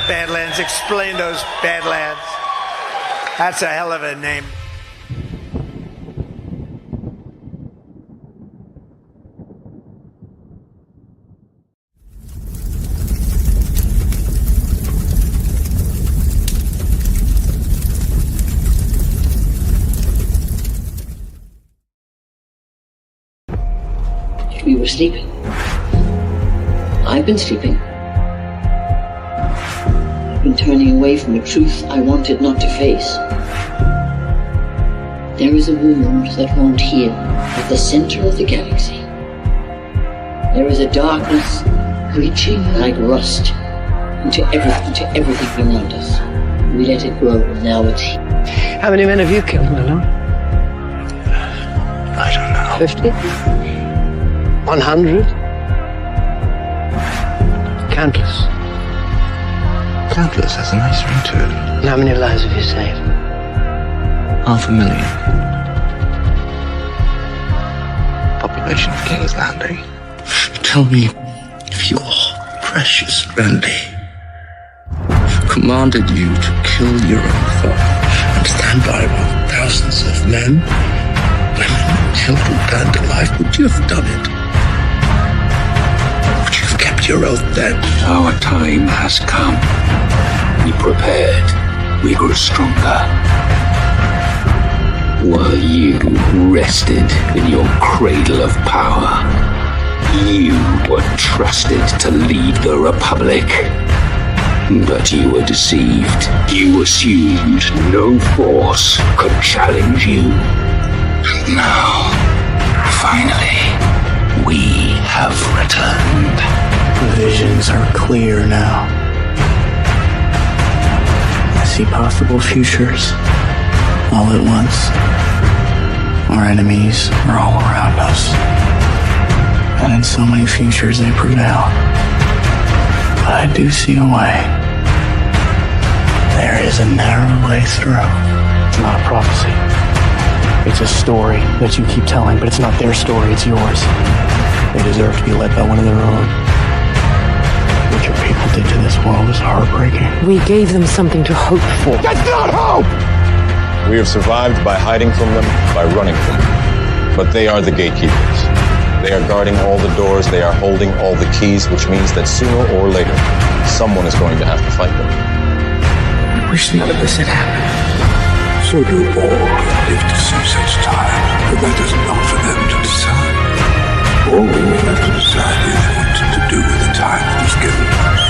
Badlands. Explain those Badlands. That's a hell of a name. We were sleeping. I've been sleeping. I've been turning away from a truth I wanted not to face. There is a wound that won't heal at the center of the galaxy. There is a darkness reaching like rust into everything around us. We let it grow, and now it's here. How many men have you killed, Merlin? I don't know. 50? 100? Countless. Countless has a nice ring to it. And how many lives have you saved? 500,000. Population of King's Landing. Tell me if your precious Randy commanded you to kill your own father and stand by while thousands of men, women, children burned alive, would you have done it? Would you have kept your oath then? Our time has come. We prepared. We grew stronger. While you rested in your cradle of power, you were trusted to lead the Republic. But you were deceived. You assumed no force could challenge you. And now, finally, we have returned. The visions are clear now. I see possible futures all at once. Our enemies are all around us. And in so many futures they prevail. But I do see a way. There is a narrow way through. It's not a prophecy. It's a story that you keep telling, but it's not their story, it's yours. They deserve to be led by one of their own. What your people did to this world is heartbreaking. We gave them something to hope for. That's not hope! We have survived by hiding from them, by running from them. But they are the gatekeepers. They are guarding all the doors, they are holding all the keys, which means that sooner or later, someone is going to have to fight them. I wish none of this had happened. So do all who live to see such times, but that is not for them to decide. All we will have to decide is what to do with the time that is given us.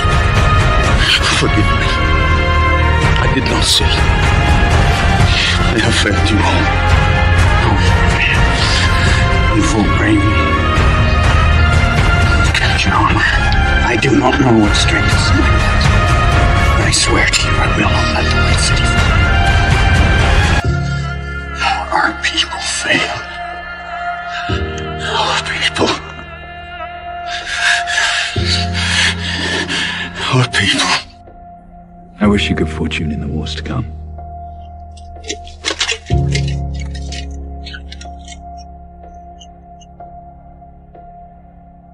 Forgive me. I did not see. I have failed you all. You fool brave me. Captain Armor, I do not know what strength is mine. But I swear to you, I will not let the White City fall. Our people fail. Our people. Our people. I wish you good fortune in the wars to come.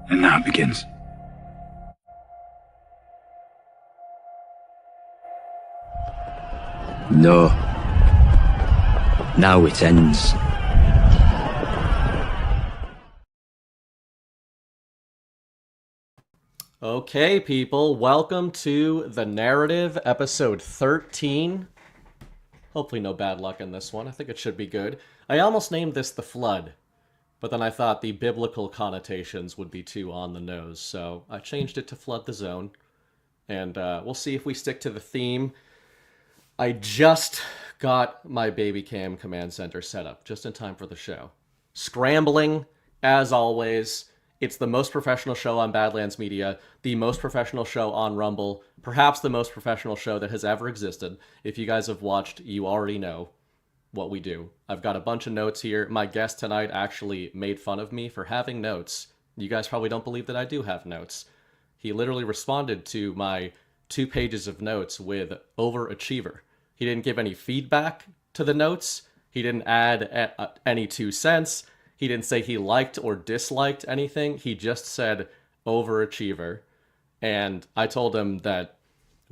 And now it begins. No. Now it ends. Okay, people, welcome to The Narrative, episode 13. Hopefully no bad luck in this one. I think it should be good. I almost named this The Flood, but then I thought the biblical connotations would be too on the nose, so I changed it to Flood the Zone, and we'll see if we stick to the theme. I just got my baby cam command center set up, just in time for the show. Scrambling, as always. It's the most professional show on Badlands Media, the most professional show on Rumble, perhaps the most professional show that has ever existed. If you guys have watched, you already know what we do. I've got a bunch of notes here. My guest tonight actually made fun of me for having notes. You guys probably don't believe that I do have notes. He literally responded to my 2 pages of notes with overachiever. He didn't give any feedback to the notes. He didn't add any 2 cents. He didn't say he liked or disliked anything. He just said overachiever. And I told him that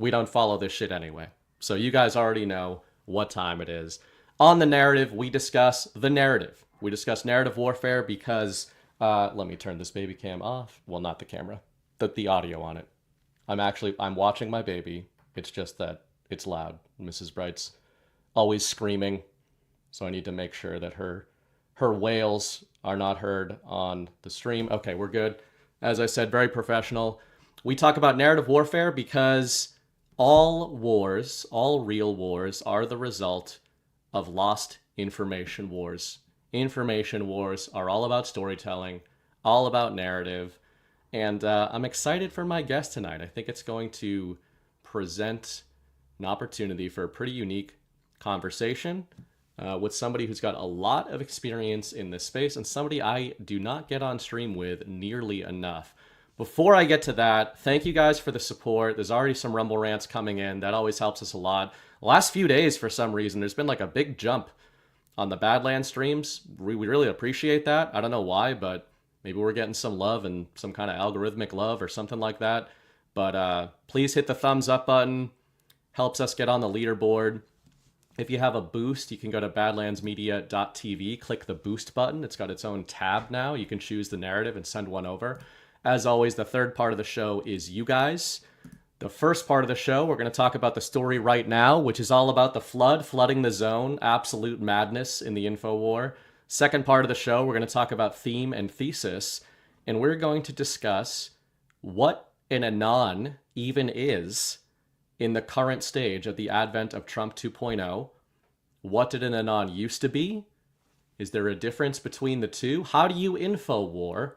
we don't follow this shit anyway. So you guys already know what time it is. On the narrative, we discuss the narrative. We discuss narrative warfare because, let me turn this baby cam off. Well, not the camera, the audio on it. I'm watching my baby. It's just that it's loud. Mrs. Bright's always screaming, so I need to make sure that her wails are not heard on the stream. Okay, we're good. As I said, very professional. We talk about narrative warfare because all wars, all real wars, are the result of lost information wars. Information wars are all about storytelling, all about narrative, and I'm excited for my guest tonight. I think it's going to present an opportunity for a pretty unique conversation with somebody who's got a lot of experience in this space and somebody I do not get on stream with nearly enough. Before I get to that, thank you guys for the support. There's already some Rumble rants coming in. That always helps us a lot. The last few days, for some reason, there's been like a big jump on the Badlands streams. We really appreciate that. I don't know why, but maybe we're getting some love and some kind of algorithmic love or something like that. But please hit the thumbs up button. Helps us get on the leaderboard. If you have a boost, you can go to badlandsmedia.tv, click the boost button. It's got its own tab now. You can choose the narrative and send one over. As always, the third part of the show is you guys. The first part of the show, we're going to talk about the story right now, which is all about the flooding the zone, absolute madness in the info war. Second part of the show, we're going to talk about theme and thesis, and we're going to discuss what an anon even is in the current stage of the advent of Trump 2.0. What did an anon used to be? Is there a difference between the two? How do you info war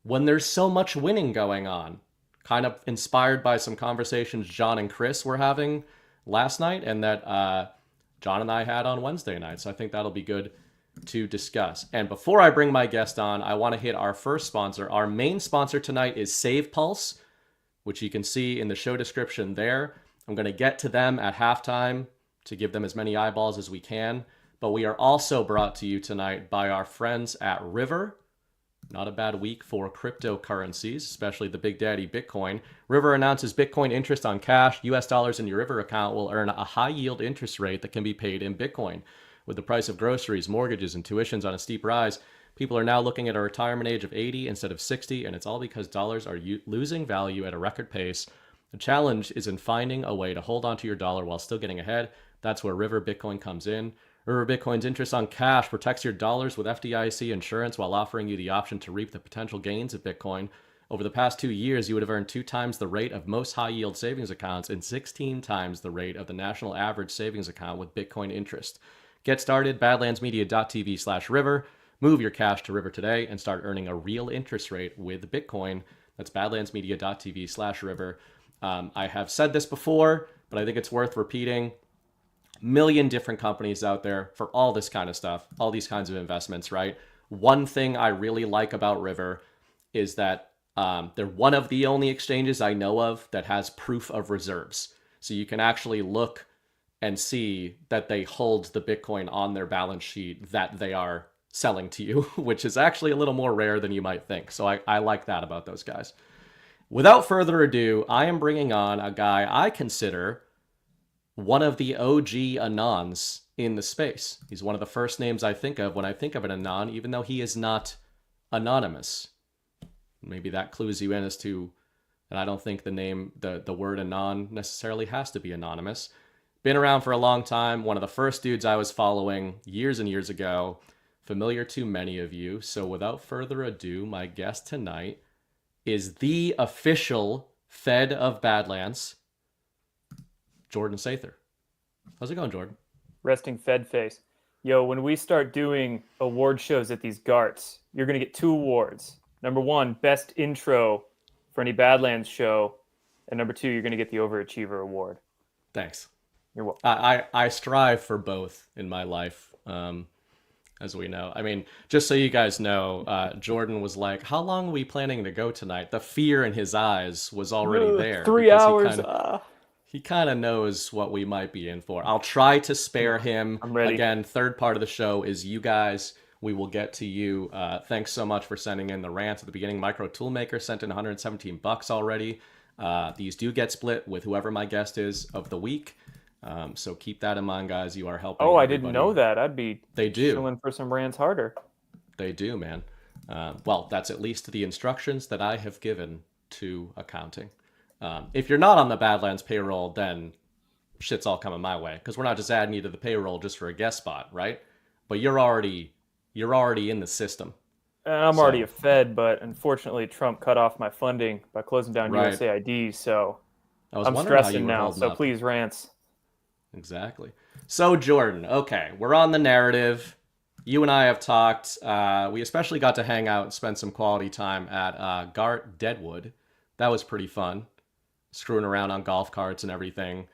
when there's so much winning going on? Kind of inspired by some conversations John and Chris were having last night and that John and I had on Wednesday night. So I think that'll be good to discuss. And before I bring my guest on, I want to hit our first sponsor. Our main sponsor tonight is Save Pulse, which you can see in the show description there. I'm going to get to them at halftime to give them as many eyeballs as we can. But we are also brought to you tonight by our friends at River. Not a bad week for cryptocurrencies, especially the big daddy Bitcoin. River announces Bitcoin interest on cash. US dollars in your River account will earn a high yield interest rate that can be paid in Bitcoin. With the price of groceries, mortgages, and tuitions on a steep rise, people are now looking at a retirement age of 80 instead of 60, and it's all because dollars are losing value at a record pace. The challenge is in finding a way to hold onto your dollar while still getting ahead. That's where River Bitcoin comes in. River Bitcoin's interest on cash protects your dollars with FDIC insurance while offering you the option to reap the potential gains of Bitcoin. Over the past 2 years, you would have earned 2 times the rate of most high-yield savings accounts and 16 times the rate of the national average savings account with Bitcoin interest. Get started, badlandsmedia.tv/river. Move your cash to River today and start earning a real interest rate with Bitcoin. That's badlandsmedia.tv/river. I have said this before, but I think it's worth repeating. Million different companies out there for all this kind of stuff, all these kinds of investments, right? One thing I really like about River is that they're one of the only exchanges I know of that has proof of reserves. So you can actually look and see that they hold the Bitcoin on their balance sheet that they are selling to you, which is actually a little more rare than you might think. So I like that about those guys. Without further ado, I am bringing on a guy I consider one of the OG Anons in the space. He's one of the first names I think of when I think of an Anon, even though he is not anonymous. Maybe that clues you in as to, and I don't think the word Anon necessarily has to be anonymous. Been around for a long time, one of the first dudes I was following years and years ago, familiar to many of you. So without further ado, my guest tonight is the official Fed of Badlands, Jordan Sather. How's it going, Jordan? Resting Fed face. Yo, when we start doing award shows at these GARTs, you're going to get 2 awards. Number 1, best intro for any Badlands show. And number 2, you're going to get the Overachiever Award. Thanks. You're welcome. I strive for both in my life, as we know. I mean, just so you guys know, Jordan was like, how long are we planning to go tonight? The fear in his eyes was already there. 3 hours. He kind of knows what we might be in for. I'll try to spare him. I'm ready. Again, third part of the show is you guys. We will get to you. Thanks so much for sending in the rant at the beginning. Micro Toolmaker sent in $117 already. These do get split with whoever my guest is of the week. So keep that in mind, guys. You are helping. Oh, I everybody. didn't know that. I'd be They do. shilling for some Rants harder. They do, man. Well, that's at least the instructions that I have given to accounting. If you're not on the Badlands payroll, then shit's all coming my way, because we're not just adding you to the payroll just for a guest spot, right? But you're already in the system. And I'm already a Fed, but unfortunately Trump cut off my funding by closing down USAID, so I'm stressing now. So please, Rants. Exactly. So Jordan, okay, we're on the narrative. You and I have talked. We especially got to hang out and spend some quality time at Gart Deadwood. That was pretty fun, screwing around on golf carts and everything.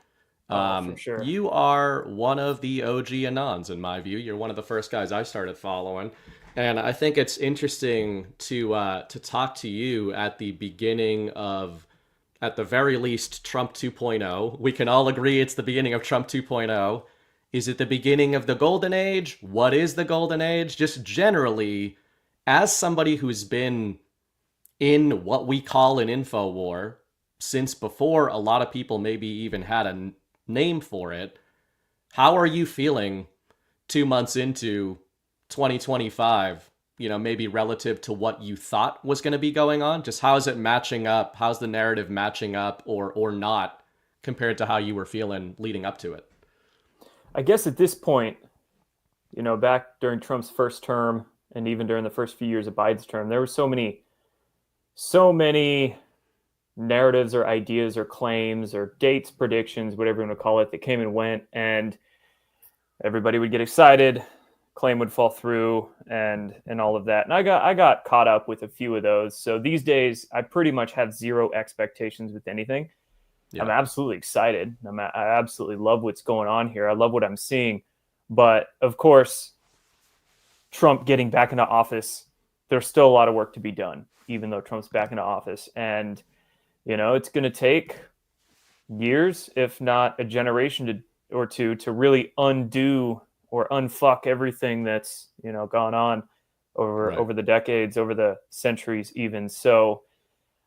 For sure. You are one of the OG Anons, in my view. You're one of the first guys I started following. And I think it's interesting to talk to you at the beginning of, at the very least, Trump 2.0. We can all agree it's the beginning of Trump 2.0. Is it the beginning of the golden age? What is the golden age? Just generally, as somebody who's been in what we call an info war since before a lot of people maybe even had a name for it, how are you feeling 2 months into 2025, maybe relative to what you thought was going to be going on? Just how is it matching up? How's the narrative matching up or not compared to how you were feeling leading up to it? I guess at this point, back during Trump's first term and even during the first few years of Biden's term, there were so many narratives or ideas or claims or dates, predictions, whatever you want to call it, that came and went, and everybody would get excited, claim would fall through, and all of that. And I got caught up with a few of those. So these days, I pretty much have zero expectations with anything. Yeah. I'm absolutely excited. I absolutely love what's going on here. I love what I'm seeing. But of course, Trump getting back into office, there's still a lot of work to be done, even though Trump's back into office. And, it's going to take years, if not a generation or two, to really undo or unfuck everything that's, gone on over the decades, over the centuries even. So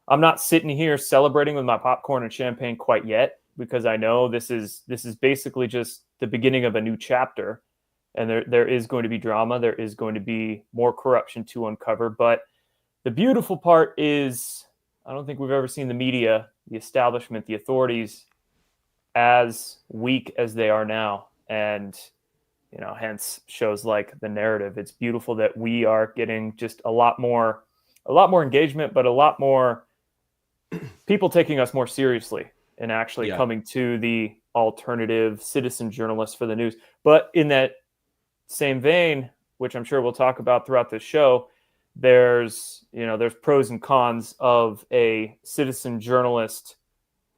I'm not sitting here celebrating with my popcorn and champagne quite yet, because I know this is basically just the beginning of a new chapter. And there is going to be drama. There is going to be more corruption to uncover. But the beautiful part is, I don't think we've ever seen the media, the establishment, the authorities as weak as they are now. And, hence shows like The Narrative. It's beautiful that we are getting just a lot more engagement, but a lot more people taking us more seriously and actually coming to the alternative citizen journalists for the news. But in that same vein, which I'm sure we'll talk about throughout this show, there's pros and cons of a citizen journalist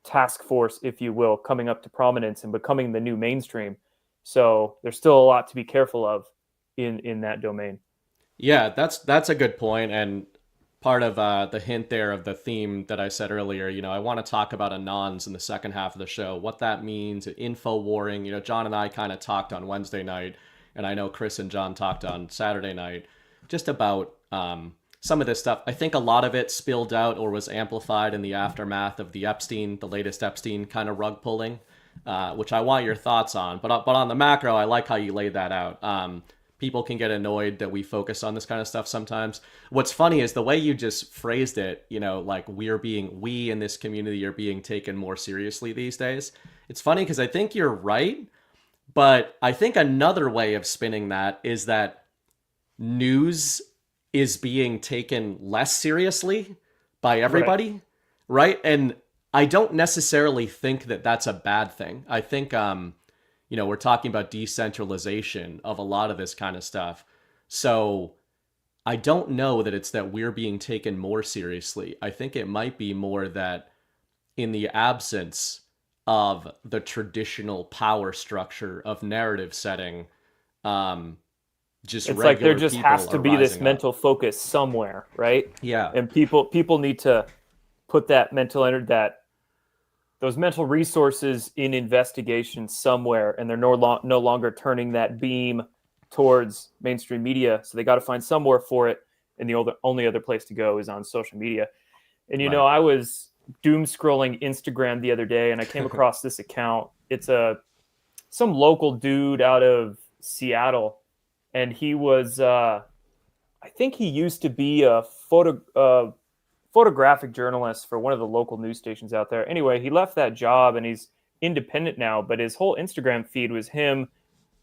task force, if you will, coming up to prominence and becoming the new mainstream. So there's still a lot to be careful of in that domain. Yeah, that's a good point. And part of the hint there of the theme that I said earlier, I want to talk about Anons in the second half of the show, what that means, info warring. John and I kind of talked on Wednesday night, and I know Chris and John talked on Saturday night, just about some of this stuff. I think a lot of it spilled out or was amplified in the aftermath of the latest Epstein kind of rug pulling, which I want your thoughts on. But on the macro, I like how you laid that out. People can get annoyed that we focus on this kind of stuff sometimes. What's funny is the way you just phrased it, like we in this community are being taken more seriously these days. It's funny because I think you're right, but I think another way of spinning that is that news is being taken less seriously by everybody, right? And I don't necessarily think that that's a bad thing. I think, we're talking about decentralization of a lot of this kind of stuff. So I don't know that it's that we're being taken more seriously. I think it might be more that in the absence of the traditional power structure of narrative setting, it's like there just has to be this mental focus somewhere, right? Yeah. And people need to put that those mental resources in investigation somewhere, and they're no longer turning that beam towards mainstream media. So they got to find somewhere for it, and the only other place to go is on social media. And I was doom scrolling Instagram the other day, and I came across this account. It's some local dude out of Seattle, and he was I think he used to be a photographic journalist for one of the local news stations out there. Anyway, he left that job and he's independent now, but his whole Instagram feed was him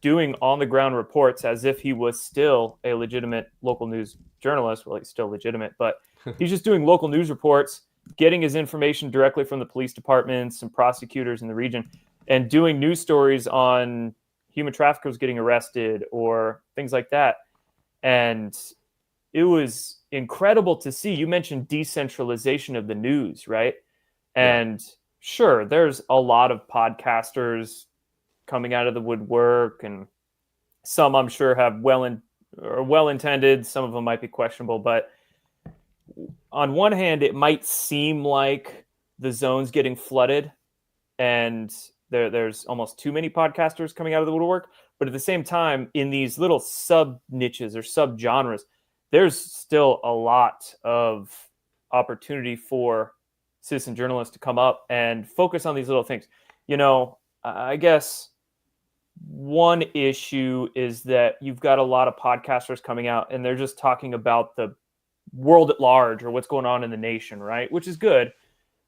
doing on the ground reports as if he was still a legitimate local news journalist. Well, he's still legitimate, but he's just doing local news reports, getting his information directly from the police departments and prosecutors in the region, and doing news stories on human traffickers getting arrested or things like that. And it was incredible to see. You mentioned decentralization of the news, right? And sure, there's a lot of podcasters coming out of the woodwork, and some I'm sure have well-intended. Some of them might be questionable, but on one hand, it might seem like the zone's getting flooded and there's almost too many podcasters coming out of the woodwork. But at the same time, in these little sub niches or sub genres, there's still a lot of opportunity for citizen journalists to come up and focus on these little things. You know, I guess one issue is that you've got a lot of podcasters coming out and they're just talking about the world at large or what's going on in the nation, right? Which is good.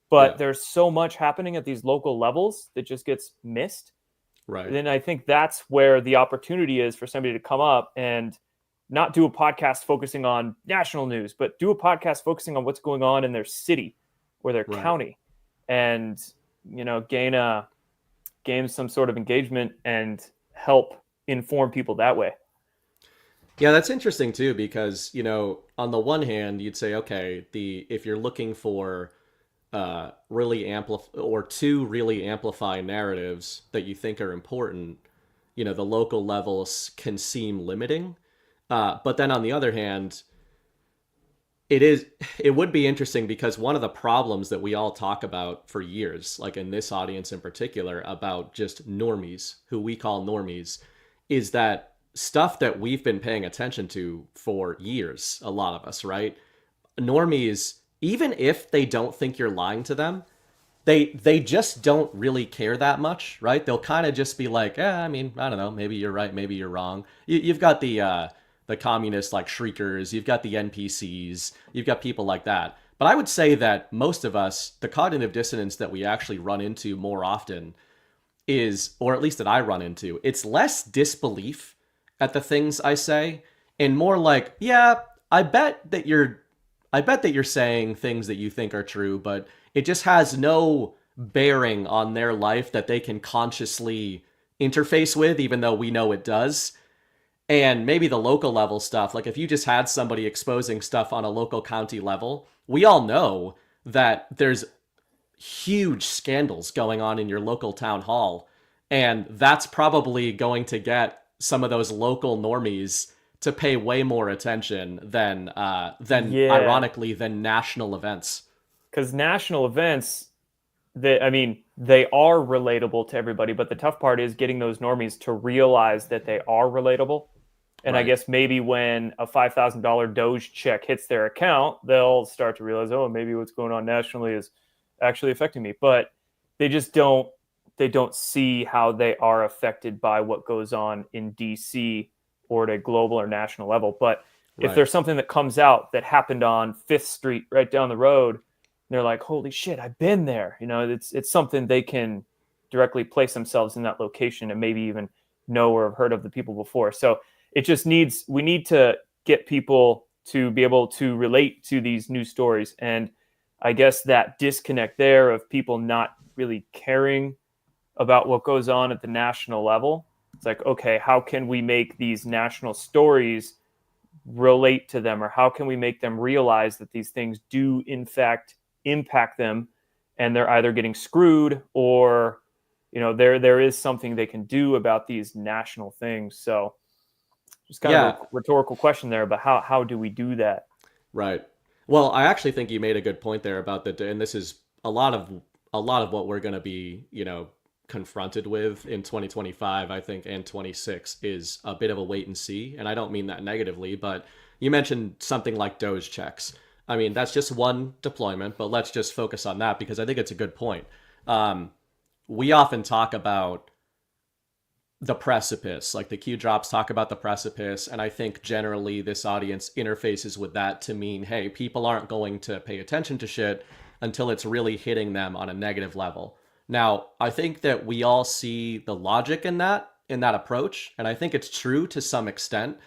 But there's so much happening at these local levels that just gets missed. Right. Then I think that's where the opportunity is for somebody to come up and not do a podcast focusing on national news, but do a podcast focusing on what's going on in their city or their county, and, you know, gain some sort of engagement and help inform people that way. Yeah, that's interesting too, because, you know, on the one hand, you'd say, okay, if you're looking for really amplify narratives that you think are important, you know, the local levels can seem limiting. But then on the other hand, it would be interesting, because one of the problems that we all talk about for years, like in this audience in particular, about just normies, who we call normies, is that stuff that we've been paying attention to for years, a lot of us, right? Normies, even if they don't think you're lying to them, they just don't really care that much, right? They'll kind of just be like, I mean, I don't know, maybe you're right, maybe you're wrong. You've got the communist like shriekers, you've got the NPCs, you've got people like that. But I would say that most of us, the cognitive dissonance that we actually run into more often is, or at least that I run into, it's less disbelief at the things I say and more like, yeah, I bet that you're saying things that you think are true, but it just has no bearing on their life that they can consciously interface with, even though we know it does. And maybe the local level stuff, like if you just had somebody exposing stuff on a local county level, we all know that there's huge scandals going on in your local town hall. And that's probably going to get some of those local normies to pay way more attention than ironically, than national events. Because national events, they are relatable to everybody, but the tough part is getting those normies to realize that they are relatable. And I guess maybe when a $5,000 Doge check hits their account, they'll start to realize, oh, maybe what's going on nationally is actually affecting me. But they just don't see how they are affected by what goes on in DC or at a global or national level. But if there's something that comes out that happened on 5th Street right down the road, they're like, holy shit, I've been there. You know, it's something they can directly place themselves in that location and maybe even know or have heard of the people before. So it just we need to get people to be able to relate to these news stories. And I guess that disconnect there of people not really caring about what goes on at the national level. It's like, okay, how can we make these national stories relate to them? Or how can we make them realize that these things do in fact impact them and they're either getting screwed or, you know, there is something they can do about these national things. So just kind of a rhetorical question there, but how do we do that? Right. Well, I actually think you made a good point there about and this is a lot of what we're going to be, you know, confronted with in 2025, I think, and 26 is a bit of a wait and see. And I don't mean that negatively, but you mentioned something like Doge checks. I mean, that's just one deployment, but let's just focus on that because I think it's a good point. We often talk about the precipice, like the Q drops talk about the precipice, and I think generally this audience interfaces with that to mean, hey, people aren't going to pay attention to shit until it's really hitting them on a negative level. Now, I think that we all see the logic in that approach, and I think it's true to some extent.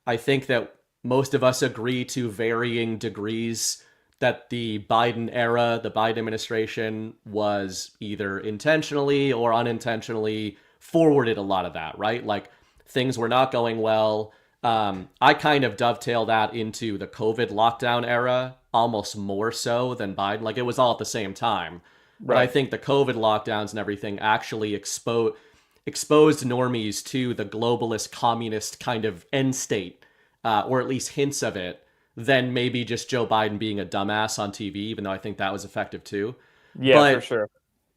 I think that most of us agree to varying degrees that the Biden era, the Biden administration was either intentionally or unintentionally forwarded a lot of that, right? Like things were not going well. I kind of dovetail that into the COVID lockdown era almost more so than Biden. Like it was all at the same time. But I think the COVID lockdowns and everything actually exposed normies to the globalist communist kind of end state, or at least hints of it, than maybe just Joe Biden being a dumbass on TV, even though I think that was effective too. Yeah, but for sure.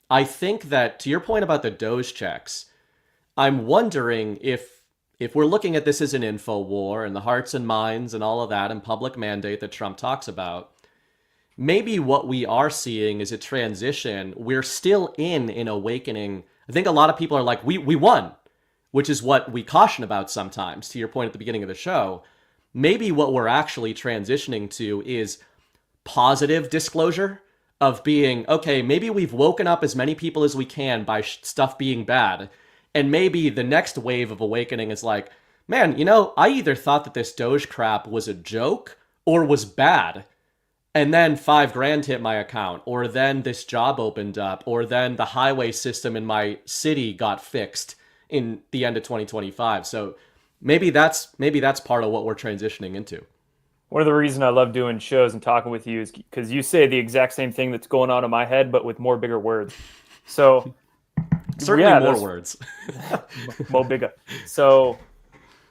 I think that to your point about the Doge checks, I'm wondering if we're looking at this as an info war and the hearts and minds and all of that and public mandate that Trump talks about, maybe what we are seeing is a transition. We're still in an awakening. I think a lot of people are like, we won, which is what we caution about sometimes, to your point at the beginning of the show. Maybe what we're actually transitioning to is positive disclosure of being, okay, maybe we've woken up as many people as we can by stuff being bad. And maybe the next wave of awakening is like, man, I either thought that this Doge crap was a joke or was bad. And then $5,000 hit my account, or then this job opened up, or then the highway system in my city got fixed in the end of 2025. So maybe that's part of what we're transitioning into. One of the reasons I love doing shows and talking with you is because you say the exact same thing that's going on in my head, but with more bigger words. So certainly more words. Mo bigger. So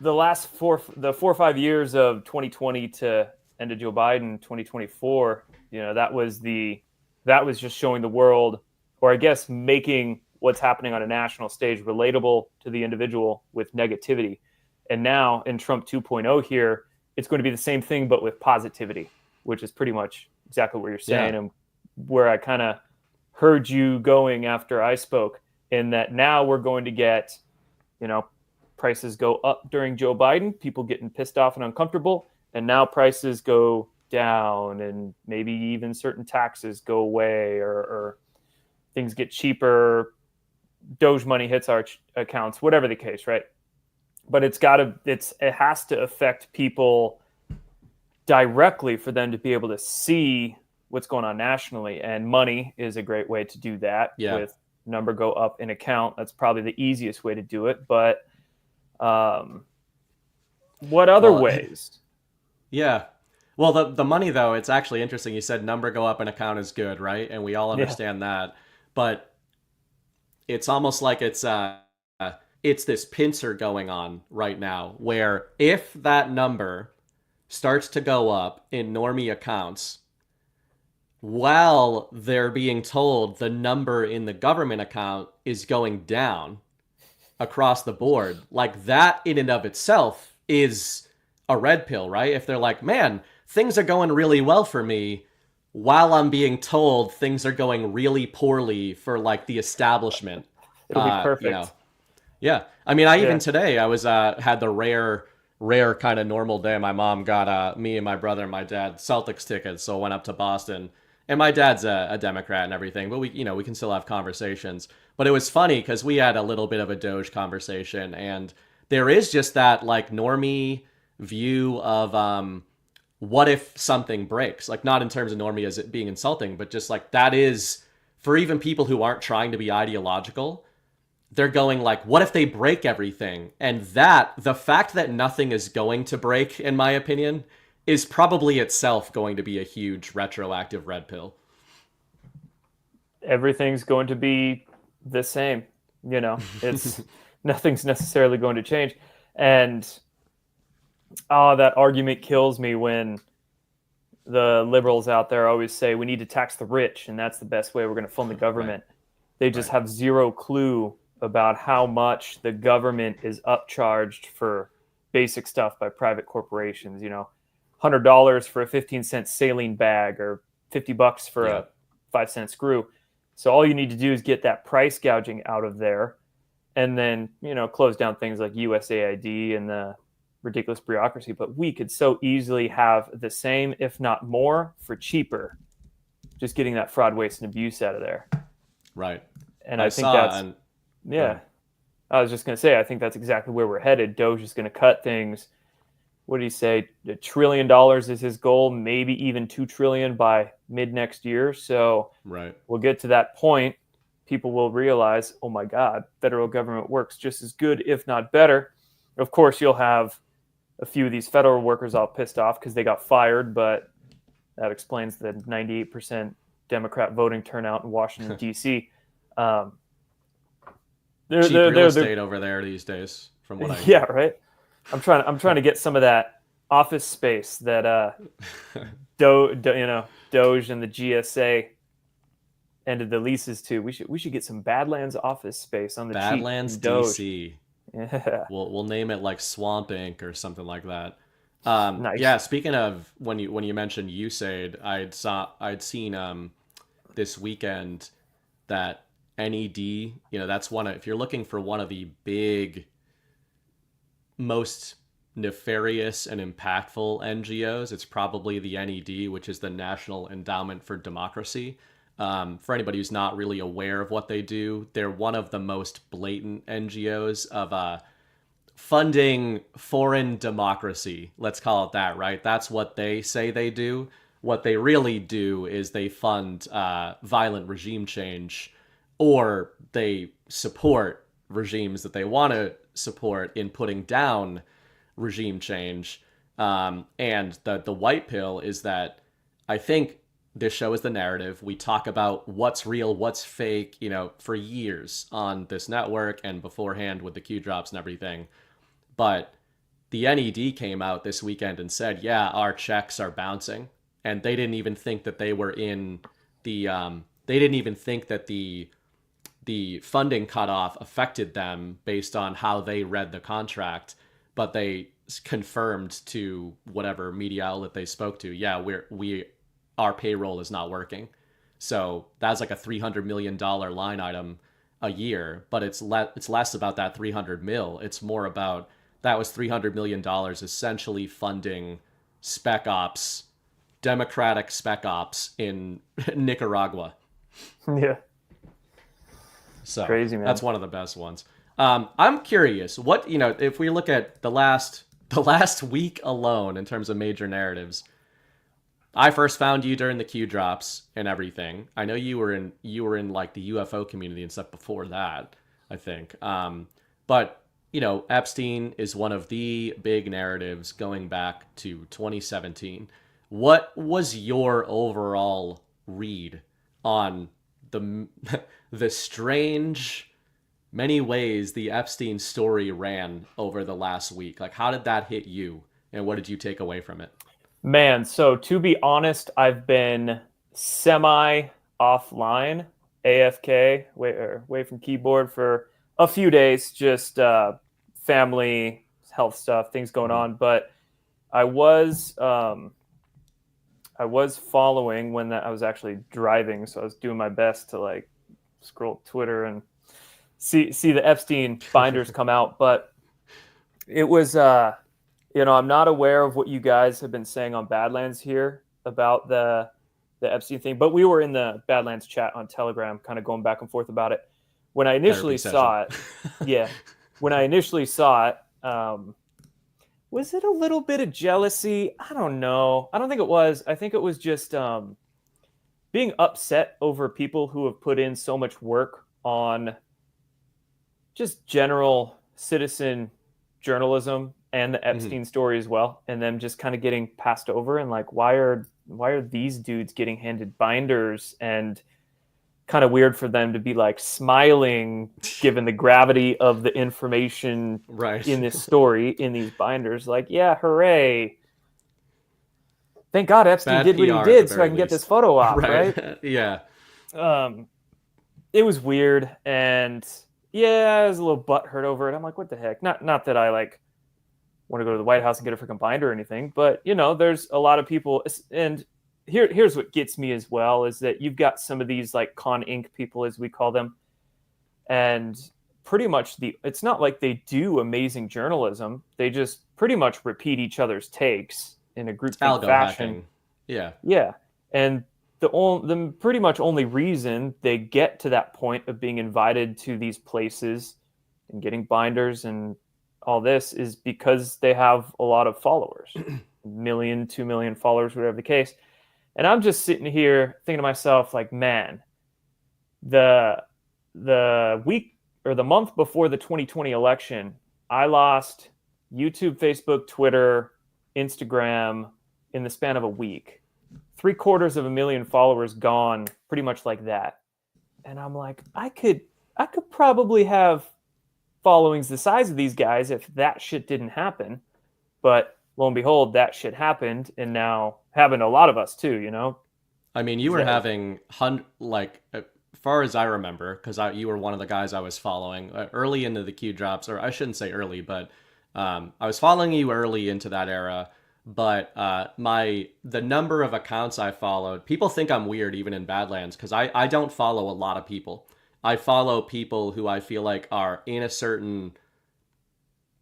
the last 4 or 5 years of 2020 to end of Joe Biden 2024, that was just showing the world, or I guess making what's happening on a national stage relatable to the individual with negativity. And now in Trump 2.0 here, it's going to be the same thing, but with positivity, which is pretty much exactly what you're saying. Yeah. And where I kind of heard you going after I spoke, in that now we're going to get, prices go up during Joe Biden, people getting pissed off and uncomfortable. And now prices go down and maybe even certain taxes go away or things get cheaper. Doge money hits our accounts, whatever the case, right? But it has to affect people directly for them to be able to see what's going on nationally. And money is a great way to do that. Yeah. With number go up in account. That's probably the easiest way to do it. But what other ways? Yeah. Well, the money, though, it's actually interesting. You said number go up in account is good, right? And we all understand that. But it's almost like it's this pincer going on right now, where if that number starts to go up in normie accounts, while they're being told the number in the government account is going down across the board, like that in and of itself is a red pill, right? If they're like, man, things are going really well for me, while I'm being told things are going really poorly for like the establishment. It'll be perfect. Yeah. I mean, even today I was had the rare kind of normal day. My mom got me and my brother and my dad Celtics tickets, so I went up to Boston. And my dad's a Democrat and everything, but we can still have conversations. But it was funny because we had a little bit of a Doge conversation, and there is just that like normie view of what if something breaks, like not in terms of normie as it being insulting, but just like that is for even people who aren't trying to be ideological, they're going like, what if they break everything? And the fact that nothing is going to break, in my opinion, is probably itself going to be a huge retroactive red pill. Everything's going to be the same, it's nothing's necessarily going to change. And that argument kills me when the liberals out there always say we need to tax the rich and that's the best way we're going to fund the government. Right. They just have zero clue about how much the government is upcharged for basic stuff by private corporations. $100 for a 15-cent saline bag or $50 for a 5-cent screw. So all you need to do is get that price gouging out of there, and then, close down things like USAID and the ridiculous bureaucracy. But we could so easily have the same, if not more, for cheaper, just getting that fraud, waste, and abuse out of there. Right. And I think that's, I was just going to say, I think that's exactly where we're headed. Doge is going to cut things. What did he say? $1 trillion is his goal, maybe even $2 trillion by mid next year. So we'll get to that point. People will realize, oh my God, federal government works just as good, if not better. Of course, you'll have a few of these federal workers all pissed off because they got fired, but that explains the 98% Democrat voting turnout in Washington, D.C. Cheap real estate over there these days, from what I hear. Right. I'm trying to get some of that office space that Doge and the GSA ended the leases to. We should get some Badlands office space on the Badlands cheap. Badlands DC. Yeah. We'll name it like Swamp Inc. or something like that. Nice. Yeah. Speaking of when you mentioned USAID, I'd seen this weekend that NED. That's if you're looking for one of the big, most nefarious and impactful NGOs, it's probably the NED, which is the National Endowment for Democracy. For anybody who's not really aware of what they do, they're one of the most blatant NGOs of funding foreign democracy. Let's call it that, right? That's what they say they do. What they really do is they fund violent regime change, or they support regimes that they want to support in putting down regime change. And the white pill is that I think this show is the narrative. We talk about what's real, what's fake, for years on this network and beforehand with the Q drops and everything. But the NED came out this weekend and said, yeah, our checks are bouncing. And they didn't even think that they were in the, they didn't even think that the funding cutoff affected them based on how they read the contract. But they confirmed to whatever media outlet they spoke to, yeah, our payroll is not working. So that's like a $300 million line item a year, but it's less about that 300 mil. It's more about that was $300 million essentially funding spec ops, democratic spec ops in Nicaragua. Yeah. So crazy, man. That's one of the best ones. I'm curious what, if we look at the last week alone in terms of major narratives, I first found you during the Q drops and everything. I know you were in like the UFO community and stuff before that, I think. But Epstein is one of the big narratives going back to 2017. What was your overall read on the strange many ways the Epstein story ran over the last week? Like, how did that hit you, and what did you take away from it? Man, so to be honest, I've been semi offline, AFK, away from keyboard for a few days, just family, health stuff, things going on. But I was following when I was actually driving, so I was doing my best to like scroll Twitter and see the Epstein binders come out. But it was I'm not aware of what you guys have been saying on Badlands here about the Epstein thing, but we were in the Badlands chat on Telegram, kind of going back and forth about it. When I initially saw it, when I initially saw it, was it a little bit of jealousy? I don't know. I don't think it was. I think it was just being upset over people who have put in so much work on just general citizen journalism and the Epstein story as well, and them just kind of getting passed over, and like, why are these dudes getting handed binders, and kind of weird for them to be like smiling given the gravity of the information in this story in these binders. Like, yeah, hooray. Thank God Epstein did what he did so I can get this photo op, right? Yeah. It was weird, and yeah, I was a little butthurt over it. I'm like, what the heck? Not that I like want to go to the White House and get a freaking binder or anything. But, you know, there's a lot of people. And here's what gets me as well is that you've got some of these like Con Inc. people, as we call them. And pretty much it's not like they do amazing journalism. They just pretty much repeat each other's takes in a groupthink fashion. Hacking. Yeah. Yeah. And the pretty much only reason they get to that point of being invited to these places and getting binders and all this is because they have a lot of followers, 1 million, 2 million followers, whatever the case. And I'm just sitting here thinking to myself, like, man, the week or the month before the 2020 election, I lost YouTube, Facebook, Twitter, Instagram in the span of a week. 750,000 followers gone, pretty much like that. And I'm like, I could probably have followings the size of these guys if that shit didn't happen. But lo and behold, that shit happened, and now happened to a lot of us too, you know? I mean, you were having, as far as I remember, because you were one of the guys I was following early into the Q drops, or I shouldn't say early, but I was following you early into that era. But the number of accounts I followed, people think I'm weird even in Badlands, because I don't follow a lot of people. I follow people who I feel like are in a certain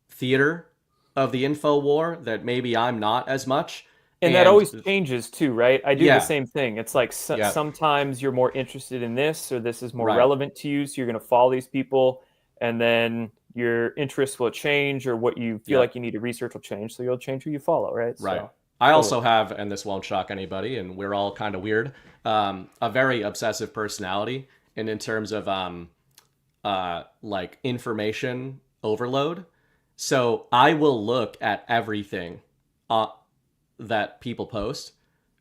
theater of the info war that maybe I'm not as much. And that always changes too, right? I do the same thing. It's like sometimes you're more interested in this, or this is more relevant to you, so you're going to follow these people, and then your interests will change, or what you feel like you need to research will change, so you'll change who you follow, right? Right. So, I also have, and this won't shock anybody, and we're all kind of weird, a very obsessive personality, and in terms of like information overload. So I will look at everything that people post,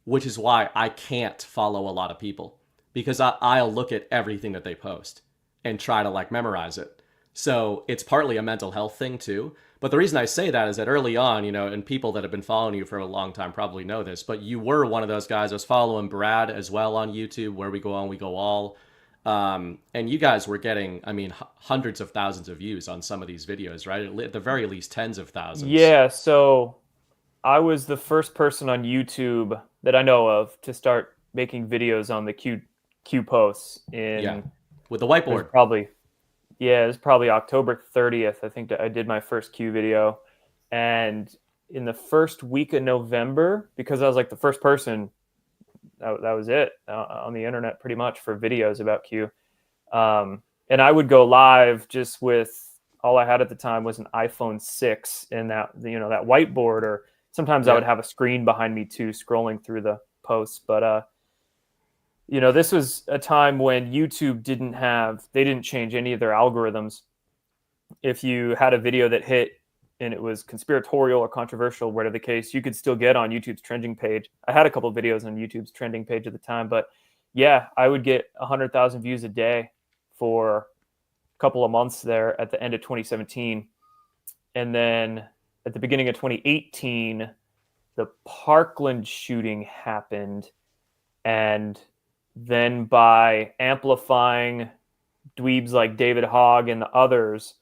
which is why I can't follow a lot of people, because I'll look at everything that they post and try to like memorize it. So it's partly a mental health thing too. But the reason I say that is that early on, you know, and people that have been following you for a long time probably know this, but you were one of those guys. I was following Brad as well on YouTube, Where We Go On, We Go All. And you guys were getting, I mean, hundreds of thousands of views on some of these videos, right? At the very least, tens of thousands. Yeah, so I was the first person on YouTube that I know of to start making videos on the Q posts with the whiteboard. It was probably October 30th. I think that I did my first Q video. And in the first week of November, because I was like the first person, that was it on the internet pretty much for videos about Q. And I would go live just with, all I had at the time was an iPhone 6 and that, you know, that whiteboard, or sometimes I would have a screen behind me too, scrolling through the posts. But, you know, this was a time when YouTube didn't change any of their algorithms. If you had a video that hit and it was conspiratorial or controversial, whatever the case, you could still get on YouTube's trending page. I had a couple of videos on YouTube's trending page at the time, but yeah, I would get 100,000 views a day for a couple of months there at the end of 2017. And then at the beginning of 2018, the Parkland shooting happened. And then by amplifying dweebs like David Hogg and the others,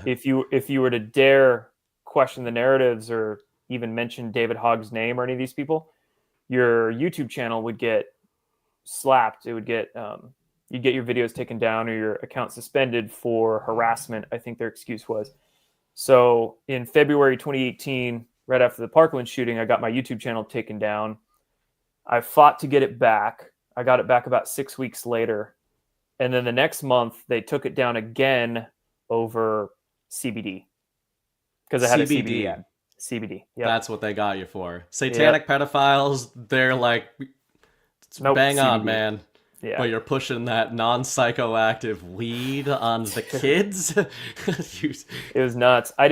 if you were to dare question the narratives or even mention David Hogg's name or any of these people, your YouTube channel would get slapped. It would get you'd get your videos taken down or your account suspended for harassment, I think their excuse was. So in February 2018, right after the Parkland shooting, I got my YouTube channel taken down. I fought to get it back. I got it back about 6 weeks later. And then the next month, they took it down again over CBD. Because I had a CBD ad. CBD. Yep. That's what they got you for. Satanic pedophiles, they're like, bang CBD. on, man. Yeah. But you're pushing that non-psychoactive weed on the kids? It was nuts. I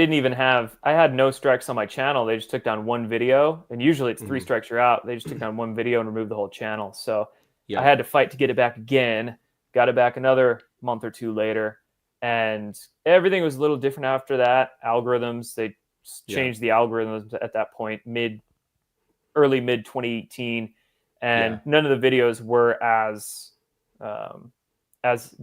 had no strikes on my channel. They just took down one video. And usually it's 3 strikes, you're out. They just took down one video and removed the whole channel. So I had to fight to get it back again. Got it back another month or 2 later. And everything was a little different after that. Algorithms, they changed the algorithms at that point, early mid 2018. And none of the videos were as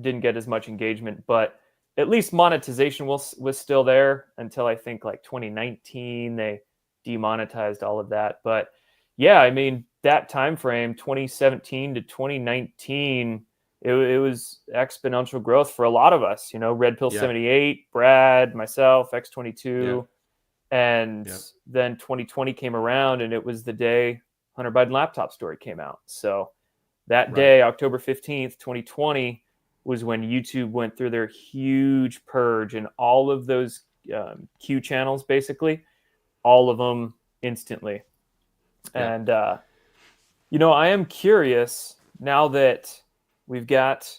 didn't get as much engagement. But at least monetization was still there until I think like 2019. They demonetized all of that. But yeah, I mean, that time frame, 2017 to 2019, it was exponential growth for a lot of us. You know, Red Pill 78, Brad, myself, X22. And then 2020 came around, and it was the day Hunter Biden laptop story came out. So that day, October 15th, 2020, was when YouTube went through their huge purge, and all of those Q channels, basically, all of them instantly. And, you know, I am curious now that we've got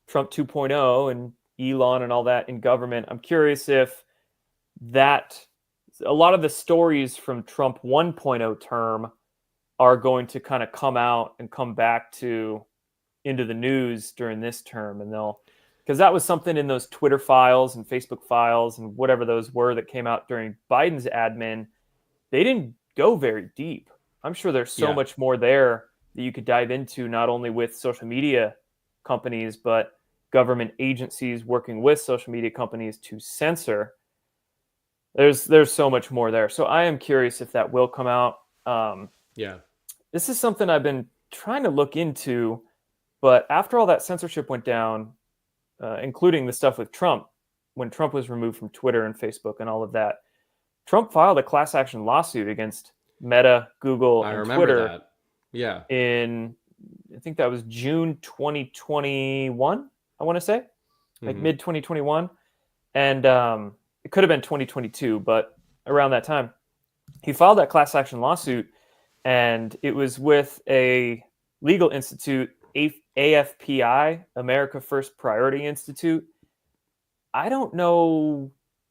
Trump 2.0 and Elon and all that in government. I'm curious if a lot of the stories from Trump 1.0 term are going to kind of come out and come back into the news during this term. And because that was something in those Twitter files and Facebook files and whatever those were that came out during Biden's admin, they didn't go very deep. I'm sure there's so much more there that you could dive into, not only with social media companies, but government agencies working with social media companies to censor. There's so much more there. So I am curious if that will come out. This is something I've been trying to look into, but after all that censorship went down, including the stuff with Trump, when Trump was removed from Twitter and Facebook and all of that, Trump filed a class action lawsuit against Meta, Google, and Twitter. In, I think that was June 2021, I want to say, like mid 2021. And it could have been 2022, but around that time, he filed that class action lawsuit, and it was with a legal institute, AFPI, America First Priority Institute. I don't know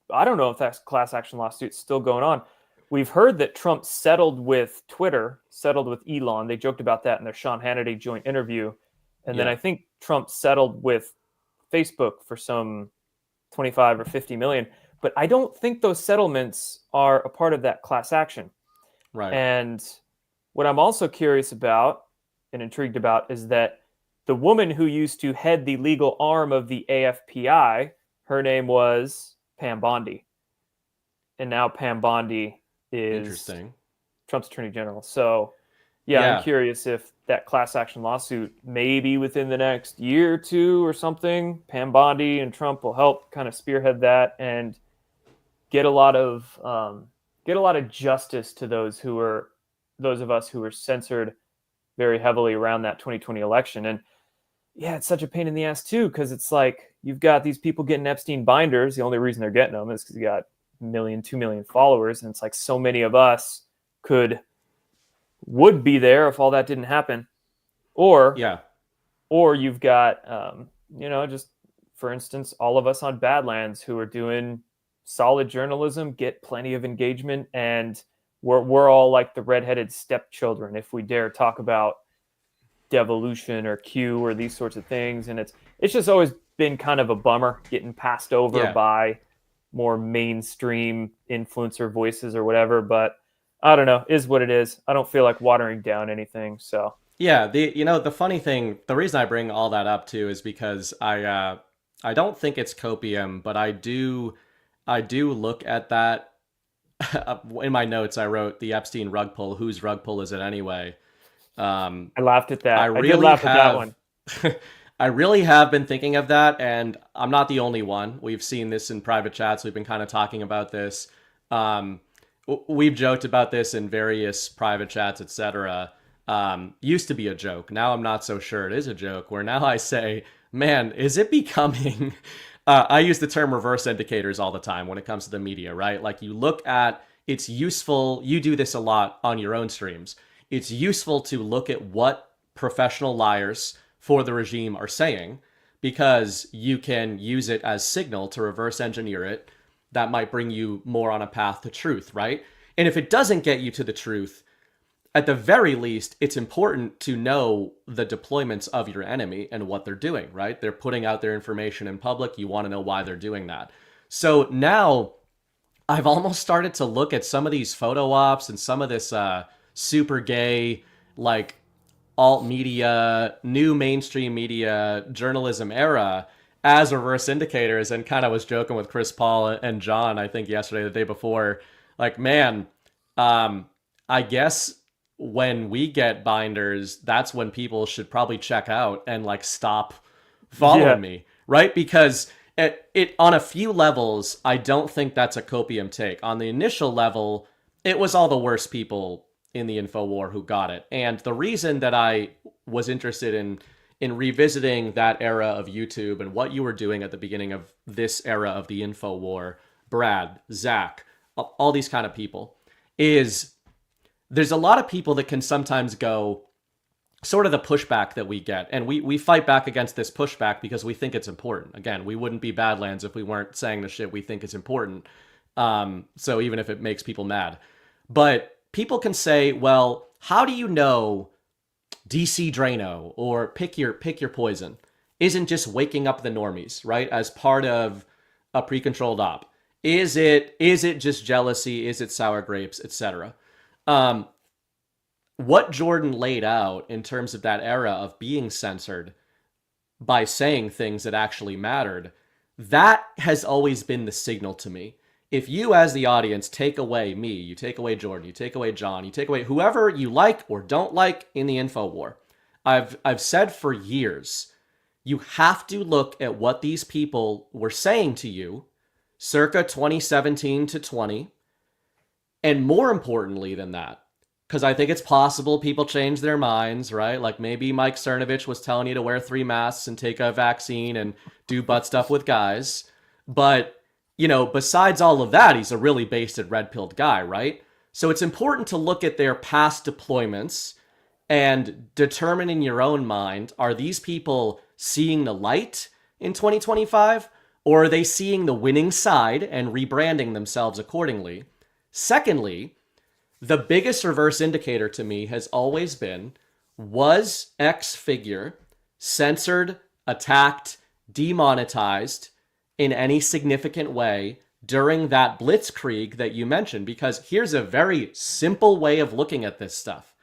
if that class action lawsuit's still going on. We've heard that Trump settled with Twitter, settled with Elon. They joked about that in their Sean Hannity joint interview. And then I think Trump settled with Facebook for some 25 or 50 million. But I don't think those settlements are a part of that class action. And what I'm also curious about and intrigued about is that the woman who used to head the legal arm of the AFPI, her name was Pam Bondi. And now Pam Bondi is Trump's attorney general. So, I'm curious if that class action lawsuit, maybe within the next year or two or something, Pam Bondi and Trump will help kind of spearhead that and get a lot of justice to those of us who were censored very heavily around that 2020 election. And it's such a pain in the ass too, because it's like you've got these people getting Epstein binders. The only reason they're getting them is because you got 1 million, 2 million followers, and it's like so many of us would be there if all that didn't happen. Or you've got just for instance, all of us on Badlands who are doing solid journalism, get plenty of engagement, and we're all like the redheaded stepchildren if we dare talk about devolution or Q or these sorts of things. And it's just always been kind of a bummer getting passed over by more mainstream influencer voices or whatever. But I don't know, is what it is. I don't feel like watering down anything. So the funny thing, the reason I bring all that up too is because I don't think it's copium, but I do look at that. In my notes, I wrote the Epstein rug pull. Whose rug pull is it anyway? I laughed at that. I did laugh at that one. I really have been thinking of that, and I'm not the only one. We've seen this in private chats. We've been kind of talking about this. We've joked about this in various private chats, etc. Used to be a joke. Now I'm not so sure it is a joke, where now I say, man, is it becoming... I use the term reverse indicators all the time when it comes to the media, right? Like you look at, it's useful, you do this a lot on your own streams. It's useful to look at what professional liars for the regime are saying, because you can use it as signal to reverse engineer it. That might bring you more on a path to truth, right? And if it doesn't get you to the truth, at the very least, it's important to know the deployments of your enemy and what they're doing, right? They're putting out their information in public. You want to know why they're doing that. So now I've almost started to look at some of these photo ops and some of this super gay, like alt media, new mainstream media journalism era. as reverse indicators, and kind of was joking with Chris Paul and John, I think yesterday, the day before, like, man, I guess when we get binders, that's when people should probably check out and like stop following me, right? Because it on a few levels, I don't think that's a copium take. On the initial level, it was all the worst people in the info war who got it. And the reason that I was interested in revisiting that era of YouTube and what you were doing at the beginning of this era of the info war, Brad, Zach, all these kind of people, is there's a lot of people that can sometimes go sort of the pushback that we get. And we fight back against this pushback because we think it's important. Again, we wouldn't be Badlands if we weren't saying the shit we think is important. So even if it makes people mad. But people can say, well, how do you know DC Drano or pick your poison isn't just waking up the normies, right? As part of a pre-controlled op. Is it just jealousy? Is it sour grapes, etc.? What Jordan laid out in terms of that era of being censored by saying things that actually mattered, that has always been the signal to me. If you as the audience take away me, you take away Jordan, you take away John, you take away whoever you like or don't like in the info war, I've said for years, you have to look at what these people were saying to you circa 2017 to 20. And more importantly than that, because I think it's possible people change their minds, right? Like maybe Mike Cernovich was telling you to wear 3 masks and take a vaccine and do butt stuff with guys. But, you know, besides all of that, he's a really basted red-pilled guy, right? So it's important to look at their past deployments and determine in your own mind, are these people seeing the light in 2025? Or are they seeing the winning side and rebranding themselves accordingly? Secondly, the biggest reverse indicator to me has always been, was X figure censored, attacked, demonetized in any significant way during that blitzkrieg that you mentioned? Because here's a very simple way of looking at this stuff.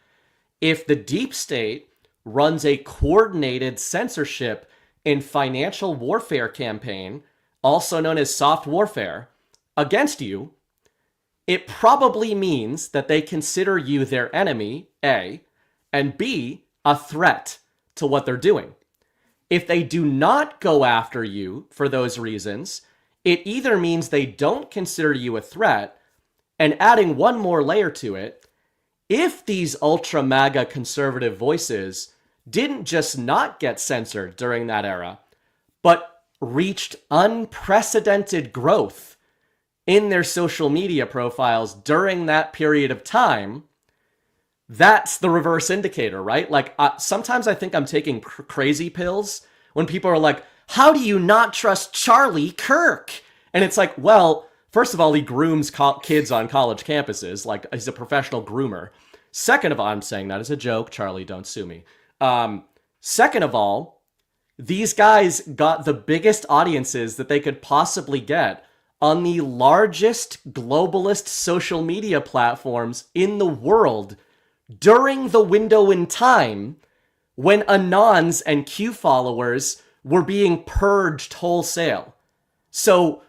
If the deep state runs a coordinated censorship and financial warfare campaign, also known as soft warfare, against you, it probably means that they consider you their enemy, A, and B, a threat to what they're doing. If they do not go after you for those reasons, it either means they don't consider you a threat, and adding one more layer to it, if these ultra MAGA conservative voices didn't just not get censored during that era, but reached unprecedented growth in their social media profiles during that period of time, that's the reverse indicator, right? Like sometimes I think I'm taking crazy pills when people are like, how do you not trust Charlie Kirk? And it's like, well, first of all, he grooms kids on college campuses. Like, he's a professional groomer. Second of all, I'm saying that as a joke. Charlie, don't sue me. Second of all, these guys got the biggest audiences that they could possibly get on the largest globalist social media platforms in the world during the window in time when Anons and Q followers were being purged wholesale. So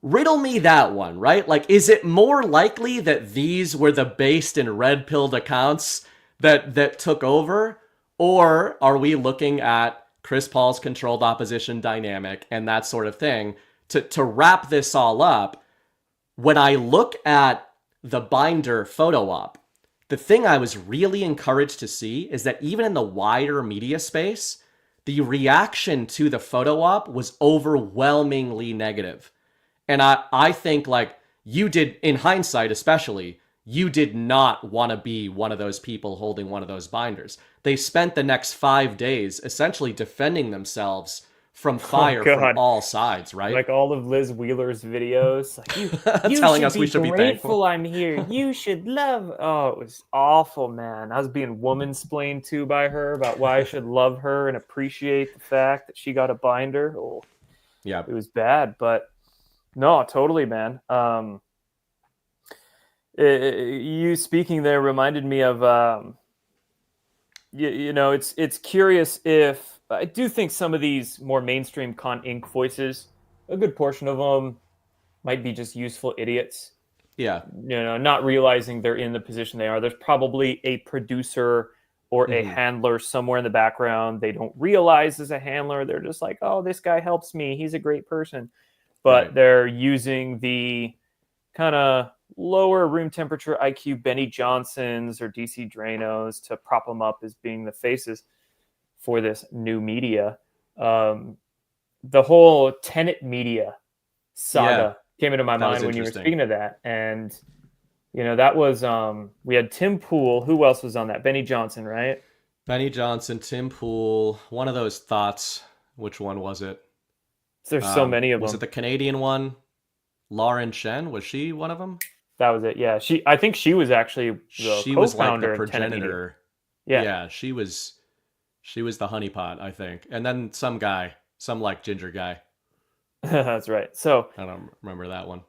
riddle me that one, right? Like, is it more likely that these were the based and red-pilled accounts that took over? Or are we looking at Chris Paul's controlled opposition dynamic and that sort of thing? To wrap this all up, when I look at the Binder photo op, the thing I was really encouraged to see is that even in the wider media space, the reaction to the photo op was overwhelmingly negative. And I think, like, you did, in hindsight especially, you did not want to be one of those people holding one of those binders. They spent the next 5 days essentially defending themselves from fire from all sides, right? Like all of Liz Wheeler's videos, like you telling us we should be thankful. I'm here. You should love. Oh, it was awful, man. I was being woman-splained to by her about why I should love her and appreciate the fact that she got a binder. Oh, yeah, it was bad, but no, totally, man. You speaking there reminded me of, you know, it's curious if I do think some of these more mainstream Con Inc. voices, a good portion of them might be just useful idiots. Yeah. Not realizing they're in the position they are. There's probably a producer or a handler somewhere in the background. They don't realize as a handler. They're just like, oh, this guy helps me. He's a great person. But they're using the kind of lower room temperature IQ Benny Johnsons or DC Dranos to prop them up as being the faces for this new media. The whole Tenet media saga came into my mind when you were speaking of that. And, that was, we had Tim Pool. Who else was on that? Benny Johnson, right? Benny Johnson, Tim Pool, one of those thoughts. Which one was it? There's so many of them. Was it the Canadian one? Lauren Chen? Was she one of them? That was it. Yeah. I think she was actually the she co-founder was like the of progenitor. Yeah. She was the honeypot, I think. And then some like ginger guy. That's right. So I don't remember that one.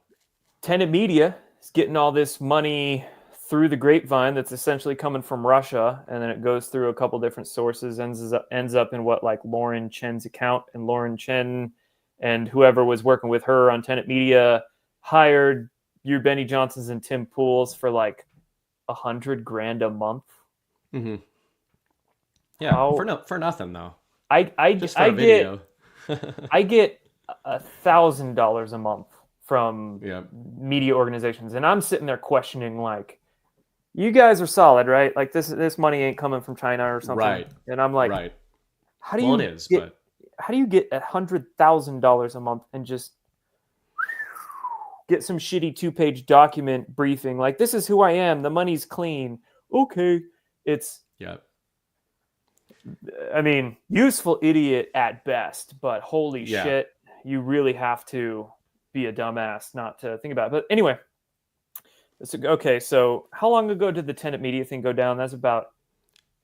Tenet Media is getting all this money through the grapevine that's essentially coming from Russia, and then it goes through a couple different sources, ends up in what, like Lauren Chen's account, and Lauren Chen and whoever was working with her on Tenet Media hired your Benny Johnsons and Tim Pools for like $100,000 a month. Mm-hmm. Yeah, for nothing though. I get $1,000 a month from media organizations, and I'm sitting there questioning, like, you guys are solid, right? Like this money ain't coming from China or something, right? And I'm like, how do you how do you get $100,000 a month and just get some shitty 2-page document briefing? Like, this is who I am. The money's clean. Okay. It's, I mean, useful idiot at best, but holy shit, you really have to be a dumbass not to think about it. But anyway, okay. So how long ago did the Tenet Media thing go down? That's about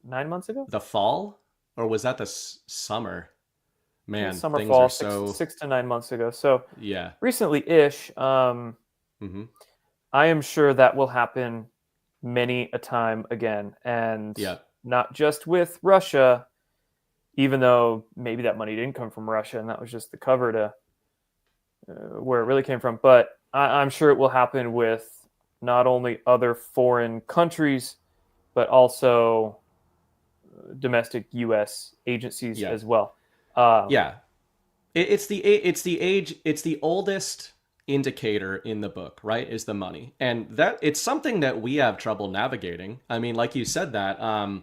9 months ago. The fall, or was that the summer? Man, summer, things fall, are so 6 to 9 months ago. So yeah, recently-ish. I am sure that will happen many a time again, and not just with Russia, even though maybe that money didn't come from Russia and that was just the cover to where it really came from. But I'm sure it will happen with not only other foreign countries, but also domestic U.S. agencies as well. It's the oldest indicator in the book, right? Is the money, and that it's something that we have trouble navigating. I mean, like you said that,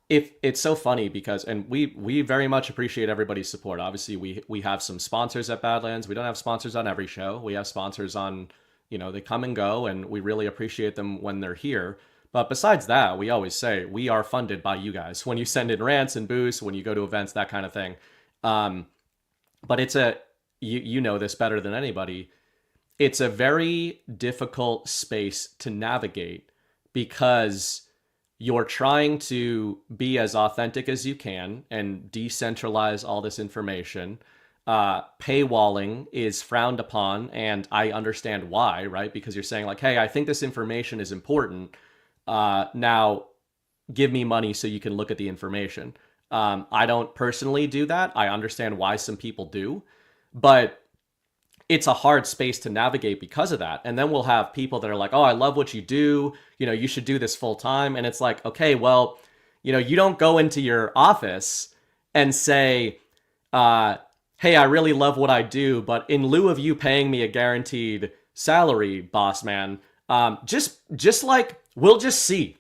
if it's so funny because, and we very much appreciate everybody's support. Obviously, we have some sponsors at Badlands. We don't have sponsors on every show. We have sponsors on, they come and go, and we really appreciate them when they're here. But besides that, we always say we are funded by you guys. When you send in rants and boosts, when you go to events, that kind of thing. But it's you know this better than anybody. It's a very difficult space to navigate because you're trying to be as authentic as you can and decentralize all this information. Paywalling is frowned upon, and I understand why, right? Because you're saying like, hey, I think this information is important. Now give me money so you can look at the information. I don't personally do that. I understand why some people do, but it's a hard space to navigate because of that. And then we'll have people that are like, oh, I love what you do. You should do this full time. And it's like, okay, well, you don't go into your office and say, hey, I really love what I do, but in lieu of you paying me a guaranteed salary, boss man, just like, we'll just see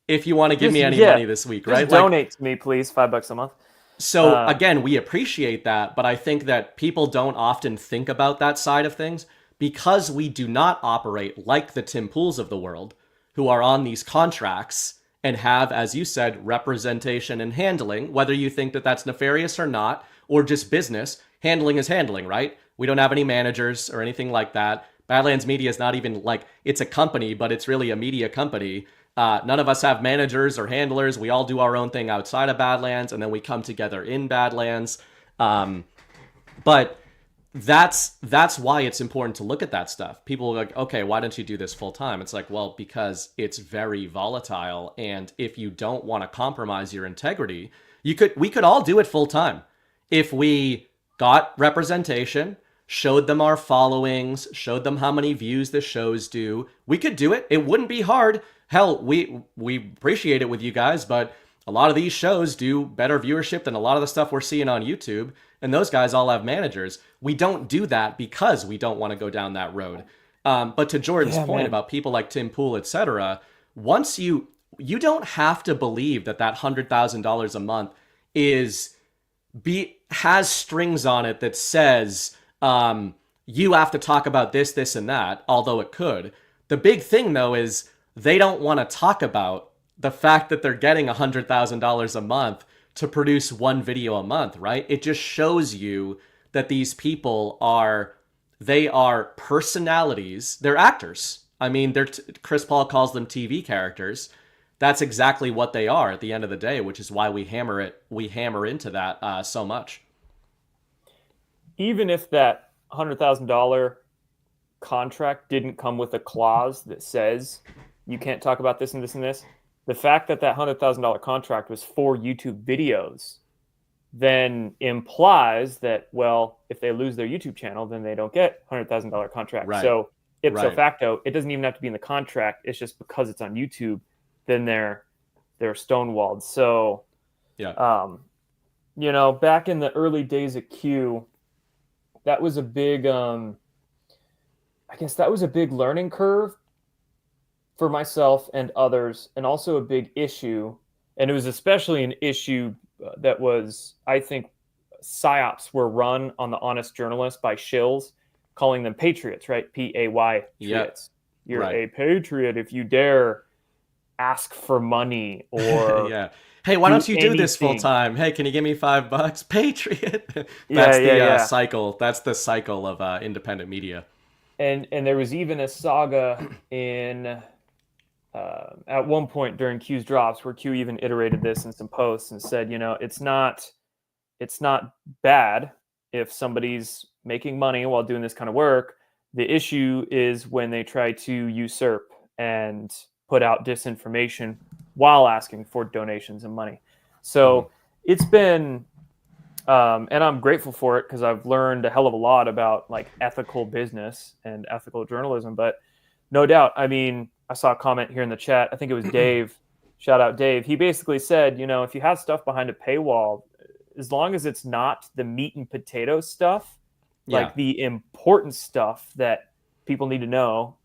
if you want to give me any money this week, right? Donate to me, please, $5 a month. So again, we appreciate that, but I think that people don't often think about that side of things because we do not operate like the Tim Pools of the world who are on these contracts and have, as you said, representation and handling, whether you think that that's nefarious or not, or just business. Handling is handling, right? We don't have any managers or anything like that. Badlands Media is not even like, it's a company, but it's really a media company. None of us have managers or handlers. We all do our own thing outside of Badlands, and then we come together in Badlands. But that's why it's important to look at that stuff. People are like, okay, why don't you do this full time? It's like, well, because it's very volatile, and if you don't want to compromise your integrity, We could all do it full time if we got representation, showed them our followings, showed them how many views the shows do. We could do it. It wouldn't be hard. Hell, we appreciate it with you guys, but a lot of these shows do better viewership than a lot of the stuff we're seeing on YouTube, and those guys all have managers. We don't do that because we don't want to go down that road. But to Jordan's point about people like Tim Pool, etc., once you don't have to believe that $100,000 a month has strings on it that says you have to talk about this, this, and that, although it could. The big thing, though, is they don't want to talk about the fact that they're getting $100,000 a month to produce one video a month, right? It just shows you that these people are personalities. They're actors. I mean, Chris Paul calls them TV characters. That's exactly what they are at the end of the day, which is why we hammer into that so much. Even if that $100,000 contract didn't come with a clause that says you can't talk about this and this and this, the fact that that $100,000 contract was for YouTube videos then implies that, well, if they lose their YouTube channel, then they don't get $100,000 contract. Right. So ipso facto, it doesn't even have to be in the contract. It's just because it's on YouTube, then they're stonewalled. So, back in the early days of Q, that was a big, I guess that was a big learning curve for myself and others, and also a big issue. And it was especially an issue that was, I think, psyops were run on the honest journalists by shills, calling them patriots, right? P-A-Y, patriots. You're a patriot if you dare ask for money or Hey, why don't you do this full time? Hey, can you give me $5? Patriot. That's the cycle. That's the cycle of independent media. And there was even a saga in at one point during Q's drops where Q even iterated this in some posts and said, it's not bad if somebody's making money while doing this kind of work. The issue is when they try to usurp and put out disinformation while asking for donations and money. So it's been, and I'm grateful for it because I've learned a hell of a lot about like ethical business and ethical journalism. But no doubt, I mean, I saw a comment here in the chat. I think it was Dave. Shout out Dave. He basically said, if you have stuff behind a paywall, as long as it's not the meat and potato stuff, like the important stuff that people need to know,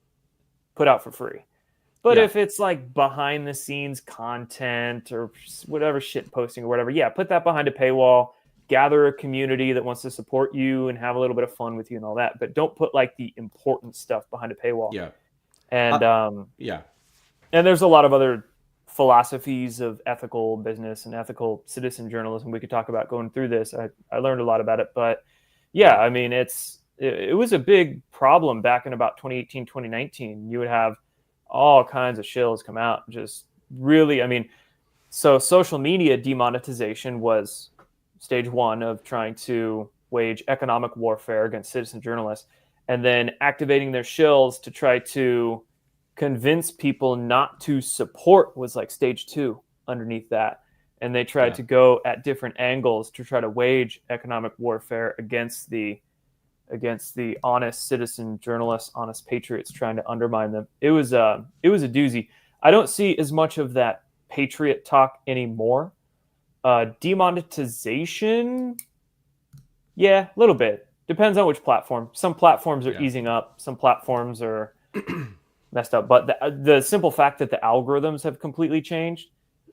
put out for free. But if it's like behind the scenes content or whatever shit posting or whatever, put that behind a paywall, gather a community that wants to support you and have a little bit of fun with you and all that. But don't put like the important stuff behind a paywall. Yeah. And and there's a lot of other philosophies of ethical business and ethical citizen journalism we could talk about going through this. I learned a lot about it, but I mean, it was a big problem back in about 2018, 2019. You would have all kinds of shills come out. Just really, I mean, so social media demonetization was stage one of trying to wage economic warfare against citizen journalists, and then activating their shills to try to convince people not to support was like stage two underneath that. And they tried to go at different angles to try to wage economic warfare against the honest citizen journalists, honest patriots trying to undermine them. It was a doozy. I don't see as much of that patriot talk anymore. Demonetization, a little bit. Depends on which platform. Some platforms are easing up. Some platforms are messed up. But the simple fact that the algorithms have completely changed,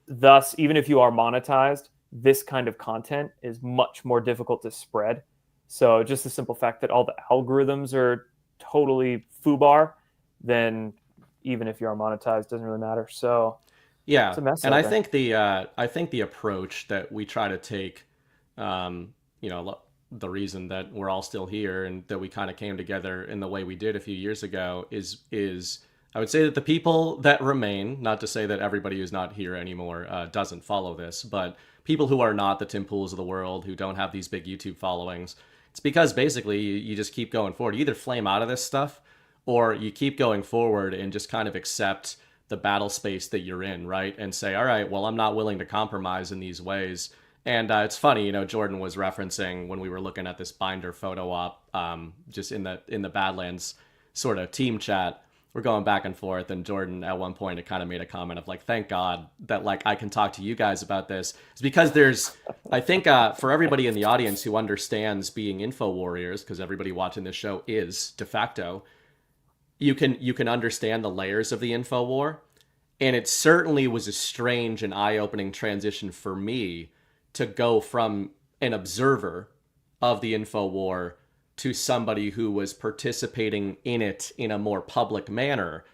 thus, even if you are monetized, this kind of content is much more difficult to spread. So just the simple fact that all the algorithms are totally foobar, then even if you are monetized, doesn't really matter. So it's a mess. And I think the approach that we try to take, the reason that we're all still here and that we kind of came together in the way we did a few years ago is I would say that the people that remain, not to say that everybody who's not here anymore doesn't follow this, but people who are not the Tim Pools of the world, who don't have these big YouTube followings, it's because basically you just keep going forward. You either flame out of this stuff or you keep going forward and just kind of accept the battle space that you're in, right? And say, all right, well, I'm not willing to compromise in these ways. And it's funny, Jordan was referencing when we were looking at this binder photo op, just in the Badlands sort of team chat. We're going back and forth, and Jordan at one point it kind of made a comment of like, thank God that like I can talk to you guys about this. It's because there's, I think for everybody in the audience who understands being info warriors, because everybody watching this show is de facto, you can understand the layers of the info war. And it certainly was a strange and eye-opening transition for me to go from an observer of the info war to somebody who was participating in it in a more public manner.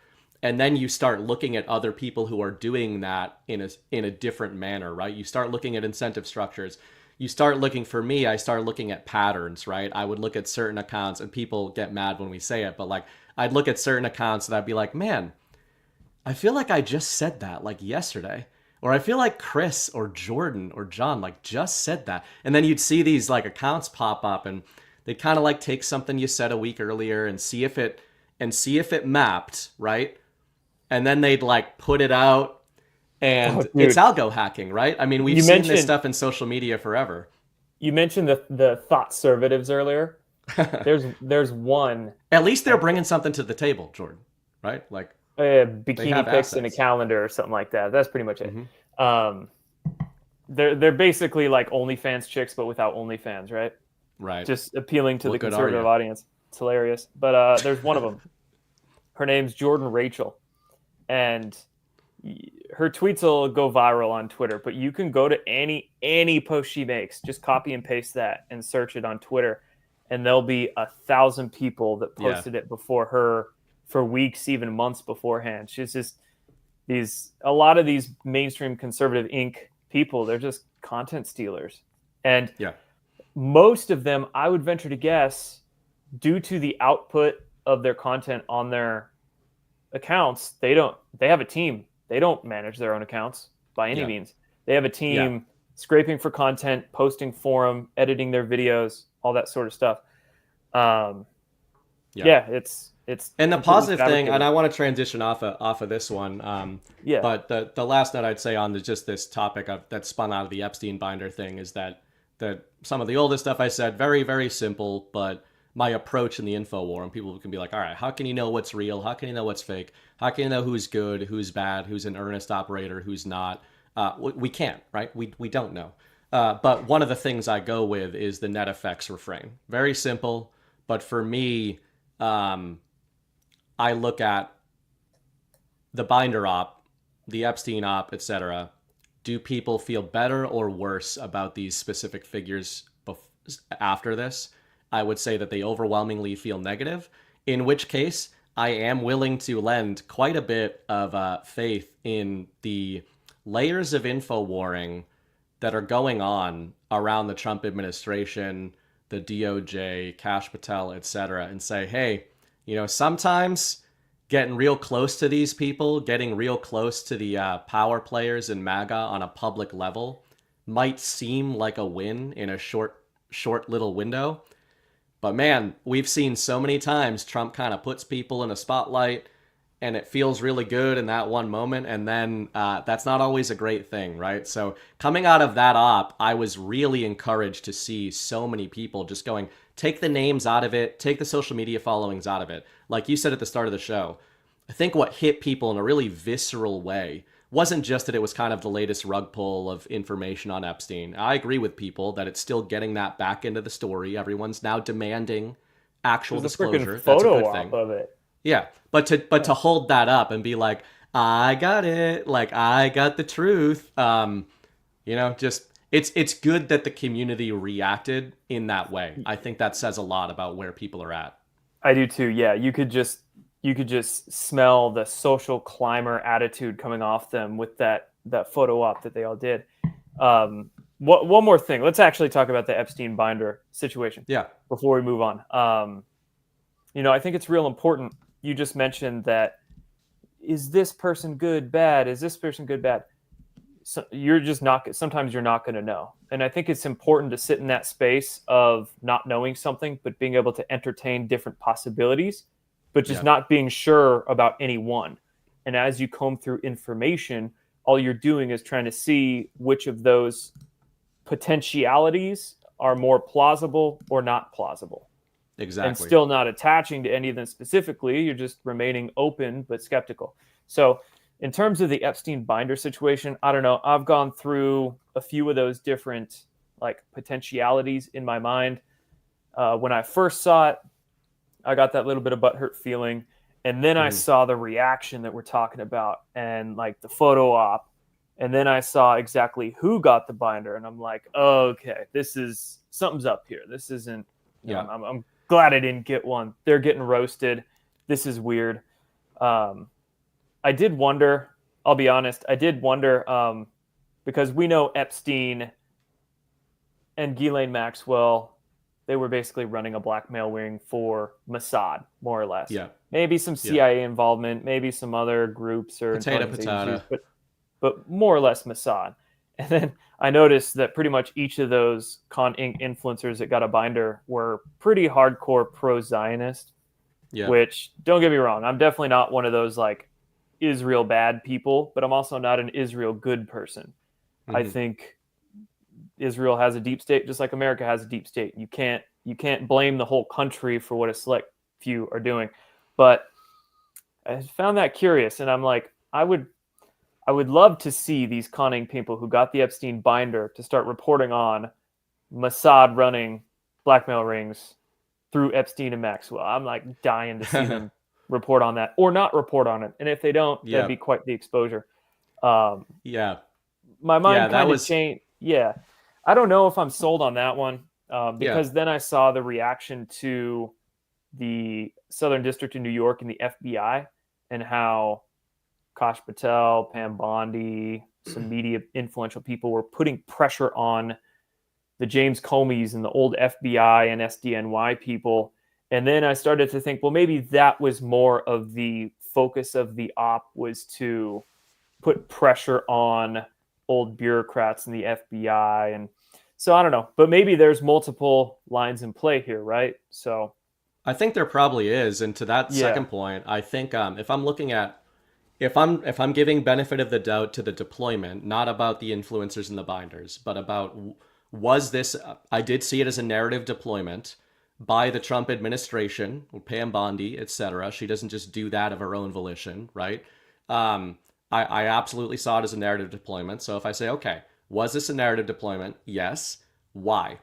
And then you start looking at other people who are doing that in a different manner, right? You start looking at incentive structures. You start looking, for me, I start looking at patterns, right? I would look at certain accounts, and people get mad when we say it, but like I'd look at certain accounts and I'd be like, man, I feel like I just said that like yesterday. Or I feel like Chris or Jordan or John like just said that. And then you'd see these like accounts pop up, and they'd kind of like take something you said a week earlier and see if it mapped, right? And then they'd like put it out, and it's algo hacking, right? I mean, we've seen this stuff in social media forever. You mentioned the thought conservatives earlier. There's one. At least they're bringing something to the table, Jordan, right? Like bikini pics in a calendar or something like that. That's pretty much it. Mm-hmm. They're basically like OnlyFans chicks, but without OnlyFans, right? Right. Just appealing to the conservative audience. It's hilarious. But there's one of them. Her name's Jordan Rachel. And her tweets will go viral on Twitter. But you can go to any post she makes. Just copy and paste that and search it on Twitter. And there'll be 1,000 people that posted it before her for weeks, even months beforehand. She's just a lot of these mainstream conservative Inc. people, they're just content stealers. And most of them, I would venture to guess, due to the output of their content on their accounts, they have a team. They don't manage their own accounts by any means. They have a team scraping for content, posting for them, editing their videos, all that sort of stuff. It's and the positive thing, and I want to transition off of this one. But the last note I'd say on just this topic that spun out of the Epstein binder thing is that some of the oldest stuff I said, very, very simple, but my approach in the info war, and people can be like, all right, how can you know what's real? How can you know what's fake? How can you know who's good, who's bad, who's an earnest operator, who's not? We can't, right? We don't know. But one of the things I go with is the net effects refrain. Very simple, but for me, I look at the binder op, the Epstein op, etc. Do people feel better or worse about these specific figures after this? I would say that they overwhelmingly feel negative, in which case I am willing to lend quite a bit of faith in the layers of info warring that are going on around the Trump administration, the DOJ, Kash Patel, etc., and say, hey, sometimes getting real close to these people, getting real close to the power players in MAGA on a public level might seem like a win in a short little window. But man, we've seen so many times Trump kind of puts people in a spotlight and it feels really good in that one moment. And then that's not always a great thing, right? So coming out of that op, I was really encouraged to see so many people just going, take the names out of it, take the social media followings out of it. Like you said at the start of the show, I think what hit people in a really visceral way wasn't just that it was kind of the latest rug pull of information on Epstein. I agree with people that it's still getting that back into the story. Everyone's now demanding actual disclosure. That's a good thing. Of it. Yeah, but to hold that up and be like, I got it, like I got the truth. Just it's good that the community reacted in that way. I think that says a lot about where people are at. I do too. Yeah, you could just smell the social climber attitude coming off them with that photo op that they all did. One more thing. Let's actually talk about the Epstein binder situation. Yeah. Before we move on. I think it's real important. You just mentioned that, is this person good, bad? Is this person good, bad? So sometimes you're not going to know. And I think it's important to sit in that space of not knowing something, but being able to entertain different possibilities, but just not being sure about any one. And as you comb through information, all you're doing is trying to see which of those potentialities are more plausible or not plausible. Exactly. And still not attaching to any of them specifically. You're just remaining open but skeptical. So in terms of the Epstein binder situation, I don't know. I've gone through a few of those different like potentialities in my mind. When I first saw it, I got that little bit of butthurt feeling. And then I saw the reaction that we're talking about and like the photo op. And then I saw exactly who got the binder. And I'm like, oh, okay, something's up here. This isn't, I'm glad I didn't get one. They're getting roasted. This is weird. I did wonder, I'll be honest, because we know Epstein and Ghislaine Maxwell, they were basically running a blackmail ring for Mossad, more or less. Yeah. Maybe some CIA involvement, maybe some other groups or potato. But more or less Mossad. And then I noticed that pretty much each of those Con Inc. influencers that got a binder were pretty hardcore pro-Zionist, which, don't get me wrong, I'm definitely not one of those like Israel bad people, but I'm also not an Israel good person. I think Israel has a deep state, just like America has a deep state. You can't blame the whole country for what a select few are doing. But I found that curious, and I'm like, I would love to see these conning people who got the Epstein binder to start reporting on Mossad running blackmail rings through Epstein and Maxwell. I'm like dying to see them report on that or not report on it. And if they don't, that'd be quite the exposure. My mind kind of changed. Yeah. I don't know if I'm sold on that one because then I saw the reaction to the Southern District of New York and the FBI and how Kash Patel, Pam Bondi, some media influential people were putting pressure on the James Comeys and the old FBI and SDNY people. And then I started to think, well, maybe that was more of the focus of the op, was to put pressure on old bureaucrats in the FBI. And so I don't know, but maybe there's multiple lines in play here, right? So I think there probably is. And to that second point, I think if I'm giving benefit of the doubt to the deployment, not about the influencers and the binders, but about was this, I did see it as a narrative deployment by the Trump administration, Pam Bondi, etc. She doesn't just do that of her own volition, right? I absolutely saw it as a narrative deployment. So if I say, okay, was this a narrative deployment? Yes. Why?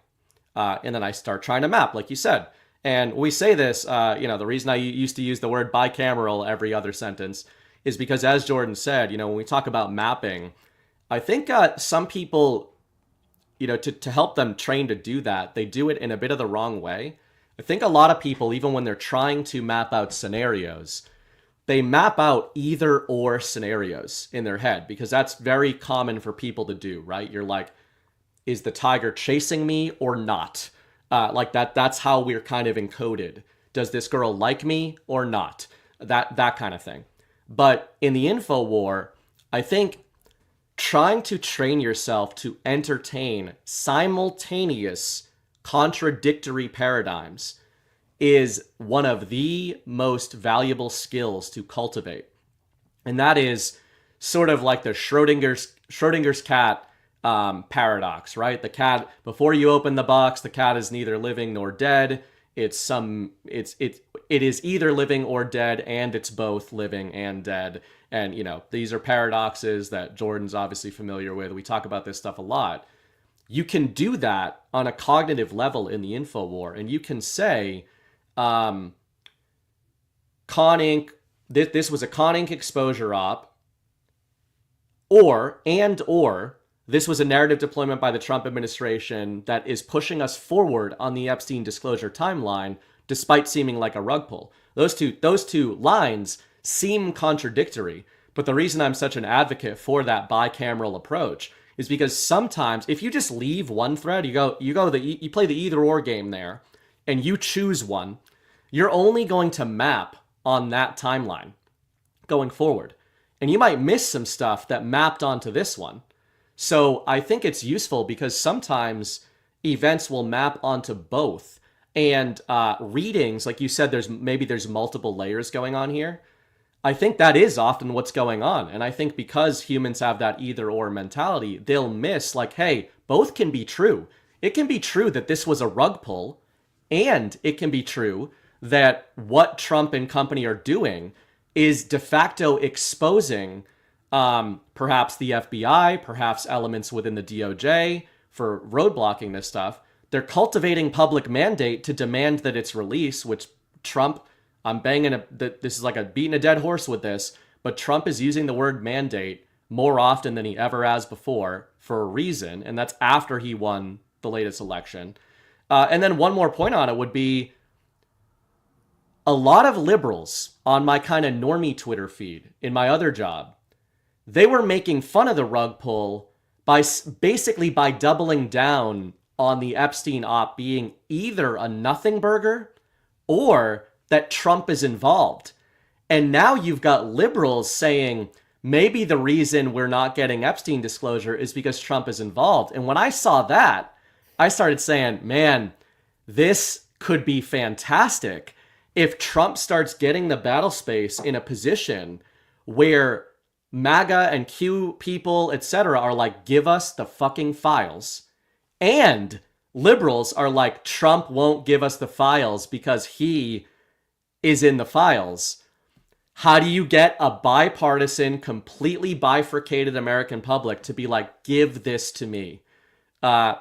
And then I start trying to map, like you said. And we say this, the reason I used to use the word bicameral every other sentence is because, as Jordan said, when we talk about mapping, I think some people, to help them train to do that, they do it in a bit of the wrong way. I think a lot of people, even when they're trying to map out scenarios, they map out either or scenarios in their head because that's very common for people to do, right? You're like, is the tiger chasing me or not? Like that's how we're kind of encoded. Does this girl like me or not? That kind of thing. But in the info war, I think trying to train yourself to entertain simultaneous contradictory paradigms is one of the most valuable skills to cultivate. And that is sort of like the Schrodinger's cat paradox, right? The cat, before you open the box, the cat is neither living nor dead. It is either living or dead, and it's both living and dead. And, these are paradoxes that Jordan's obviously familiar with. We talk about this stuff a lot. You can do that on a cognitive level in the info war, and you can say, Con Inc., this was a Con Inc. exposure op, or this was a narrative deployment by the Trump administration that is pushing us forward on the Epstein disclosure timeline, despite seeming like a rug pull. Those two lines seem contradictory, but the reason I'm such an advocate for that bicameral approach is because sometimes if you just leave one thread, you play the either or game there, and you choose one, you're only going to map on that timeline going forward. And you might miss some stuff that mapped onto this one. So I think it's useful because sometimes events will map onto both. And readings, like you said, there's multiple layers going on here. I think that is often what's going on. And I think because humans have that either or mentality, they'll miss like, hey, both can be true. It can be true that this was a rug pull, and it can be true that what Trump and company are doing is de facto exposing perhaps the FBI, perhaps elements within the DOJ for roadblocking this stuff. They're cultivating public mandate to demand that it's released, which Trump, I'm banging this is like a beating a dead horse with this, but Trump is using the word mandate more often than he ever has before for a reason, and that's after he won the latest election. And then one more point on it would be a lot of liberals on my kind of normie Twitter feed in my other job, they were making fun of the rug pull by doubling down on the Epstein op being either a nothing burger or that Trump is involved. And now you've got liberals saying maybe the reason we're not getting Epstein disclosure is because Trump is involved. And when I saw that, I started saying, man, this could be fantastic if Trump starts getting the battle space in a position where MAGA and Q people, etc., are like, give us the fucking files. And liberals are like, Trump won't give us the files because he is in the files. How do you get a bipartisan, completely bifurcated American public to be like, give this to me?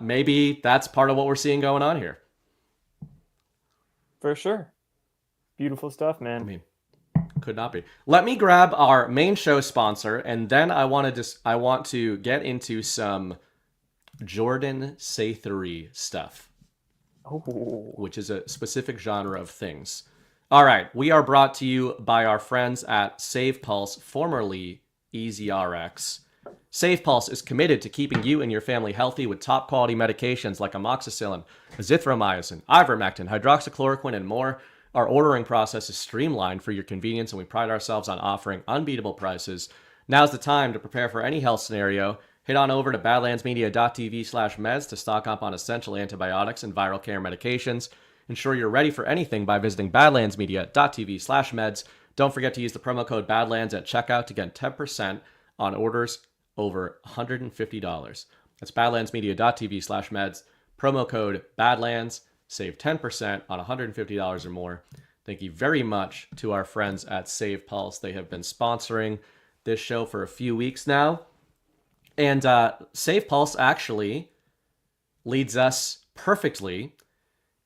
Maybe that's part of what we're seeing going on here. For sure. Beautiful stuff, man. I mean, could not be. Let me grab our main show sponsor, and then I want to get into some Jordan Sathery stuff, which is a specific genre of things. All right, we are brought to you by our friends at Save Pulse, formerly EasyRx. Save Pulse is committed to keeping you and your family healthy with top quality medications like amoxicillin, azithromycin, ivermectin, hydroxychloroquine, and more. Our ordering process is streamlined for your convenience, and we pride ourselves on offering unbeatable prices. Now's the time to prepare for any health scenario. Head on over to badlandsmedia.tv/meds to stock up on essential antibiotics and viral care medications. Ensure you're ready for anything by visiting badlandsmedia.tv/meds. Don't forget to use the promo code BADLANDS at checkout to get 10% on orders over $150. That's badlandsmedia.tv/meds. Promo code BADLANDS. Save 10% on $150 or more. Thank you very much to our friends at Save Pulse. They have been sponsoring this show for a few weeks now. And Save Pulse actually leads us perfectly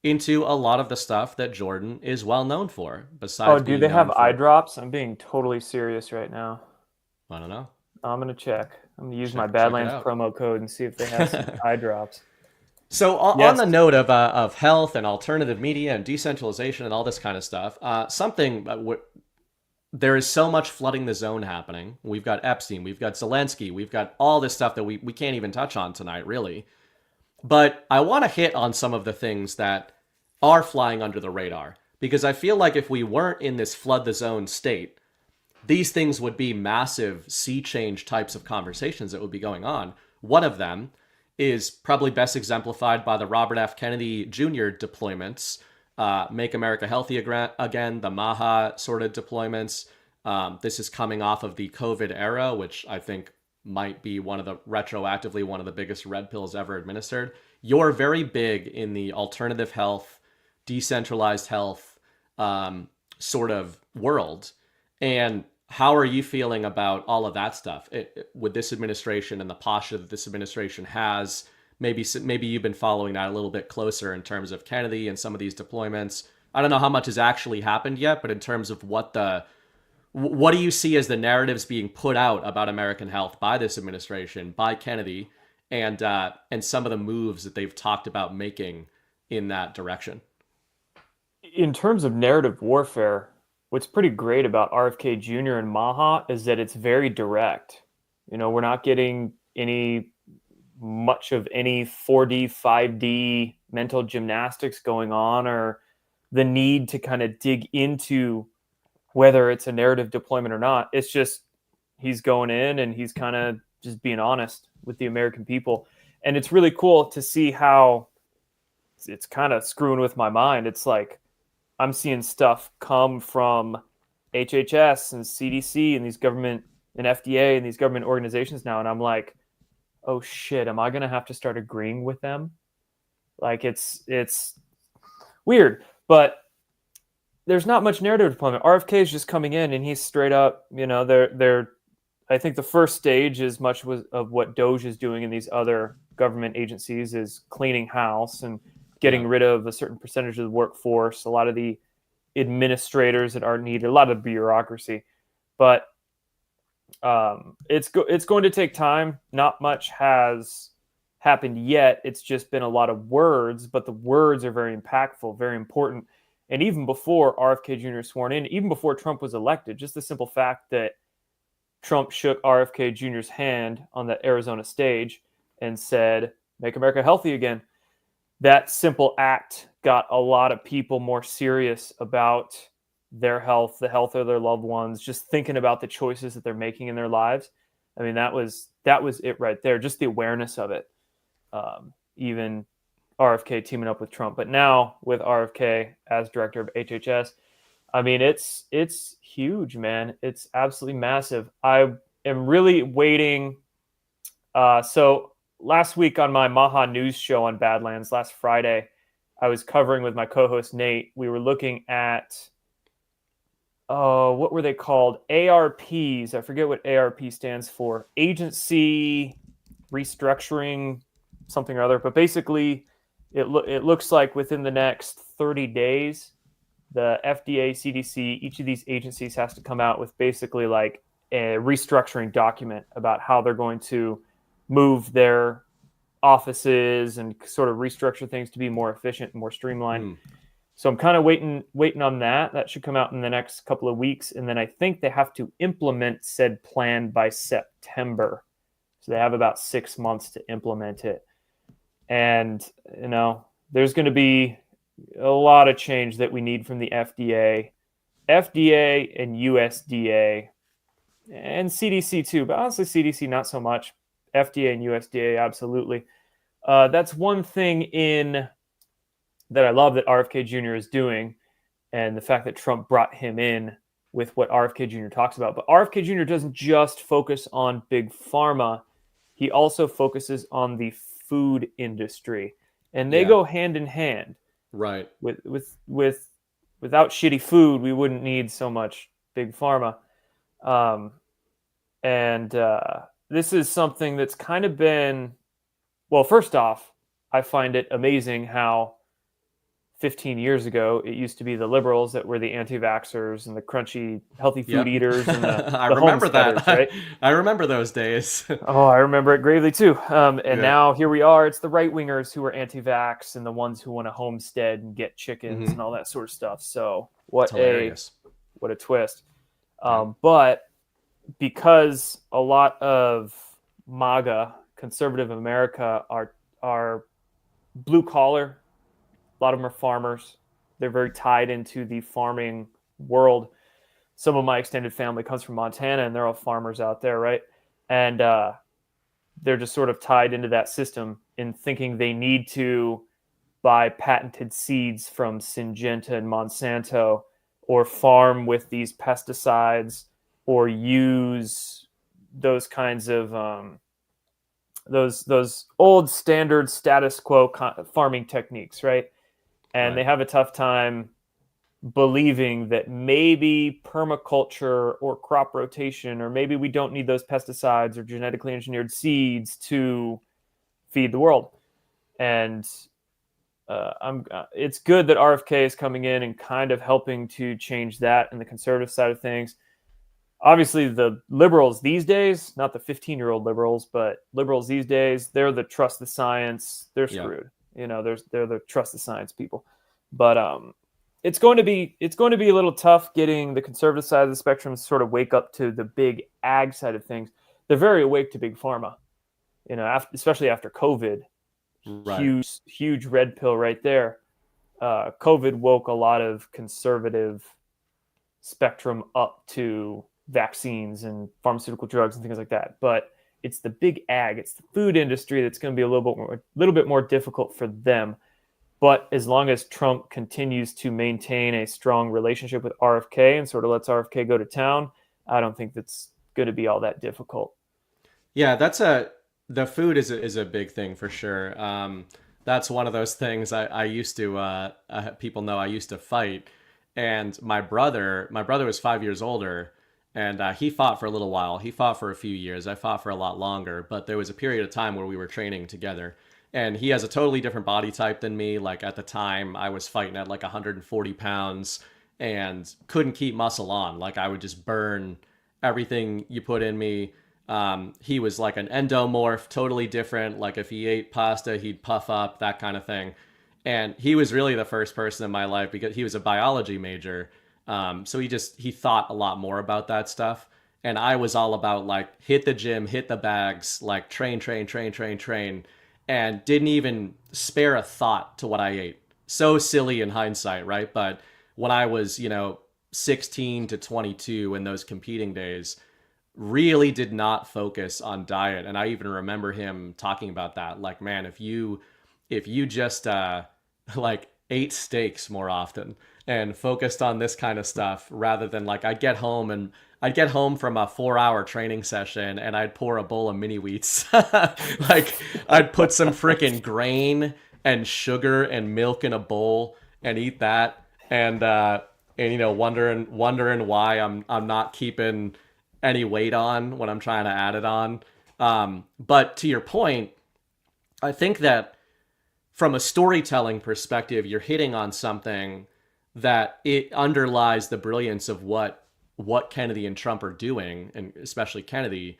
into a lot of the stuff that Jordan is well known for. Besides, do they have eye drops? I'm being totally serious right now. I don't know. I'm going to check. I'm going to use my Badlands promo code and see if they have some eye drops. So on the note of health and alternative media and decentralization and all this kind of stuff, there is so much flooding the zone happening. We've got Epstein, we've got Zelensky, we've got all this stuff that we can't even touch on tonight, really. But I want to hit on some of the things that are flying under the radar, because I feel like if we weren't in this flood the zone state, these things would be massive sea change types of conversations that would be going on. One of them is probably best exemplified by the Robert F. Kennedy Jr. deployments, Make America Healthy Again, the MAHA sort of deployments. This is coming off of the COVID era, which I think might be retroactively one of the biggest red pills ever administered. You're very big in the alternative health, decentralized health sort of world. And how are you feeling about all of that stuff with this administration and the posture that this administration has? Maybe you've been following that a little bit closer in terms of Kennedy and some of these deployments. I don't know how much has actually happened yet, but in terms of what do you see as the narratives being put out about American health by this administration, by Kennedy, and some of the moves that they've talked about making in that direction? In terms of narrative warfare, what's pretty great about RFK Jr. and MAHA is that it's very direct. We're not getting much of any 4D, 5D mental gymnastics going on, or the need to kind of dig into whether it's a narrative deployment or not. It's just he's going in and he's kind of just being honest with the American people. And it's really cool to see how it's kind of screwing with my mind. It's like I'm seeing stuff come from HHS and CDC and these government and FDA and these government organizations now. And I'm like, oh shit, am I going to have to start agreeing with them? Like it's weird, but there's not much narrative deployment. RFK is just coming in and he's straight up, they're I think the first stage is much of what Doge is doing in these other government agencies is cleaning house and getting rid of a certain percentage of the workforce, a lot of the administrators that aren't needed, a lot of the bureaucracy. But it's going to take time. Not much has happened yet. It's just been a lot of words, but the words are very impactful, very important. And even before RFK Jr. sworn in, even before Trump was elected, just the simple fact that Trump shook RFK Jr.'s hand on the Arizona stage and said, "Make America healthy again." That simple act got a lot of people more serious about their health, the health of their loved ones, just thinking about the choices that they're making in their lives. I mean, that was it right there, just the awareness of it. Even RFK teaming up with Trump, but now with RFK as director of HHS, I mean, it's huge, man. It's absolutely massive. I am really waiting. So last week on my Maha News show on Badlands, last Friday, I was covering with my co-host Nate. We were looking at, what were they called? ARPs. I forget what ARP stands for. Agency restructuring, something or other. But basically, it looks like within the next 30 days, the FDA, CDC, each of these agencies has to come out with basically like a restructuring document about how they're going to move their offices and sort of restructure things to be more efficient and more streamlined. So I'm kind of waiting on that. That should come out in the next couple of weeks. And then I think they have to implement said plan by September. So they have about 6 months to implement it. And, there's going to be a lot of change that we need from the FDA and USDA and CDC too, but honestly, CDC, not so much. FDA and USDA, absolutely. That's one thing that I love that RFK Jr. is doing, and the fact that Trump brought him in with what RFK Jr. talks about. But RFK Jr. doesn't just focus on big pharma. He also focuses on the food industry, and they go hand in hand. Right. Without shitty food, we wouldn't need so much big pharma. This is something that's kind of been, well, first off, I find it amazing how 15 years ago, it used to be the liberals that were the anti-vaxxers and the crunchy, healthy food eaters. And I the remember that. Right? I remember those days. Oh, I remember it gravely too. Now here we are. It's the right-wingers who are anti-vax and the ones who want to homestead and get chickens and all that sort of stuff. So what a twist. But because a lot of MAGA, conservative America, are blue collar. A lot of them are farmers. They're very tied into the farming world. Some of my extended family comes from Montana, and they're all farmers out there, right? And they're just sort of tied into that system in thinking they need to buy patented seeds from Syngenta and Monsanto, or farm with these pesticides, or use those kinds of those old standard status quo farming techniques, right? And they have a tough time believing that maybe permaculture or crop rotation, or maybe we don't need those pesticides or genetically engineered seeds to feed the world. And it's good that RFK is coming in and kind of helping to change that in the conservative side of things. Obviously, the liberals these days, not the 15-year-old liberals, but liberals these days, they're the trust the science. They're screwed. They're the trust the science people. But it's going to be a little tough getting the conservative side of the spectrum to sort of wake up to the big ag side of things. They're very awake to big pharma, especially after COVID. Right. Huge red pill right there. COVID woke a lot of conservative spectrum up to vaccines and pharmaceutical drugs and things like that. But it's the big ag, it's the food industry that's going to be a little bit more difficult for them. But as long as Trump continues to maintain a strong relationship with RFK and sort of lets RFK go to town, I don't think that's going to be all that difficult. Yeah, that's the food is a big thing for sure. That's one of those things I used to, people know I used to fight. And my brother was 5 years older, and he fought for a little while. He fought for a few years. I fought for a lot longer, but there was a period of time where we were training together. And he has a totally different body type than me. Like at the time, I was fighting at like 140 pounds and couldn't keep muscle on. Like I would just burn everything you put in me. He was like an endomorph, totally different. Like if he ate pasta, he'd puff up, that kind of thing. And he was really the first person in my life because he was a biology major. So he thought a lot more about that stuff. And I was all about like hit the gym, hit the bags, like train, and didn't even spare a thought to what I ate. So silly in hindsight, right? But when I was, 16 to 22 in those competing days, really did not focus on diet. And I even remember him talking about that. Like, man, if you just like ate steaks more often and focused on this kind of stuff rather than like I'd get home from a 4-hour training session and I'd pour a bowl of mini wheats. Like I'd put some freaking grain and sugar and milk in a bowl and eat that and wondering why I'm not keeping any weight on when I'm trying to add it on. But to your point, I think that from a storytelling perspective, you're hitting on something that it underlies the brilliance of what Kennedy and Trump are doing, and especially Kennedy.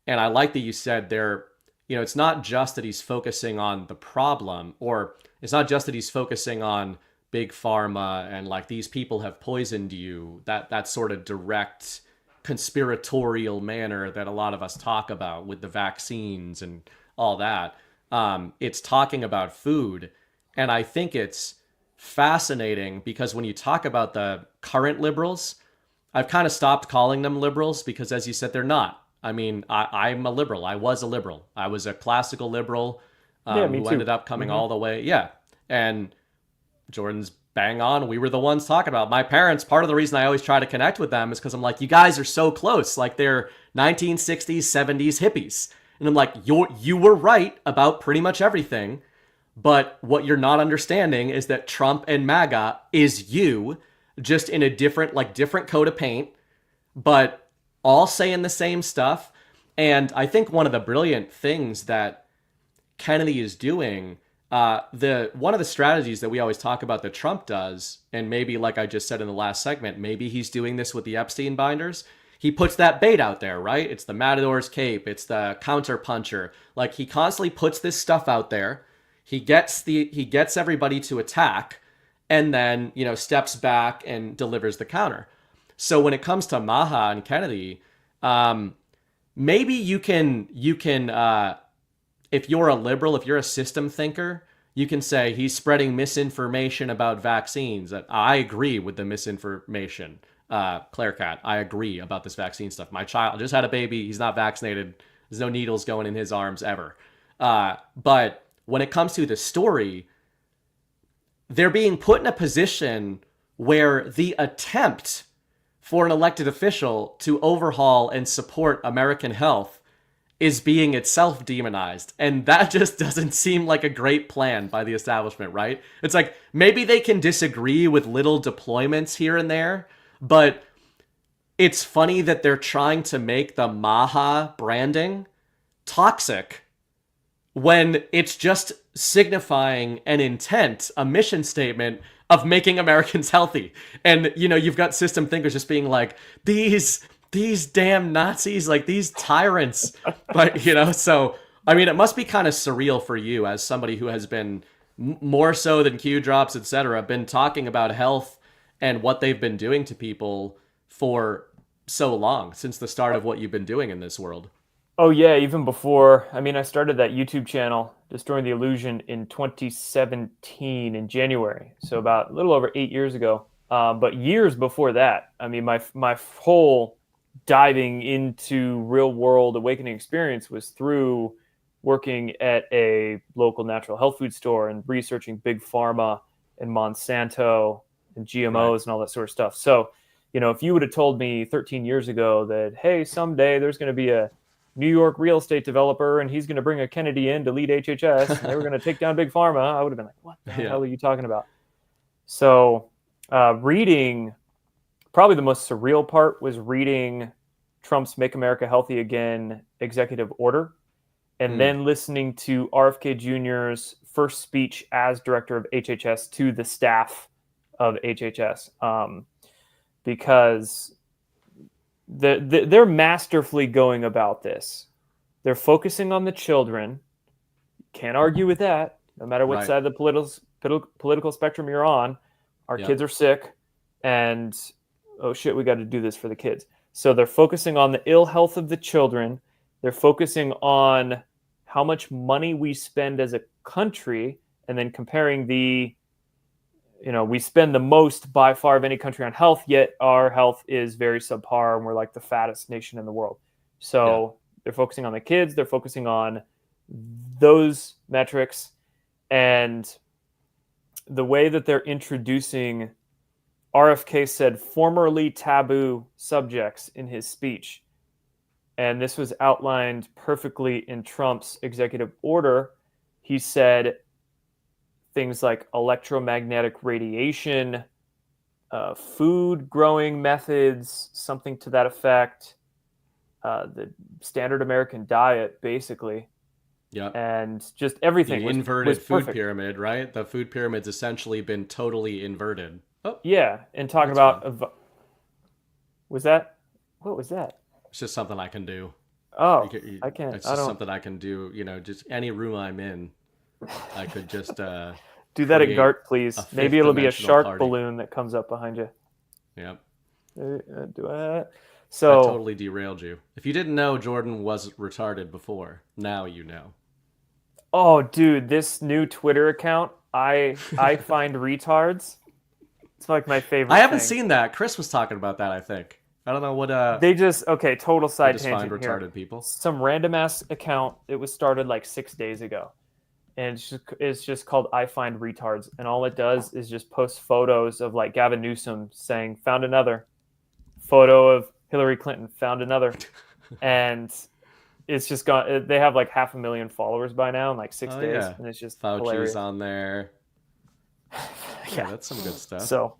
And I like that you said there, it's not just that he's focusing on the problem, or it's not just that he's focusing on big pharma and like these people have poisoned you, that sort of direct conspiratorial manner that a lot of us talk about with the vaccines and all that. It's talking about food. And I think it's fascinating because when you talk about the current liberals, I've kind of stopped calling them liberals because, as you said, they're not. I mean, I'm a liberal. I was a liberal. I was a classical liberal who ended up coming all the way. Yeah. And Jordan's bang on. We were the ones talking about. My parents, part of the reason I always try to connect with them is because I'm like, you guys are so close. Like they're 1960s, 70s hippies. And I'm like, you were right about pretty much everything. But what you're not understanding is that Trump and MAGA is you, just in a different coat of paint, but all saying the same stuff. And I think one of the brilliant things that Kennedy is doing, one of the strategies that we always talk about that Trump does, and maybe like I just said in the last segment, maybe he's doing this with the Epstein binders. He puts that bait out there, right? It's the Matador's cape. It's the counter puncher. Like he constantly puts this stuff out there. He gets everybody to attack and then, steps back and delivers the counter. So when it comes to Maha and Kennedy, maybe you can, if you're a liberal, if you're a system thinker, you can say he's spreading misinformation about vaccines. I agree with the misinformation. Claire Cat, I agree about this vaccine stuff. My child just had a baby. He's not vaccinated. There's no needles going in his arms ever. But when it comes to the story, they're being put in a position where the attempt for an elected official to overhaul and support American health is being itself demonized. And that just doesn't seem like a great plan by the establishment, right? It's like, maybe they can disagree with little deployments here and there, but it's funny that they're trying to make the Maha branding toxic when it's just signifying an intent, a mission statement of making Americans healthy. And, you've got system thinkers just being like, these damn Nazis, like these tyrants. But, so, I mean, it must be kind of surreal for you as somebody who has been more so than Q drops, etc., been talking about health and what they've been doing to people for so long, since the start of what you've been doing in this world. Oh, yeah, even before. I mean, I started that YouTube channel, Destroying the Illusion, in 2017 in January. So about a little over 8 years ago. But years before that, I mean, my whole diving into real world awakening experience was through working at a local natural health food store and researching big pharma and Monsanto and GMOs and all that sort of stuff. So, if you would have told me 13 years ago that, hey, someday there's going to be a New York real estate developer, and he's going to bring a Kennedy in to lead HHS, and they were going to take down Big Pharma, I would have been like, what the hell are you talking about? So reading, probably the most surreal part was reading Trump's Make America Healthy Again executive order, and then listening to RFK Jr.'s first speech as director of HHS to the staff of HHS, because they're masterfully going about this. They're focusing on the children. Can't argue with that. No matter what side of the political spectrum you're on, our kids are sick, and oh shit, we got to do this for the kids. So they're focusing on the ill health of the children. They're focusing on how much money we spend as a country, and then comparing we spend the most by far of any country on health, yet our health is very subpar, and we're like the fattest nation in the world. So they're focusing on the kids. They're focusing on those metrics, and the way that they're introducing, RFK said formerly taboo subjects in his speech. And this was outlined perfectly in Trump's executive order. He said things like electromagnetic radiation, food growing methods, something to that effect, the standard American diet, basically. Yeah. And just everything. The inverted food pyramid, right? The food pyramid's essentially been totally inverted. Oh. Yeah. And talking about, what was that? It's just something I can do. Oh, I can't. It's just something I can do. Just any room I'm in, I could just do that at Gart, please. Maybe it'll be a shark balloon that comes up behind you. Yep. Do it. So I totally derailed you. If you didn't know, Jordan was retarded before. Now you know. Oh, dude, this new Twitter account, I find retards. It's like my favorite. I haven't seen that. Chris was talking about that, I think. I don't know what they just total side tangent find retarded here. People. Some random ass account. It was started like 6 days ago, and it's just called I Find Retards, and all it does is just post photos of like Gavin Newsom saying found another photo of Hillary Clinton, found another, and it's just gone. They have like 500,000 followers by now in like 6 days, and it's just Fauci's hilarious. On there. Yeah, that's some good stuff. So.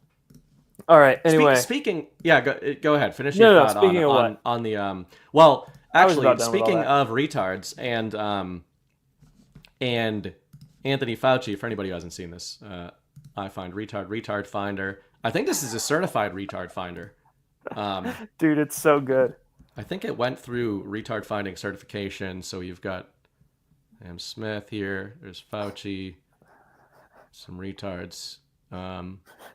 All right. Anyway, speaking, go ahead. Finish your thought speaking on the Well, actually, speaking of retards and Anthony Fauci, for anybody who hasn't seen this, I Find Retard Finder. I think this is a certified retard finder. Dude, it's so good. I think it went through retard finding certification. So you've got Sam Smith here. There's Fauci. Some retards. A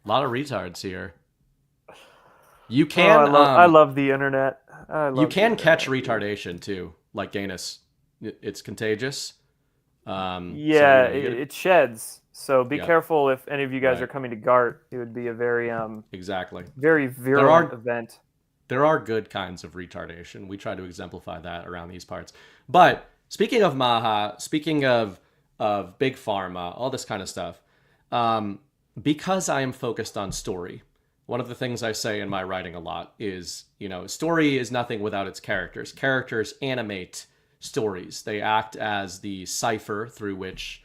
lot of retards here. You can. I love the internet. You can catch retardation too, like gayness. It's contagious. It sheds. So be careful if any of you guys are coming to GART. It would be a very very virulent event. There are good kinds of retardation. We try to exemplify that around these parts. But speaking of Maha, speaking of big pharma, all this kind of stuff. Because I am focused on story, one of the things I say in my writing a lot is, story is nothing without its characters. Characters animate stories. They act as the cipher through which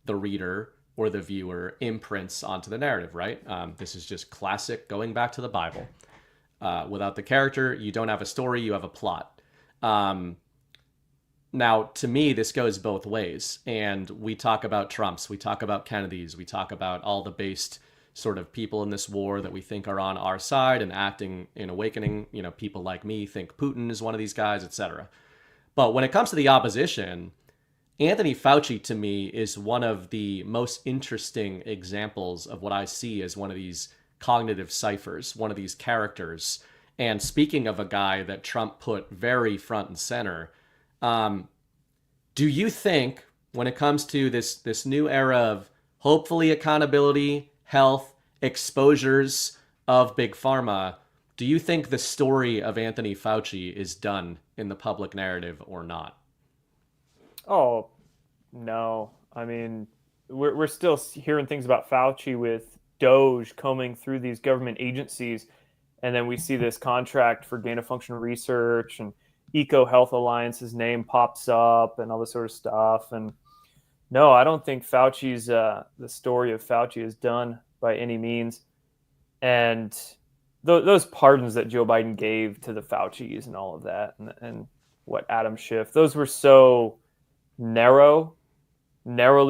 the reader or the viewer imprints onto the narrative, right? This is just classic going back to the Bible. Without the character, you don't have a story, you have a plot. Now, to me, this goes both ways. And we talk about Trumps, we talk about Kennedys, we talk about all the based sort of people in this war that we think are on our side and acting in awakening. People like me think Putin is one of these guys, etc. But when it comes to the opposition, Anthony Fauci, to me, is one of the most interesting examples of what I see as one of these cognitive ciphers, one of these characters. And speaking of a guy that Trump put very front and center, do you think when it comes to this new era of hopefully accountability, health, exposures of big pharma, do you think the story of Anthony Fauci is done in the public narrative or not? Oh, no. I mean, we're still hearing things about Fauci with Doge combing through these government agencies, and then we see this contract for gain of function research, and Eco Health Alliance's name pops up and all this sort of stuff. And no, I don't think Fauci's the story of Fauci is done by any means. And those pardons that Joe Biden gave to the Faucis and all of that, and what Adam Schiff, those were so narrowly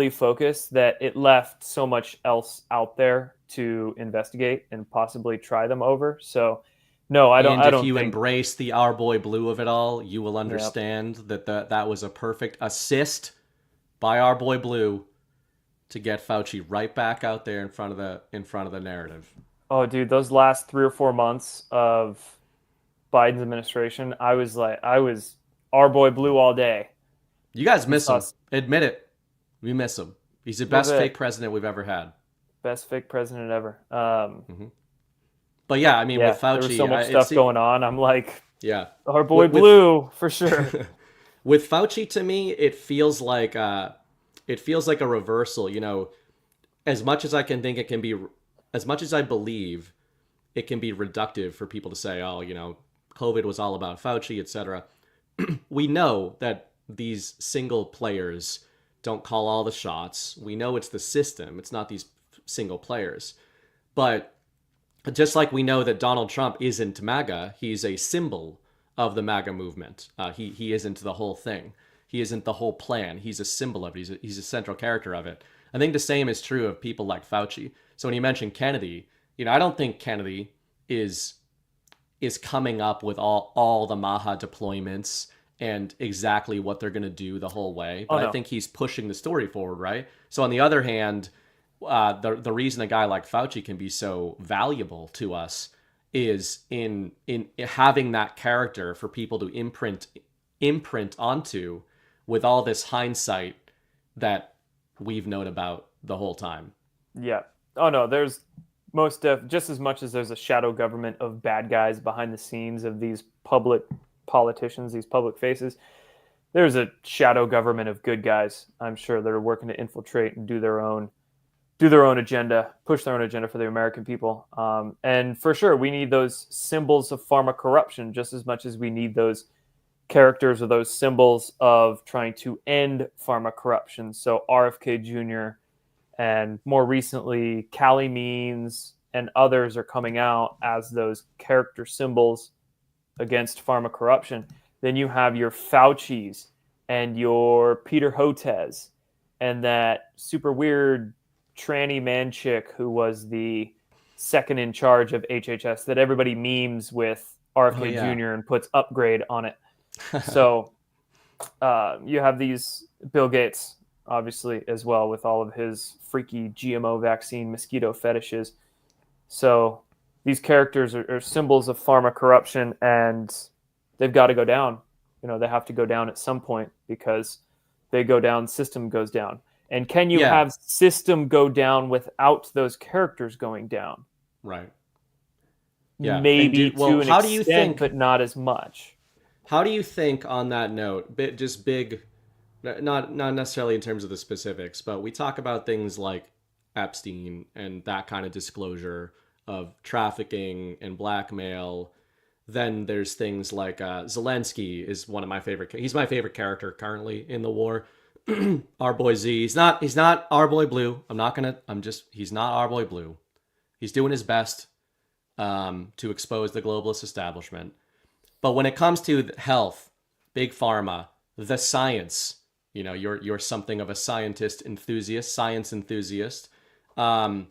focused that it left so much else out there to investigate and possibly try them over. So no, I don't. And if you embrace the Our Boy Blue of it all, you will understand that was a perfect assist by Our Boy Blue to get Fauci right back out there in front of the narrative. Oh, dude, those last 3 or 4 months of Biden's administration, I was Our Boy Blue all day. You guys miss him. Admit it. We miss him. He's the best fake president we've ever had. Best fake president ever. But yeah, I mean, with Fauci, there was so much stuff going on. I'm like, yeah, Our Boy Blue for sure. With Fauci, to me, it feels like a reversal. You know, as much as I can think it can be, as much as I believe it can be reductive for people to say, oh, you know, COVID was all about Fauci, etc. We know that these single players don't call all the shots. We know it's the system. It's not these single players. But just like we know that Donald Trump isn't MAGA, he's a symbol of the MAGA movement. He isn't the whole thing. He isn't the whole plan. He's a symbol of it. He's a central character of it. I think the same is true of people like Fauci. So when you mention Kennedy, you know, I don't think Kennedy is coming up with all the Maha deployments and exactly what they're going to do the whole way. But I think he's pushing the story forward, right? So on the other hand, the reason a guy like Fauci can be so valuable to us is in having that character for people to imprint onto with all this hindsight that we've known about the whole time. Yeah. Oh no, there's just as much as there's a shadow government of bad guys behind the scenes of these public politicians, these public faces, there's a shadow government of good guys, I'm sure, that are working to infiltrate and do their own agenda, push their own agenda for the American people. And for sure, we need those symbols of pharma corruption just as much as we need those characters or those symbols of trying to end pharma corruption. So RFK Jr. and more recently, Cali Means and others are coming out as those character symbols against pharma corruption. Then you have your Fauci's and your Peter Hotez and that super weird tranny man chick who was the second in charge of HHS that everybody memes with RFK Jr. and puts upgrade on it. So you have these Bill Gates, obviously, as well, with all of his freaky GMO vaccine mosquito fetishes. So these characters are symbols of pharma corruption, and they've got to go down. You know, they have to go down at some point because they go down, system goes down. And can you have system go down without those characters going down? Right. Yeah. Maybe to an extent, but not as much. How do you think on that note, just big, not necessarily in terms of the specifics, but we talk about things like Epstein and that kind of disclosure of trafficking and blackmail. Then there's things like Zelensky is one of my favorite. He's my favorite character currently in the war. Our boy Z. He's not Our Boy Blue. He's not Our Boy Blue. He's doing his best to expose the globalist establishment. But when it comes to health, big pharma, the science, you know, you're something of a science enthusiast. What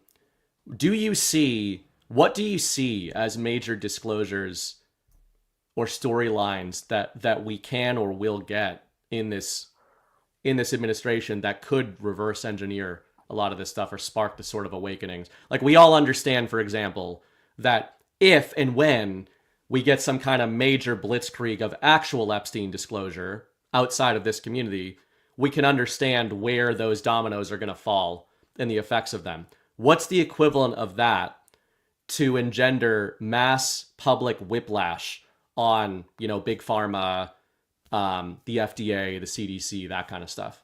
do you see as major disclosures or storylines that we can or will get in this administration that could reverse engineer a lot of this stuff or spark the sort of awakenings? Like, we all understand, for example, that if and when we get some kind of major blitzkrieg of actual Epstein disclosure outside of this community, we can understand where those dominoes are going to fall and the effects of them. What's the equivalent of that to engender mass public whiplash on, you know, big pharma, the FDA, the CDC, that kind of stuff?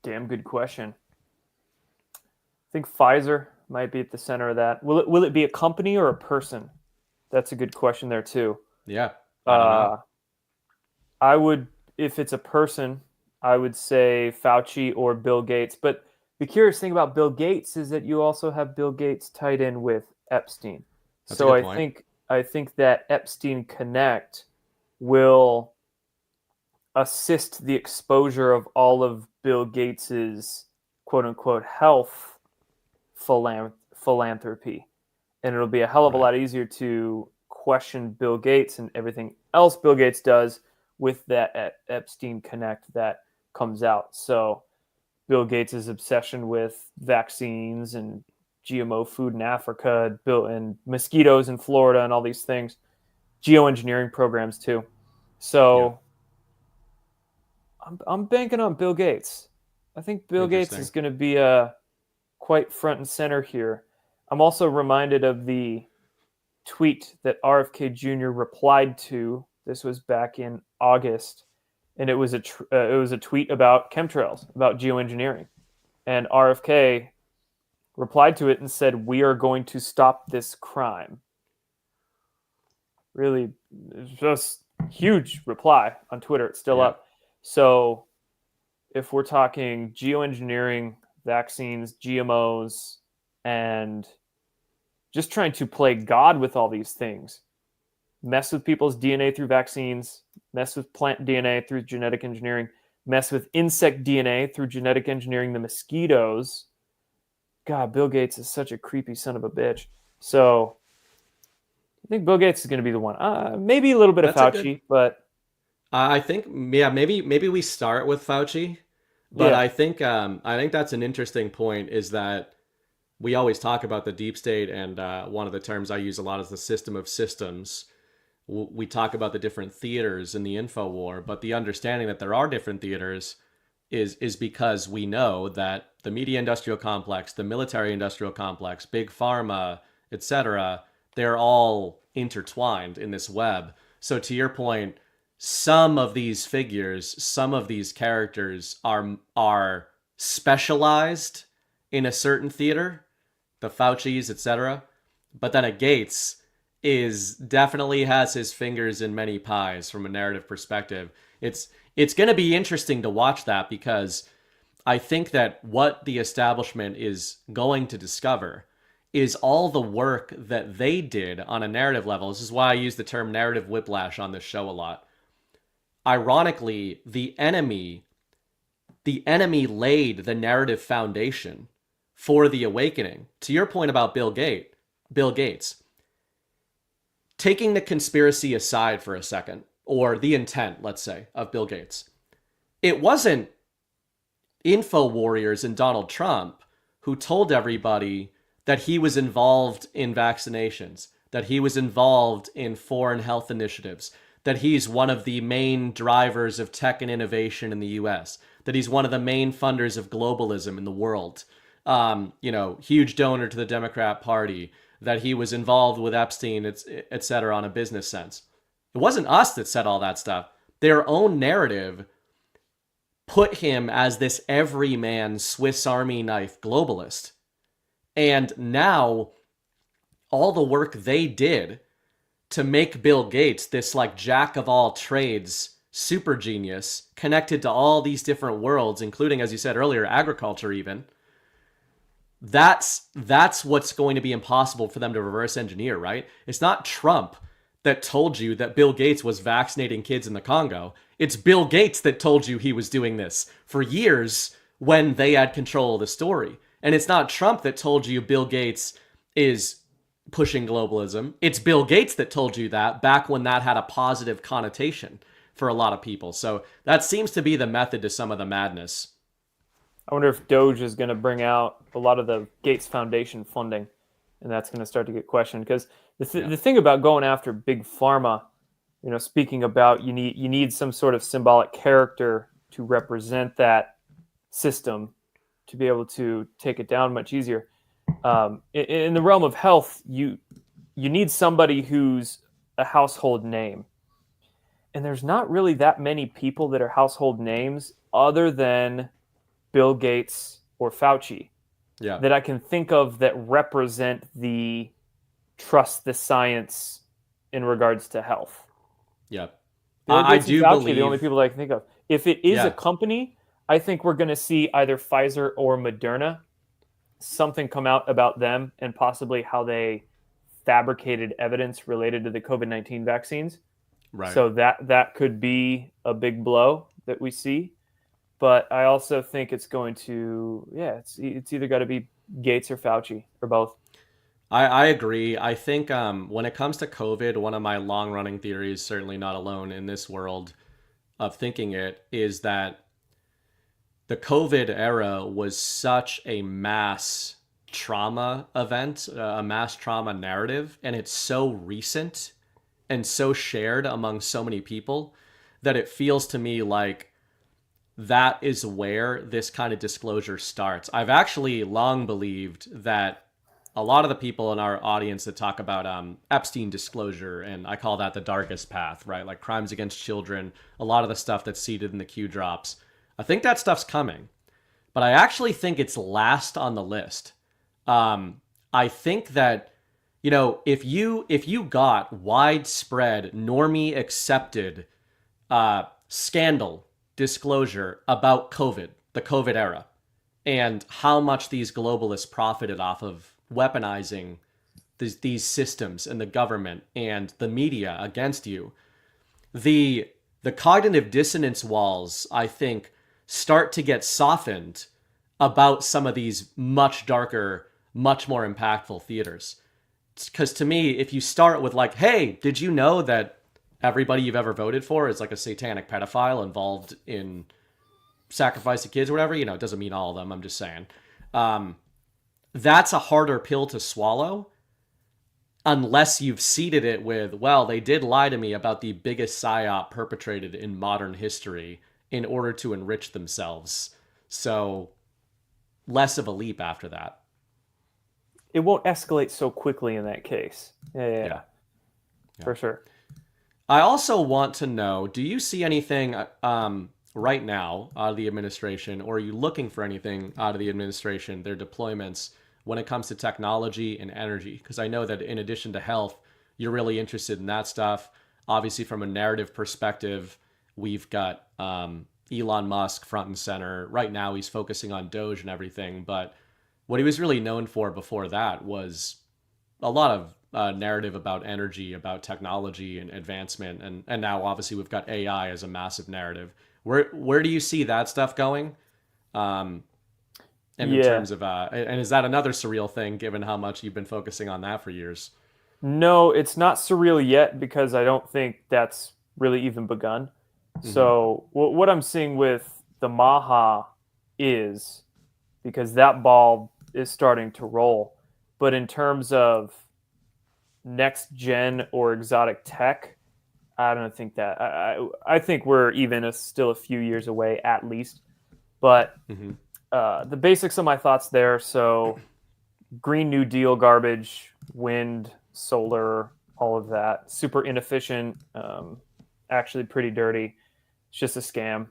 Damn good question. I think Pfizer might be at the center of that. Will it be a company or a person? That's a good question there too. Yeah. I would, if it's a person, I would say Fauci or Bill Gates. But the curious thing about Bill Gates is that you also have Bill Gates tied in with Epstein. That's so a good point. I think that Epstein Connect will assist the exposure of all of Bill Gates's quote unquote health philanthropy. And it'll be a hell of a lot easier to question Bill Gates and everything else Bill Gates does with that Epstein Connect that comes out. So Bill Gates' obsession with vaccines and GMO food in Africa, and mosquitoes in Florida, and all these things, geoengineering programs too. So I'm banking on Bill Gates. I think Bill Gates is going to be quite front and center here. I'm also reminded of the tweet that RFK Jr. replied to. This was back in August, and it was a tweet about chemtrails, about geoengineering, and RFK replied to it and said, "We are going to stop this crime." Really, just huge reply on Twitter. It's still up. So, if we're talking geoengineering, vaccines, GMOs, and just trying to play God with all these things, mess with people's DNA through vaccines, mess with plant DNA through genetic engineering, mess with insect DNA through genetic engineering the mosquitoes. God, Bill Gates is such a creepy son of a bitch. So I think Bill Gates is going to be the one. Maybe a little bit of Fauci, but I think maybe we start with Fauci, but I think that's an interesting point. Is that we always talk about the deep state, and one of the terms I use a lot is the system of systems. We talk about the different theaters in the info war, but the understanding that there are different theaters is because we know that the media industrial complex, the military industrial complex, big pharma, etc., they're all intertwined in this web. So to your point, some of these figures, some of these characters are specialized in a certain theater, the Faucis, etc. But then a Gates definitely has his fingers in many pies from a narrative perspective. It's going to be interesting to watch that, because I think that what the establishment is going to discover is all the work that they did on a narrative level. This is why I use the term narrative whiplash on this show a lot. Ironically, the enemy laid the narrative foundation for the awakening. To your point about Bill Gates, taking the conspiracy aside for a second, or the intent, let's say, of Bill Gates, it wasn't info warriors and Donald Trump who told everybody that he was involved in vaccinations, that he was involved in foreign health initiatives, that he's one of the main drivers of tech and innovation in the US, that he's one of the main funders of globalism in the world, huge donor to the Democrat Party, that he was involved with Epstein, et cetera, on a business sense. It wasn't us that said all that stuff. Their own narrative put him as this everyman Swiss Army knife globalist. And now all the work they did to make Bill Gates this like jack of all trades super genius connected to all these different worlds, including, as you said earlier, agriculture even, that's what's going to be impossible for them to reverse engineer, right? It's not Trump that told you that Bill Gates was vaccinating kids in the Congo. It's Bill Gates that told you he was doing this for years when they had control of the story. And it's not Trump that told you Bill Gates is pushing globalism. It's Bill Gates that told you that back when that had a positive connotation for a lot of people. So that seems to be the method to some of the madness. I wonder if Doge is going to bring out a lot of the Gates Foundation funding, and that's going to start to get questioned. Because the thing about going after big pharma, speaking about you need some sort of symbolic character to represent that system to be able to take it down much easier. In the realm of health, you need somebody who's a household name. And there's not really that many people that are household names other than Bill Gates or Fauci that I can think of that represent the trust the science in regards to health. Yeah. Bill I Gates and do Fauci are believe the only people that I can think of. If it is a company, I think we're going to see either Pfizer or Moderna, something come out about them and possibly how they fabricated evidence related to the COVID-19 vaccines. Right. So that could be a big blow that we see. But I also think it's going to, it's either got to be Gates or Fauci or both. I agree. I think when it comes to COVID, one of my long running theories, certainly not alone in this world of thinking it, is that the COVID era was such a mass trauma event, a mass trauma narrative, and it's so recent and so shared among so many people that it feels to me like that is where this kind of disclosure starts. I've actually long believed that a lot of the people in our audience that talk about Epstein disclosure, and I call that the darkest path, right? Like crimes against children, a lot of the stuff that's seeded in the Q drops. I think that stuff's coming, but I actually think it's last on the list. I think that, if you got widespread, normie accepted scandal disclosure about COVID, the COVID era, and how much these globalists profited off of weaponizing these systems and the government and the media against you, the cognitive dissonance walls, I think, start to get softened about some of these much darker, much more impactful theaters. Because to me, if you start with like, hey, did you know that everybody you've ever voted for is like a satanic pedophile involved in sacrifice of kids or whatever, it doesn't mean all of them, I'm just saying. That's a harder pill to swallow unless you've seeded it with, well, they did lie to me about the biggest psyop perpetrated in modern history in order to enrich themselves. So less of a leap after that. It won't escalate so quickly in that case. Yeah. For sure. I also want to know, do you see anything right now out of the administration, or are you looking for anything out of the administration, their deployments, when it comes to technology and energy? Because I know that in addition to health, you're really interested in that stuff. Obviously, from a narrative perspective, we've got Elon Musk front and center. Right now, he's focusing on Doge and everything. But what he was really known for before that was a lot of narrative about energy, about technology and advancement. And now, obviously, we've got AI as a massive narrative. Where do you see that stuff going? In terms of, and is that another surreal thing, given how much you've been focusing on that for years? No, it's not surreal yet because I don't think that's really even begun. Mm-hmm. So what I'm seeing with the Maha is, because that ball is starting to roll, but in terms of next gen or exotic tech, I don't think that. I think we're even still a few years away at least. But the basics of my thoughts there. So Green New Deal garbage, wind, solar, all of that. Super inefficient, actually pretty dirty. It's just a scam.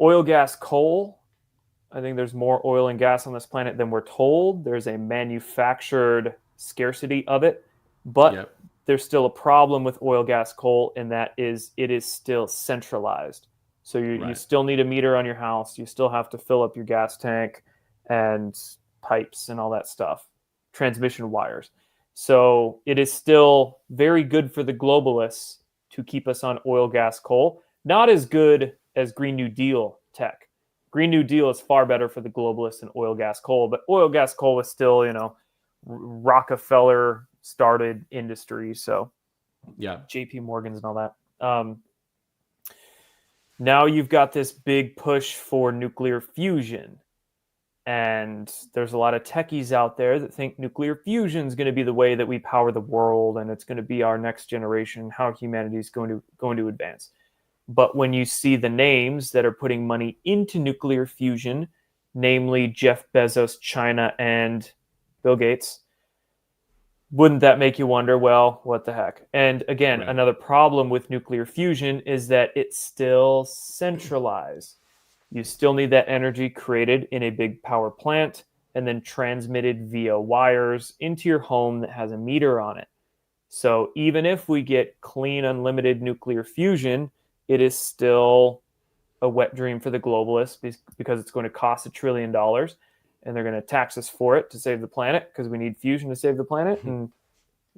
Oil, gas, coal. I think there's more oil and gas on this planet than we're told. There's a manufactured scarcity of it. But there's still a problem with oil, gas, coal, and that is it is still centralized. So you still need a meter on your house. You still have to fill up your gas tank and pipes and all that stuff, transmission wires. So it is still very good for the globalists to keep us on oil, gas, coal. Not as good as Green New Deal tech. Green New Deal is far better for the globalists than oil, gas, coal. But oil, gas, coal is still, Rockefeller started industry. So JP Morgan's and all that. Now you've got this big push for nuclear fusion. And there's a lot of techies out there that think nuclear fusion is going to be the way that we power the world, and it's going to be our next generation, how humanity is going to advance. But when you see the names that are putting money into nuclear fusion, namely Jeff Bezos, China, and Bill Gates, wouldn't that make you wonder, well, what the heck? And again, another problem with nuclear fusion is that it's still centralized. You still need that energy created in a big power plant and then transmitted via wires into your home that has a meter on it. So even if we get clean, unlimited nuclear fusion, it is still a wet dream for the globalists because it's going to cost $1 trillion, and they're going to tax us for it to save the planet because we need fusion to save the planet. And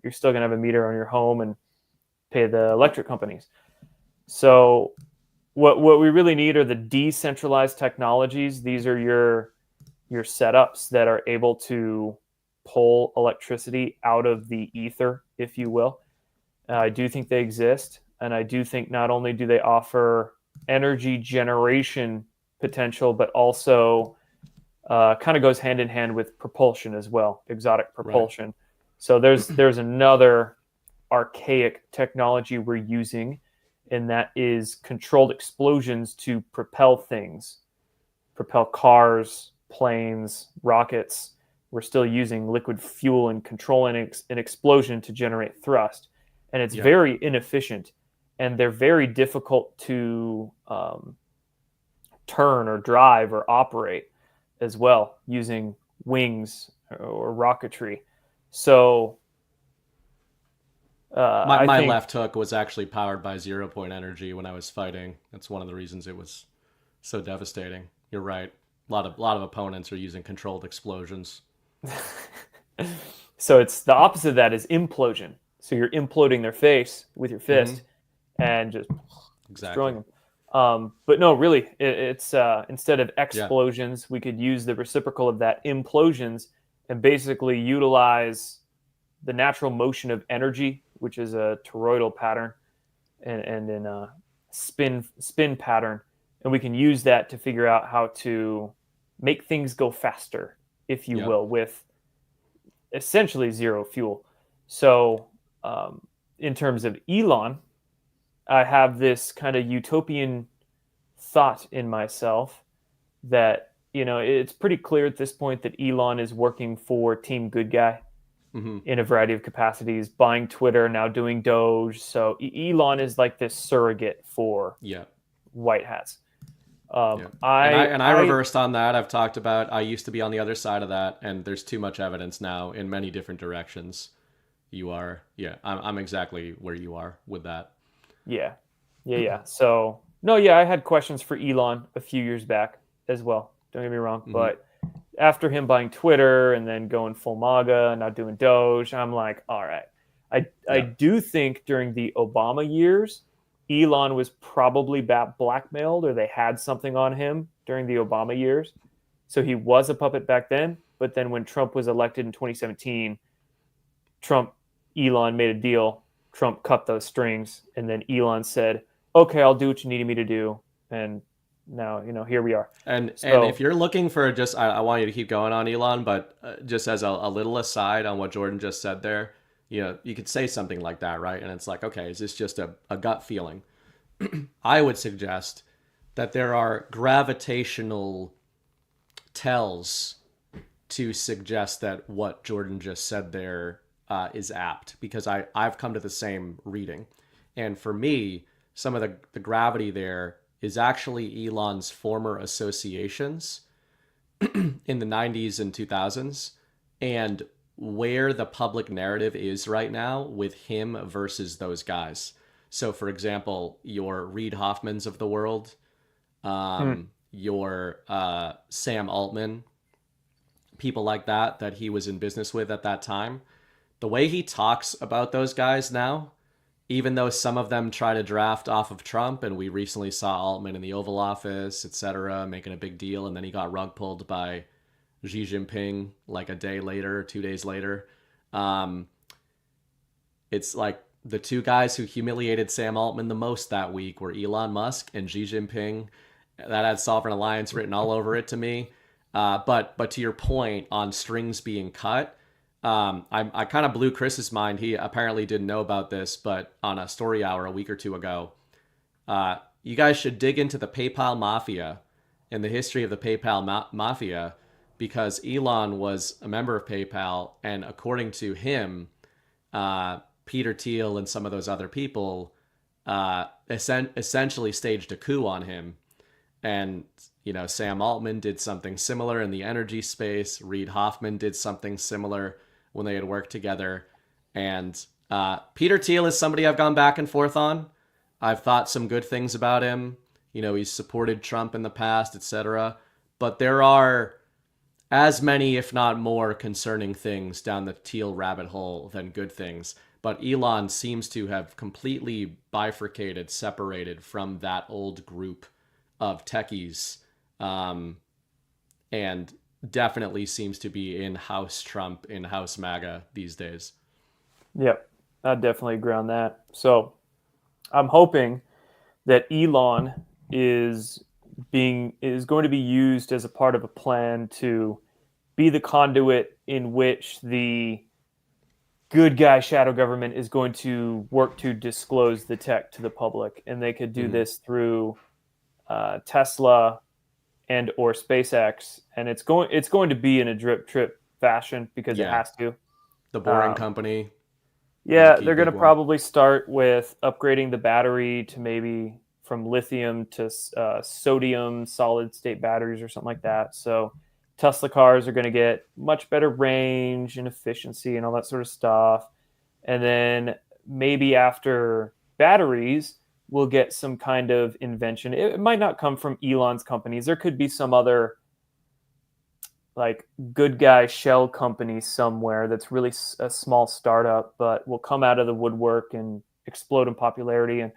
you're still going to have a meter on your home and pay the electric companies. So what we really need are the decentralized technologies. These are your setups that are able to pull electricity out of the ether, if you will. I do think they exist, and I do think not only do they offer energy generation potential, but also kind of goes hand in hand with propulsion as well, exotic propulsion. Right. So there's another archaic technology we're using, and that is controlled explosions to propel things, propel cars, planes, rockets. We're still using liquid fuel and controlling an explosion to generate thrust. And it's very inefficient. And they're very difficult to turn or drive or operate as well using wings or rocketry. So my left hook was actually powered by 0-point energy when I was fighting. That's one of the reasons it was so devastating. You're right. A lot of opponents are using controlled explosions. So it's the opposite of that is implosion. So you're imploding their face with your fist and just destroying them. But no, really, it's instead of explosions, we could use the reciprocal of that, implosions, and basically utilize the natural motion of energy, which is a toroidal pattern and in a spin pattern. And we can use that to figure out how to make things go faster, if you will, with essentially zero fuel. So in terms of Elon, I have this kind of utopian thought in myself that, it's pretty clear at this point that Elon is working for Team Good Guy in a variety of capacities, buying Twitter, now doing Doge. So Elon is like this surrogate for white hats. I reversed on that. I've talked about, I used to be on the other side of that, and there's too much evidence now in many different directions. You are, I'm exactly where you are with that. Yeah. So, I had questions for Elon a few years back as well. Don't get me wrong. But after him buying Twitter and then going full MAGA and not doing Doge, I'm like, all right. I do think during the Obama years, Elon was probably blackmailed, or they had something on him during the Obama years. So he was a puppet back then. But then when Trump was elected in 2017, Elon made a deal. Trump cut those strings. And then Elon said, okay, I'll do what you needed me to do. And now, here we are. And if you're looking for I want you to keep going on Elon, but just as a little aside on what Jordan just said there, you could say something like that, right? And it's like, okay, is this just a gut feeling? I would suggest that there are gravitational tells to suggest that what Jordan just said there is apt, because I've come to the same reading. And for me, some of the gravity there is actually Elon's former associations in the 90s and 2000s, and where the public narrative is right now with him versus those guys. So, for example, your Reid Hoffmans of the world, your Sam Altman, people like that he was in business with at that time. The way he talks about those guys now, even though some of them try to draft off of Trump, and we recently saw Altman in the Oval Office, etc., making a big deal, and then he got rug pulled by Xi Jinping like a day later, 2 days later. It's like the two guys who humiliated Sam Altman the most that week were Elon Musk and Xi Jinping. That had Sovereign Alliance written all over it to me. But to your point on strings being cut, I kind of blew Chris's mind. He apparently didn't know about this, but on a story hour a week or two ago, you guys should dig into the PayPal mafia and the history of the PayPal mafia, because Elon was a member of PayPal, and according to him, Peter Thiel and some of those other people essentially staged a coup on him. And, Sam Altman did something similar in the energy space. Reid Hoffman did something similar when they had worked together. And Peter Thiel is somebody I've gone back and forth on. I've thought some good things about him. You know, he's supported Trump in the past, etc. But there are as many, if not more, concerning things down the Thiel rabbit hole than good things. But Elon seems to have completely bifurcated, separated from that old group of techies, and definitely seems to be in-house Trump, in-house MAGA these days. Yep, I definitely agree on that. So I'm hoping that Elon is going to be used as a part of a plan to be the conduit in which the good guy shadow government is going to work to disclose the tech to the public, and they could do this through Tesla and or SpaceX, and it's going to be in a drip trip fashion because it has to. The Boring Company. Yeah, they're going to probably start with upgrading the battery to maybe from lithium to sodium solid state batteries or something like that. So Tesla cars are going to get much better range and efficiency and all that sort of stuff. And then maybe after batteries, we'll get some kind of invention. It might not come from Elon's companies. There could be some other like good guy shell company somewhere that's really a small startup, but will come out of the woodwork and explode in popularity. And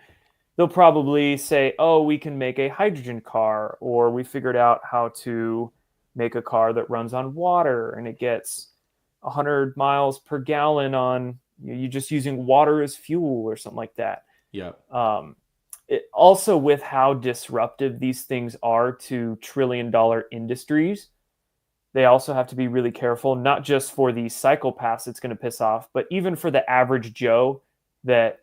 they'll probably say, oh, we can make a hydrogen car, or we figured out how to make a car that runs on water and it gets 100 miles per gallon on you just using water as fuel or something like that. Yeah. Also, with how disruptive these things are to trillion-dollar industries, they also have to be really careful, not just for the psychopaths it's going to piss off, but even for the average Joe that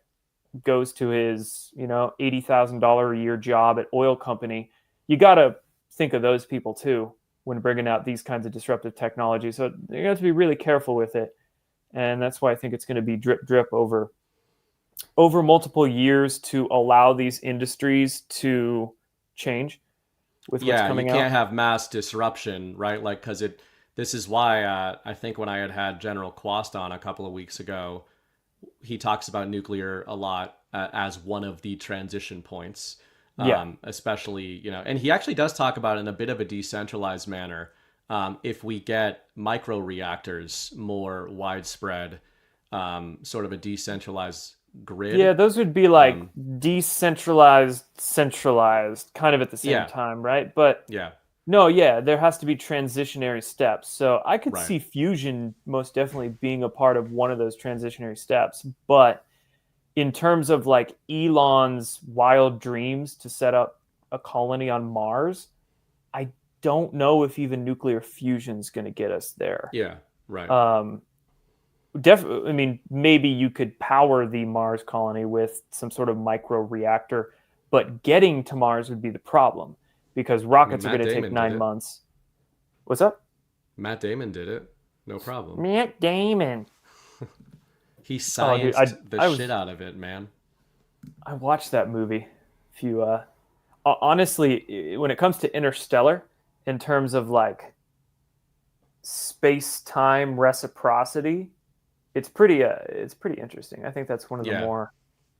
goes to his, $80,000 a year job at oil company. You got to think of those people too when bringing out these kinds of disruptive technology. So you have to be really careful with it. And that's why I think it's going to be drip, drip over multiple years to allow these industries to change with what's coming out. You can't have mass disruption, right? Like, because this is why I think when I had General Quast on a couple of weeks ago, he talks about nuclear a lot as one of the transition points. Especially, and he actually does talk about it in a bit of a decentralized manner. If we get micro reactors more widespread, sort of a decentralized grid. Yeah, those would be like decentralized, centralized, kind of at the same time, right? But there has to be transitionary steps. So I could see fusion most definitely being a part of one of those transitionary steps. But in terms of like Elon's wild dreams to set up a colony on Mars, I don't know if even nuclear fusion is going to get us there. Yeah, right. Definitely. I mean, maybe you could power the Mars colony with some sort of micro reactor, but getting to Mars would be the problem because rockets are going to take 9 months. What's up? Matt Damon did it. No problem. Matt Damon. He scienced the shit out of it, man. I watched that movie. If you, honestly, when it comes to Interstellar, in terms of like space-time reciprocity, it's pretty interesting. I think that's one of the more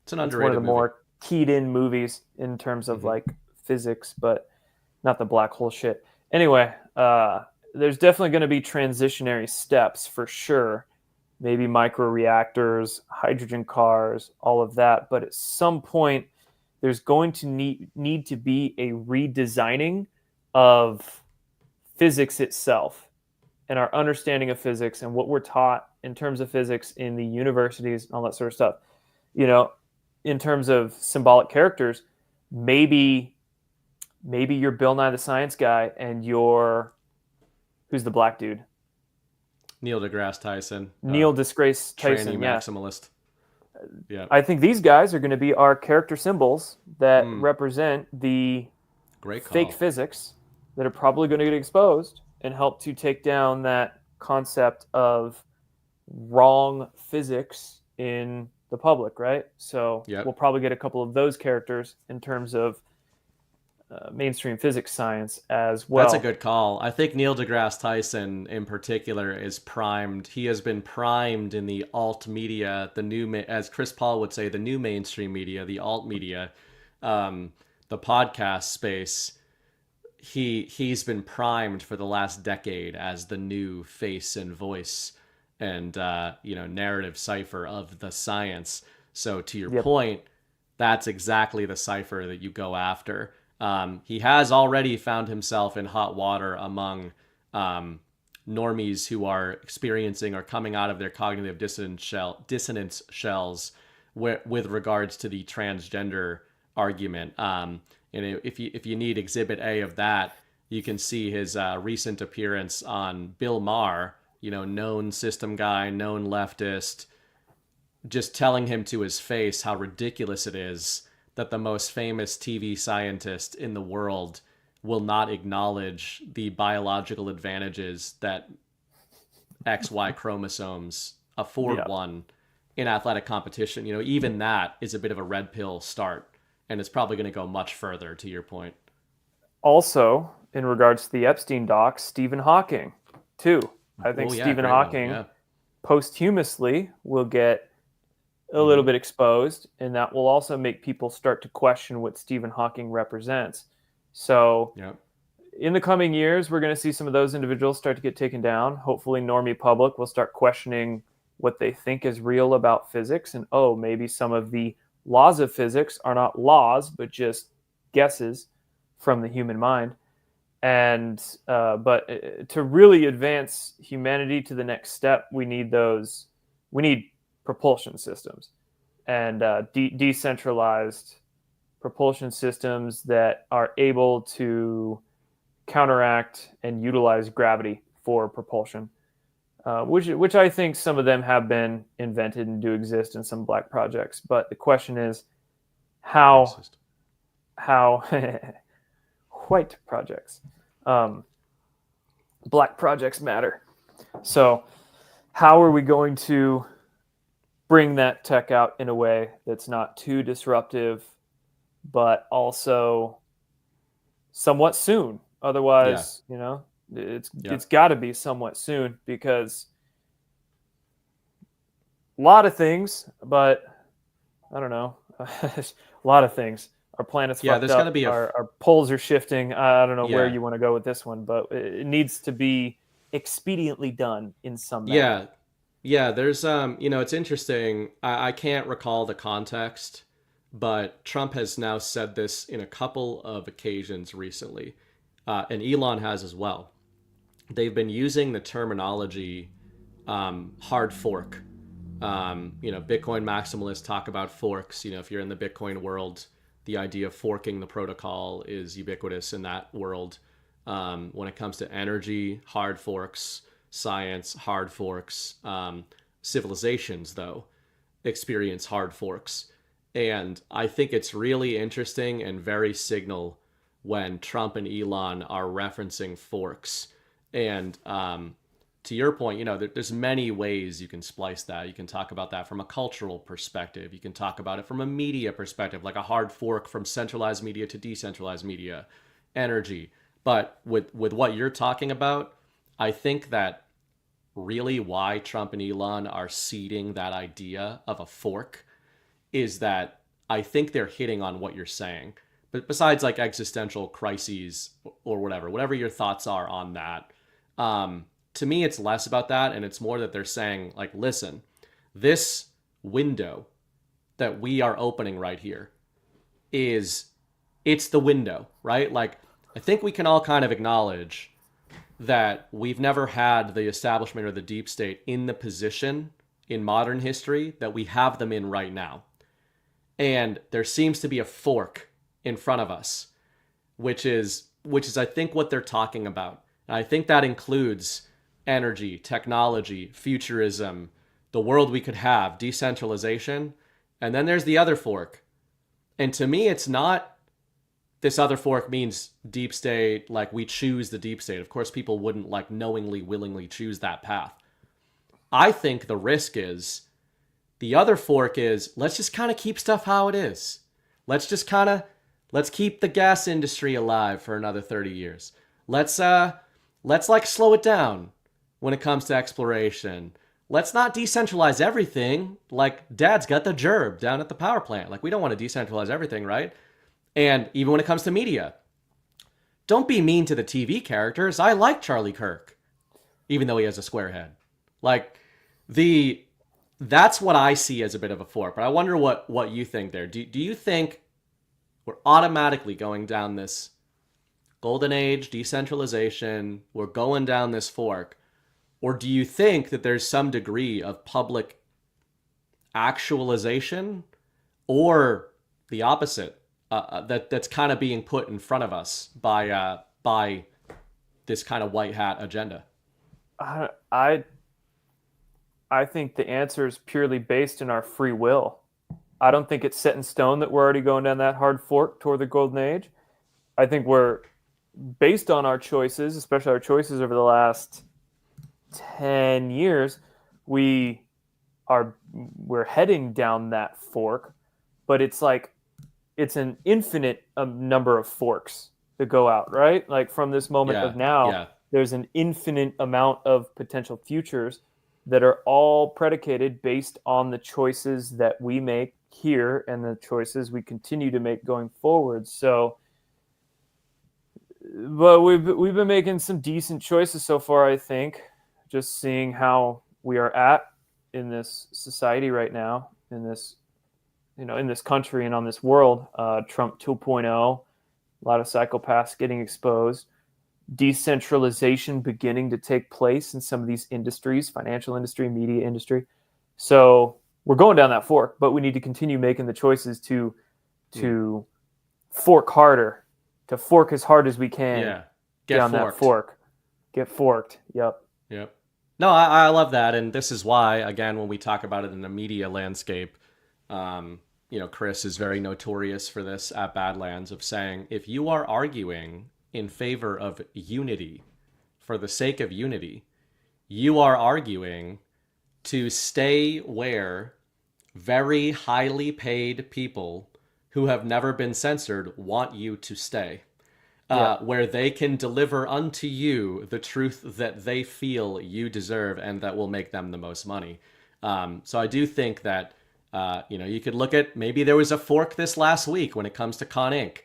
it's an underrated one of the more keyed-in movies in terms of like physics, but not the black hole shit. Anyway, there's definitely going to be transitionary steps for sure. Maybe microreactors, hydrogen cars, all of that. But at some point, there's going to need to be a redesigning of physics itself and our understanding of physics and what we're taught in terms of physics in the universities and all that sort of stuff. In terms of symbolic characters, maybe you're Bill Nye the Science Guy and who's the black dude? Neil deGrasse Tyson. Neil deGrasse Tyson, tranny maximalist. Yeah. I think these guys are going to be our character symbols that represent the fake physics that are probably going to get exposed and help to take down that concept of wrong physics in the public, right? So we'll probably get a couple of those characters in terms of mainstream physics science as well. That's a good call. I think Neil deGrasse Tyson in particular is primed. He has been primed in the alt media, as Chris Paul would say, the new mainstream media, the alt media, the podcast space. He's been primed for the last decade as the new face and voice and narrative cipher of the science. So to your point, that's exactly the cipher that you go after. He has already found himself in hot water among normies who are experiencing or coming out of their cognitive dissonance shells with regards to the transgender argument. And if you need Exhibit A of that, you can see his recent appearance on Bill Maher, known system guy, known leftist, just telling him to his face how ridiculous it is that the most famous TV scientist in the world will not acknowledge the biological advantages that XY chromosomes afford one in athletic competition. Even that is a bit of a red pill start, and it's probably going to go much further, to your point. Also, in regards to the Epstein docs, Stephen Hawking, too. I think Stephen Hawking posthumously will get a little bit exposed, and that will also make people start to question what Stephen Hawking represents. So in the coming years, we're going to see some of those individuals start to get taken down. Hopefully normie public will start questioning what they think is real about physics, and maybe some of the laws of physics are not laws but just guesses from the human mind. And but to really advance humanity to the next step, we need propulsion systems and decentralized propulsion systems that are able to counteract and utilize gravity for propulsion, which I think some of them have been invented and do exist in some black projects. But the question is how white projects, black projects matter. So how are we going to bring that tech out in a way that's not too disruptive, but also somewhat soon? Otherwise, it's got to be somewhat soon, because a lot of things, but I don't know, a lot of things. Our planet's fucked there's up. Gotta be our poles are shifting. I don't know where you want to go with this one, but it needs to be expediently done in some manner. Yeah, there's it's interesting. I can't recall the context, but Trump has now said this in a couple of occasions recently, and Elon has as well. They've been using the terminology hard fork. Bitcoin maximalists talk about forks. If you're in the Bitcoin world, the idea of forking the protocol is ubiquitous in that world. When it comes to energy, hard forks. Science, hard forks. Civilizations, though, experience hard forks. And I think it's really interesting and very signal when Trump and Elon are referencing forks. And to your point, there's many ways you can splice that. You can talk about that from a cultural perspective. You can talk about it from a media perspective, like a hard fork from centralized media to decentralized media, energy. But with what you're talking about, I think that really why Trump and Elon are seeding that idea of a fork is that I think they're hitting on what you're saying. But besides like existential crises or whatever your thoughts are on that, to me, it's less about that. And it's more that they're saying, like, listen, this window that we are opening right here it's the window, right? Like, I think we can all kind of acknowledge that we've never had the establishment or the deep state in the position in modern history that we have them in right now. And there seems to be a fork in front of us, which is I think what they're talking about. And I think that includes energy, technology, futurism, the world we could have, decentralization. And then there's the other fork. And to me, it's not this other fork means deep state, like we choose the deep state. Of course, people wouldn't like knowingly, willingly choose that path. I think the risk is the other fork is let's just kind of keep stuff how it is. Let's just kind of Let's keep the gas industry alive for another 30 years. Let's like slow it down when it comes to exploration. Let's not decentralize everything. Like Dad's got the gerb down at the power plant. Like we don't want to decentralize everything, right? And even when it comes to media, don't be mean to the TV characters. I like Charlie Kirk, even though he has a square head. Like that's what I see as a bit of a fork. But I wonder what you think there. Do you think we're automatically going down this golden age, decentralization, we're going down this fork? Or do you think that there's some degree of public actualization or the opposite that's kind of being put in front of us by this kind of white hat agenda? I think the answer is purely based in our free will. I don't think it's set in stone that we're already going down that hard fork toward the golden age. I think we're based on our choices, especially our choices over the last 10 years, we're heading down that fork, but it's an infinite number of forks that go out, right? Like from this moment of now, there's an infinite amount of potential futures that are all predicated based on the choices that we make here and the choices we continue to make going forward. So, but we've been making some decent choices so far, I think. Just seeing how we are at in this society right now, in this country and on this world. Trump 2.0, a lot of psychopaths getting exposed, decentralization beginning to take place in some of these industries, financial industry, media industry. So we're going down that fork, but we need to continue making the choices to fork harder, to fork as hard as we can down that fork. Get forked. Yep. No, I love that. And this is why, again, when we talk about it in the media landscape, Chris is very notorious for this at Badlands of saying, if you are arguing in favor of unity for the sake of unity, you are arguing to stay where very highly paid people who have never been censored want you to stay. Where they can deliver unto you the truth that they feel you deserve and that will make them the most money. So I do think that, you could look at, maybe there was a fork this last week when it comes to Con Inc.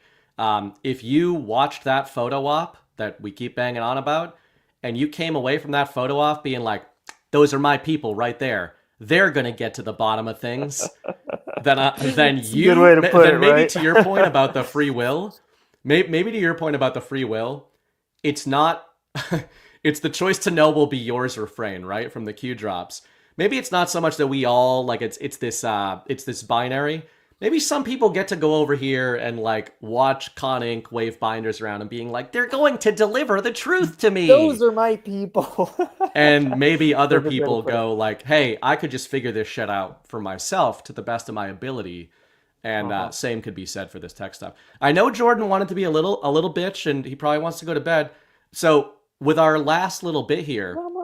If you watched that photo op that we keep banging on about, and you came away from that photo op being like, those are my people right there, they're going to get to the bottom of things, then you, good way to put it, maybe right? To your point about the free will, maybe to your point about the free will, it's not, it's the choice to know will be yours refrain, right? From the Q drops. Maybe it's not so much that we all like it's this binary. Maybe some people get to go over here and like watch Con Inc. wave binders around and being like, they're going to deliver the truth to me. Those are my people. And maybe other people go like, hey, I could just figure this shit out for myself to the best of my ability. And same could be said for this tech stuff. I know Jordan wanted to be a little bitch, and he probably wants to go to bed. So with our last little bit here, I'm all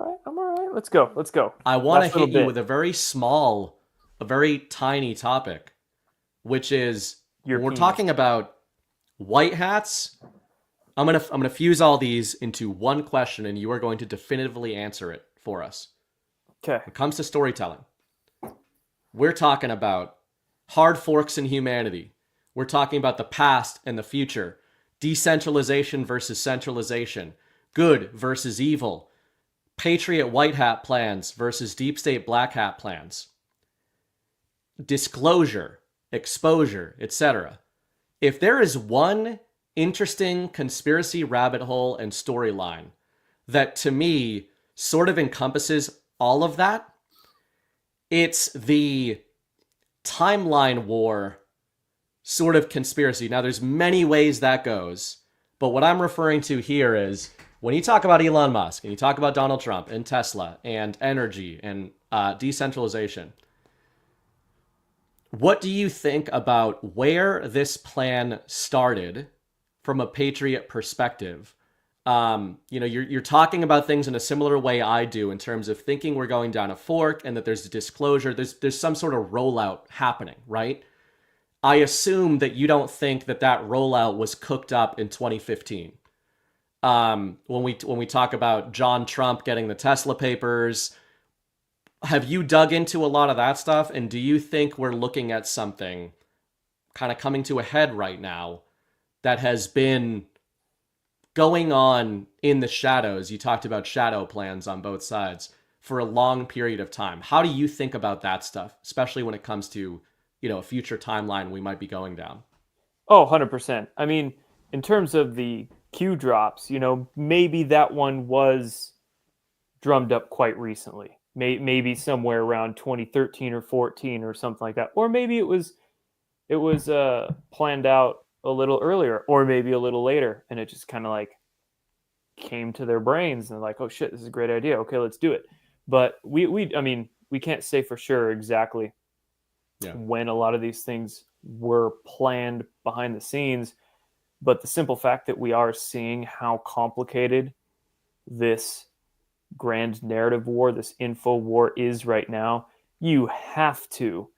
right. Let's go. I want to hit you with a very tiny topic, which is when we're talking about white hats. I'm gonna fuse all these into one question, and you are going to definitively answer it for us. Okay. When it comes to storytelling, we're talking about hard forks in humanity. We're talking about the past and the future. Decentralization versus centralization. Good versus evil. Patriot white hat plans versus deep state black hat plans. Disclosure, exposure, etc. If there is one interesting conspiracy rabbit hole and storyline that to me sort of encompasses all of that, it's the timeline war sort of conspiracy. Now, there's many ways that goes, but what I'm referring to here is when you talk about Elon Musk and you talk about Donald Trump and Tesla and energy and decentralization, what do you think about where this plan started from a patriot perspective? You're talking about things in a similar way I do in terms of thinking we're going down a fork and that there's a disclosure. There's some sort of rollout happening, right? I assume that you don't think that rollout was cooked up in 2015. When we talk about John Trump getting the Tesla papers, have you dug into a lot of that stuff? And do you think we're looking at something kind of coming to a head right now that has been going on in the shadows? You talked about shadow plans on both sides for a long period of time. How do you think about that stuff, especially when it comes to, a future timeline we might be going down? Oh, 100%. I mean, in terms of the Q drops, maybe that one was drummed up quite recently. Maybe somewhere around 2013 or 14 or something like that. Or maybe it was planned out a little earlier, or maybe a little later, and it just kind of like came to their brains and they're like, oh shit, this is a great idea. Okay, let's do it. But we can't say for sure exactly when a lot of these things were planned behind the scenes. But the simple fact that we are seeing how complicated this grand narrative war, this info war is right now, you have to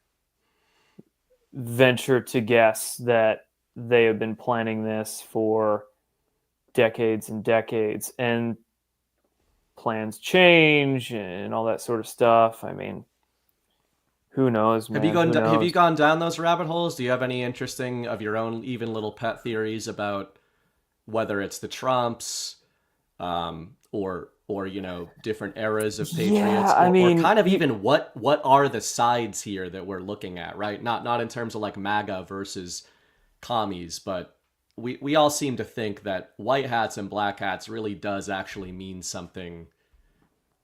venture to guess that they have been planning this for decades and decades, and plans change and all that sort of stuff. I mean, who knows, man? Have you gone down those rabbit holes? Do you have any interesting of your own, even little pet theories about whether it's the Trumps, or different eras of patriots, or kind of even what are the sides here that we're looking at, right? Not in terms of like MAGA versus commies, but we all seem to think that white hats and black hats really does actually mean something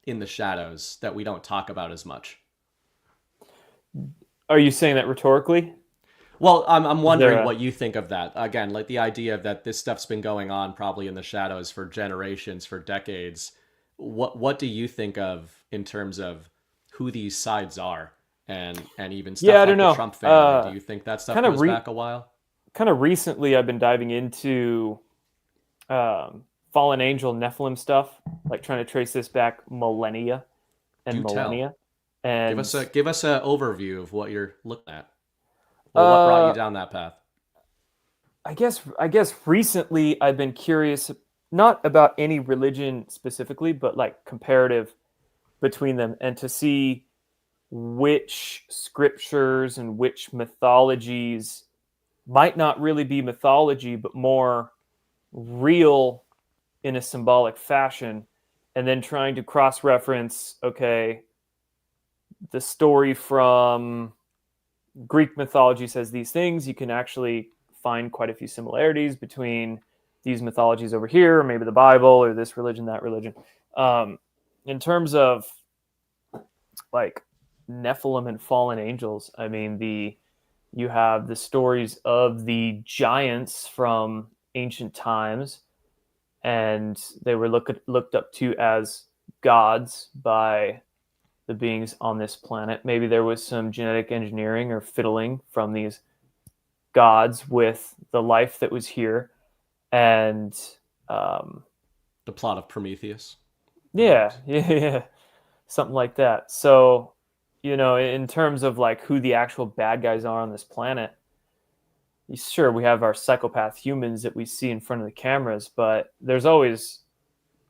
in the shadows that we don't talk about as much. Are you saying that rhetorically? Well, I'm wondering what you think of that. Again, like the idea that this stuff's been going on probably in the shadows for generations, for decades. What do you think of in terms of who these sides are, and even stuff like the Trump family? Do you think that stuff goes back a while? Kind of recently, I've been diving into fallen angel Nephilim stuff, like trying to trace this back millennia and millennia. And give us an overview of what you're looking at. Well, what brought you down that path? I guess recently I've been curious, not about any religion specifically, but like comparative between them, and to see which scriptures and which mythologies might not really be mythology, but more real in a symbolic fashion, and then trying to cross-reference, okay, the story from Greek mythology says these things. You can actually find quite a few similarities between these mythologies over here, or maybe the Bible, or this religion, that religion. In terms of like Nephilim and fallen angels, I mean, you have the stories of the giants from ancient times, and they were looked up to as gods by the beings on this planet. Maybe there was some genetic engineering or fiddling from these gods with the life that was here, and the plot of Prometheus. Yeah, something like that. So, in terms of like who the actual bad guys are on this planet, sure, we have our psychopath humans that we see in front of the cameras, but there's always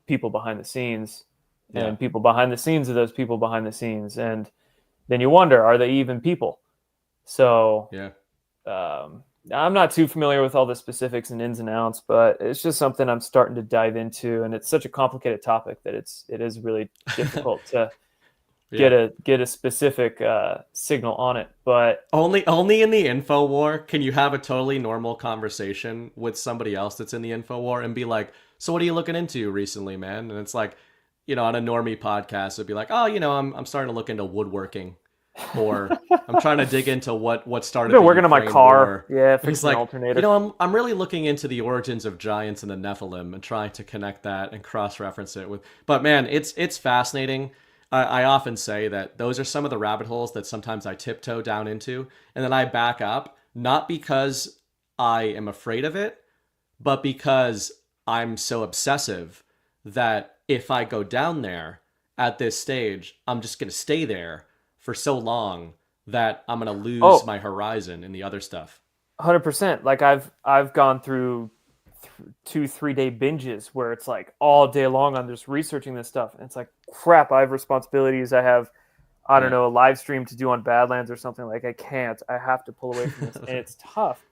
people behind the scenes, and people behind the scenes of those people behind the scenes. And then you wonder, are they even people? So I'm not too familiar with all the specifics and ins and outs, but it's just something I'm starting to dive into. And it's such a complicated topic that it is really difficult to get a specific signal on it. But only in the info war can you have a totally normal conversation with somebody else that's in the info war and be like, so what are you looking into recently, man? And it's like, on a normie podcast, it'd be like, oh, I'm starting to look into woodworking, or I'm trying to dig into what started. I've been working on my car. War. Fixing an alternator. I'm really looking into the origins of giants and the Nephilim and trying to connect that and cross-reference it with. But man, it's fascinating. I often say that those are some of the rabbit holes that sometimes I tiptoe down into, and then I back up, not because I am afraid of it, but because I'm so obsessive that if I go down there at this stage, I'm just going to stay there for so long that I'm going to lose my horizon in the other stuff. 100%. Like I've gone through 2-3 day binges where it's like all day long I'm just researching this stuff, and it's like, crap, I have responsibilities. I have, I don't know, a live stream to do on Badlands or something. Like I have to pull away from this, and it's tough.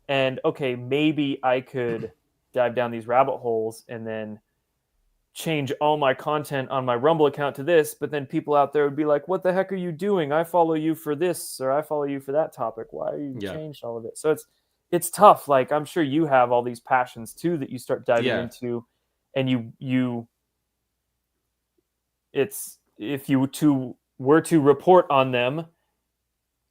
And okay, maybe I could dive down these rabbit holes and then change all my content on my Rumble account to this, but then people out there would be like, what the heck are you doing? I follow you for this, or I follow you for that topic. Why you changed all of it? So it's tough. Like, I'm sure you have all these passions too that you start diving into, and it's, if you were to report on them,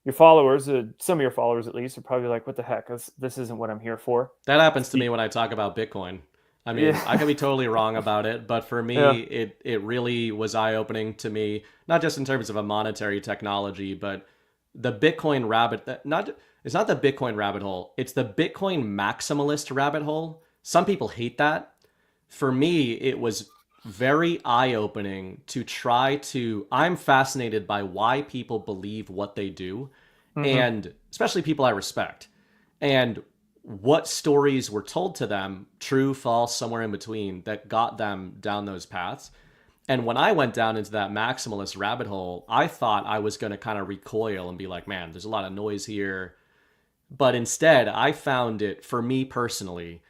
your followers, some of your followers at least, are probably like, what the heck? This isn't what I'm here for. That happens to me when I talk about Bitcoin. I mean, I could be totally wrong about it, but for me, it really was eye-opening to me, not just in terms of a monetary technology, but the Bitcoin it's not the Bitcoin rabbit hole. It's the Bitcoin maximalist rabbit hole. Some people hate that. For me, it was very eye-opening to I'm fascinated by why people believe what they do, and especially people I respect. And what stories were told to them, true, false, somewhere in between, that got them down those paths. And when I went down into that maximalist rabbit hole, I thought I was going to kind of recoil and be like, man, there's a lot of noise here. But instead, I found it, for me personally,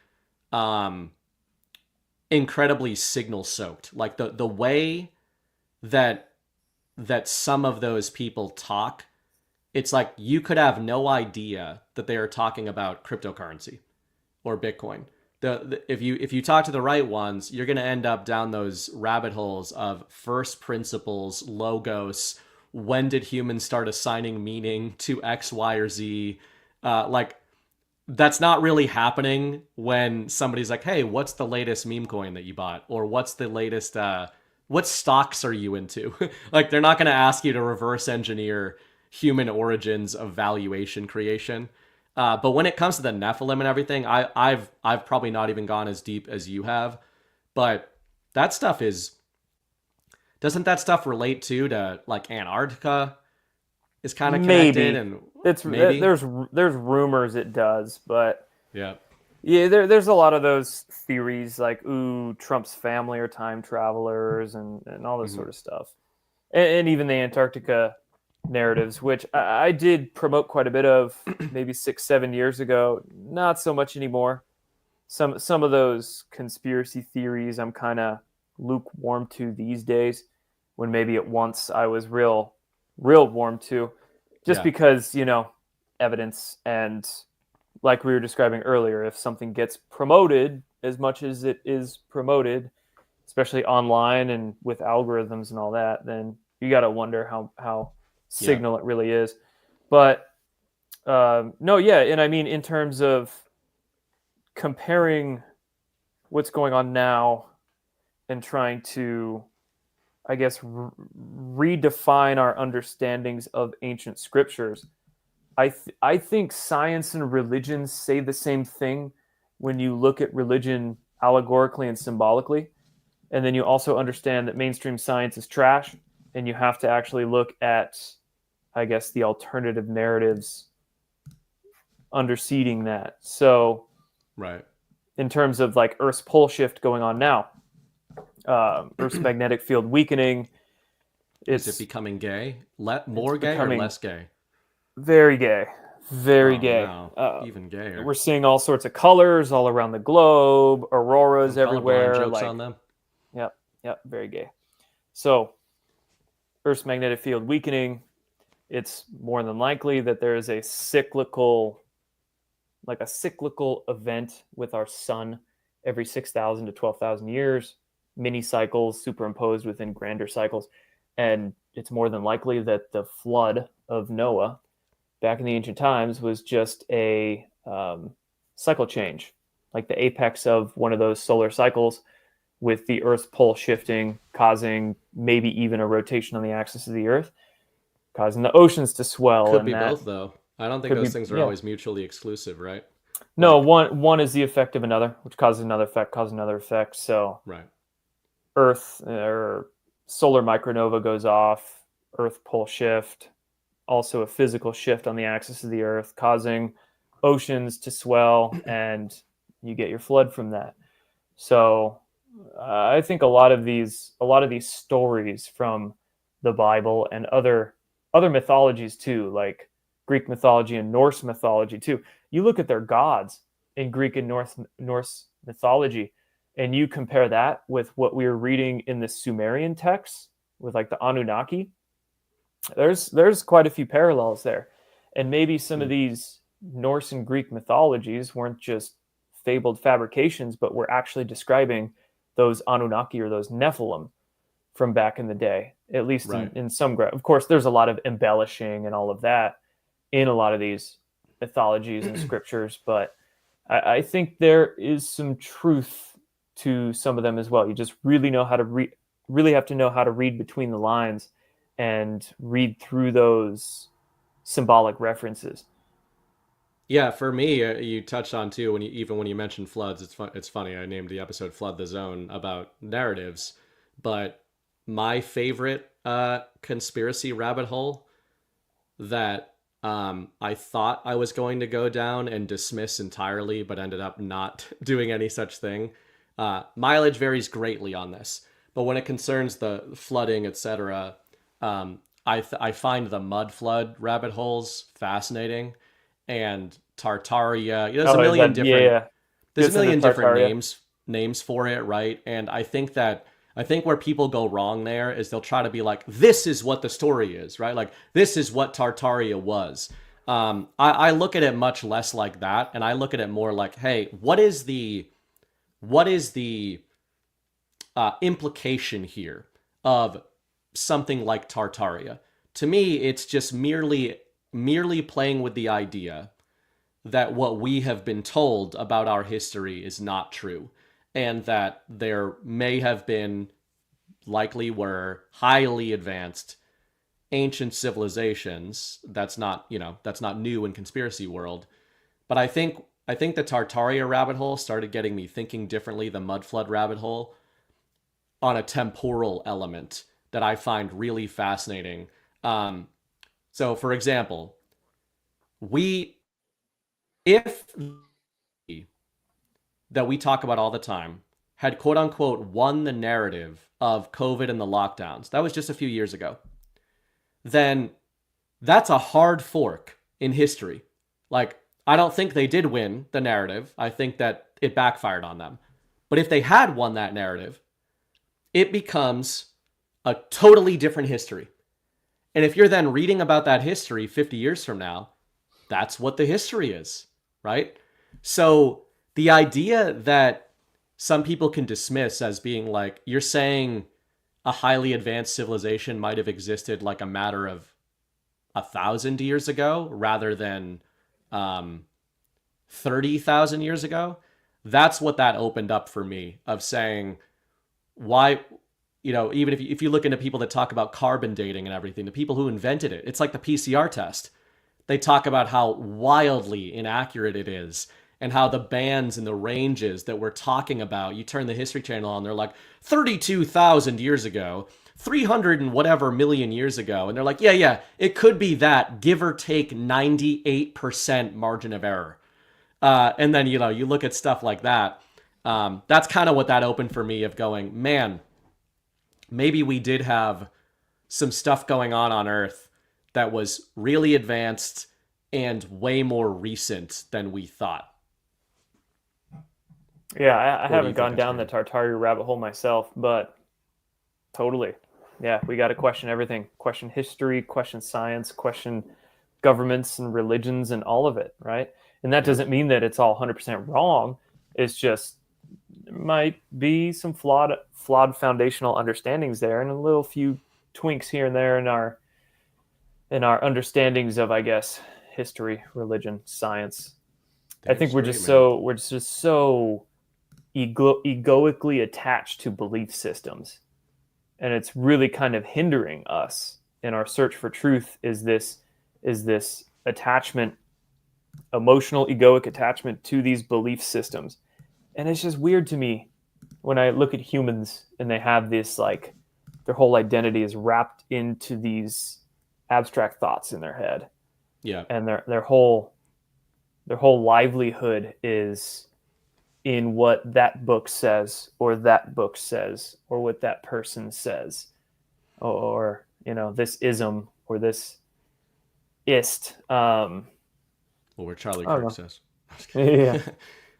incredibly signal soaked. Like the way that some of those people talk, it's like you could have no idea that they are talking about cryptocurrency or Bitcoin. If you talk to the right ones, you're going to end up down those rabbit holes of first principles, logos. When did humans start assigning meaning to X, Y, or Z? Like, that's not really happening when somebody's like, hey, what's the latest meme coin that you bought? Or what's the latest, what stocks are you into? Like, they're not going to ask you to reverse engineer human origins of valuation creation. But when it comes to the Nephilim and everything, I've probably not even gone as deep as you have. But that stuff doesn't that stuff relate to like Antarctica is kind of connected? And maybe there's rumors it does, but there's a lot of those theories like, ooh, Trump's family are time travelers and all this sort of stuff, and even the Antarctica narratives, which I did promote quite a bit of maybe 6-7 years ago. Not so much anymore. Some of those conspiracy theories I'm kind of lukewarm to these days, when maybe at once I was real warm to, just because, evidence, and like we were describing earlier, if something gets promoted as much as it is promoted, especially online and with algorithms and all that, then you got to wonder how signal it really is. But and I mean, in terms of comparing what's going on now and trying to, I guess, redefine our understandings of ancient scriptures, I think science and religion say the same thing when you look at religion allegorically and symbolically. And then you also understand that mainstream science is trash, and you have to actually look at, I guess, the alternative narratives underseeding that. So, in terms of like Earth's pole shift going on now, Earth's magnetic field weakening, is it becoming gay? More gay or less gay? Very gay. Very gay. No. Even gayer. We're seeing all sorts of colors all around the globe, auroras everywhere. Jokes on them. Yep, very gay. So, Earth's magnetic field weakening, it's more than likely that there is a cyclical event with our sun every 6,000 to 12,000 years, mini cycles superimposed within grander cycles. And it's more than likely that the flood of Noah back in the ancient times was just a cycle change, like the apex of one of those solar cycles, with the Earth's pole shifting, causing maybe even a rotation on the axis of the Earth, causing the oceans to swell. Could be both, though. I don't think those things are always mutually exclusive, right? No, one is the effect of another, which causes another effect, So Earth or solar micronova goes off, Earth pole shift, also a physical shift on the axis of the Earth, causing oceans to swell, and you get your flood from that. So I think a lot of these stories from the Bible and other mythologies too, like Greek mythology and Norse mythology too. You look at their gods in Greek and Norse mythology, and you compare that with what we were reading in the Sumerian texts with like the Anunnaki. There's quite a few parallels there, and maybe some of these Norse and Greek mythologies weren't just fabled fabrications, but were actually describing those Anunnaki or those Nephilim from back in the day, at least in some. Of course, there's a lot of embellishing and all of that in a lot of these mythologies and scriptures, but I think there is some truth to some of them as well. You just really have to know how to read between the lines and read through those symbolic references. Yeah, for me, you touched on too when you mentioned floods. It's funny. I named the episode "Flood the Zone" about narratives, but my favorite conspiracy rabbit hole that I thought I was going to go down and dismiss entirely, but ended up not doing any such thing. Mileage varies greatly on this, but when it concerns the flooding, etc., I find the mud flood rabbit holes fascinating. And Tartaria, there's a million different names for it, right? And I think where people go wrong there is they'll try to be like, this is what the story is, right? Like, this is what Tartaria was. I look at it much less like that, and I look at it more like, hey, what is the implication here of something like Tartaria? To me, it's just merely playing with the idea that what we have been told about our history is not true, and that there may have been, likely were, highly advanced ancient civilizations. That's not new in conspiracy world. But I think the Tartaria rabbit hole started getting me thinking differently, the mud flood rabbit hole, on a temporal element that I find really fascinating. So, for example, if that we talk about all the time had quote unquote won the narrative of COVID and the lockdowns, that was just a few years ago, then that's a hard fork in history. Like, I don't think they did win the narrative. I think that it backfired on them. But if they had won that narrative, it becomes a totally different history. And if you're then reading about that history 50 years from now, that's what the history is, right? So the idea that some people can dismiss as being like, you're saying a highly advanced civilization might have existed like a matter of 1,000 years ago rather than 30,000 years ago, that's what that opened up for me, of saying, why, even if you look into people that talk about carbon dating and everything, the people who invented it, it's like the PCR test. They talk about how wildly inaccurate it is, and how the bands and the ranges that we're talking about, you turn the History Channel on, they're like 32,000 years ago, 300 and whatever million years ago. And they're like, yeah, it could be that, give or take 98% margin of error. And then, you look at stuff like that. That's kind of what that opened for me, of going, man, maybe we did have some stuff going on Earth that was really advanced and way more recent than we thought. Yeah, I haven't gone down the Tartaria rabbit hole myself, but totally. Yeah, we got to question everything. Question history, question science, question governments and religions and all of it, right? And that doesn't mean that it's all 100% wrong. It's just, there might be some flawed foundational understandings there, and a little few tweaks here and there in our understandings of, I guess, history, religion, science. I think we're just so egoically attached to belief systems, and it's really kind of hindering us in our search for truth. Is this attachment, emotional egoic attachment to these belief systems? And it's just weird to me when I look at humans and they have this, like, their whole identity is wrapped into these abstract thoughts in their head. Yeah. And their whole livelihood is in what that book says, or that book says, or what that person says, or this ism or this ist. Or what Charlie Kirk says. Yeah.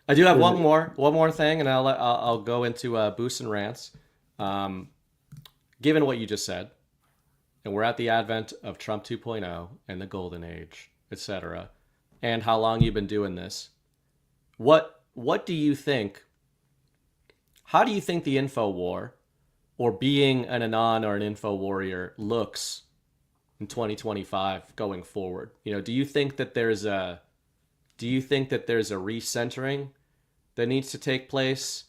I do have one more thing, and I'll go into boosts and rants. Given what you just said, and we're at the advent of Trump 2.0 and the golden age, etc., and how long you've been doing this, what do you think? How do you think the info war, or being an anon or an info warrior, looks in 2025 going forward? Do you think that there's a recentering that needs to take place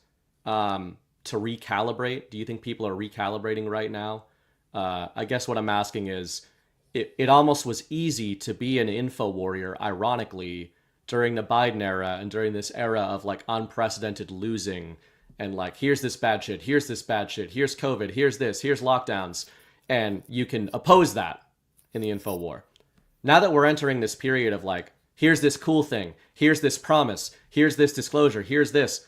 to recalibrate? Do you think people are recalibrating right now? I guess what I'm asking is, it almost was easy to be an info warrior, ironically, during the Biden era and during this era of like unprecedented losing and like, here's this bad shit, here's this bad shit, here's COVID, here's this, here's lockdowns. And you can oppose that in the info war. Now that we're entering this period of like, here's this cool thing, here's this promise, here's this disclosure, here's this.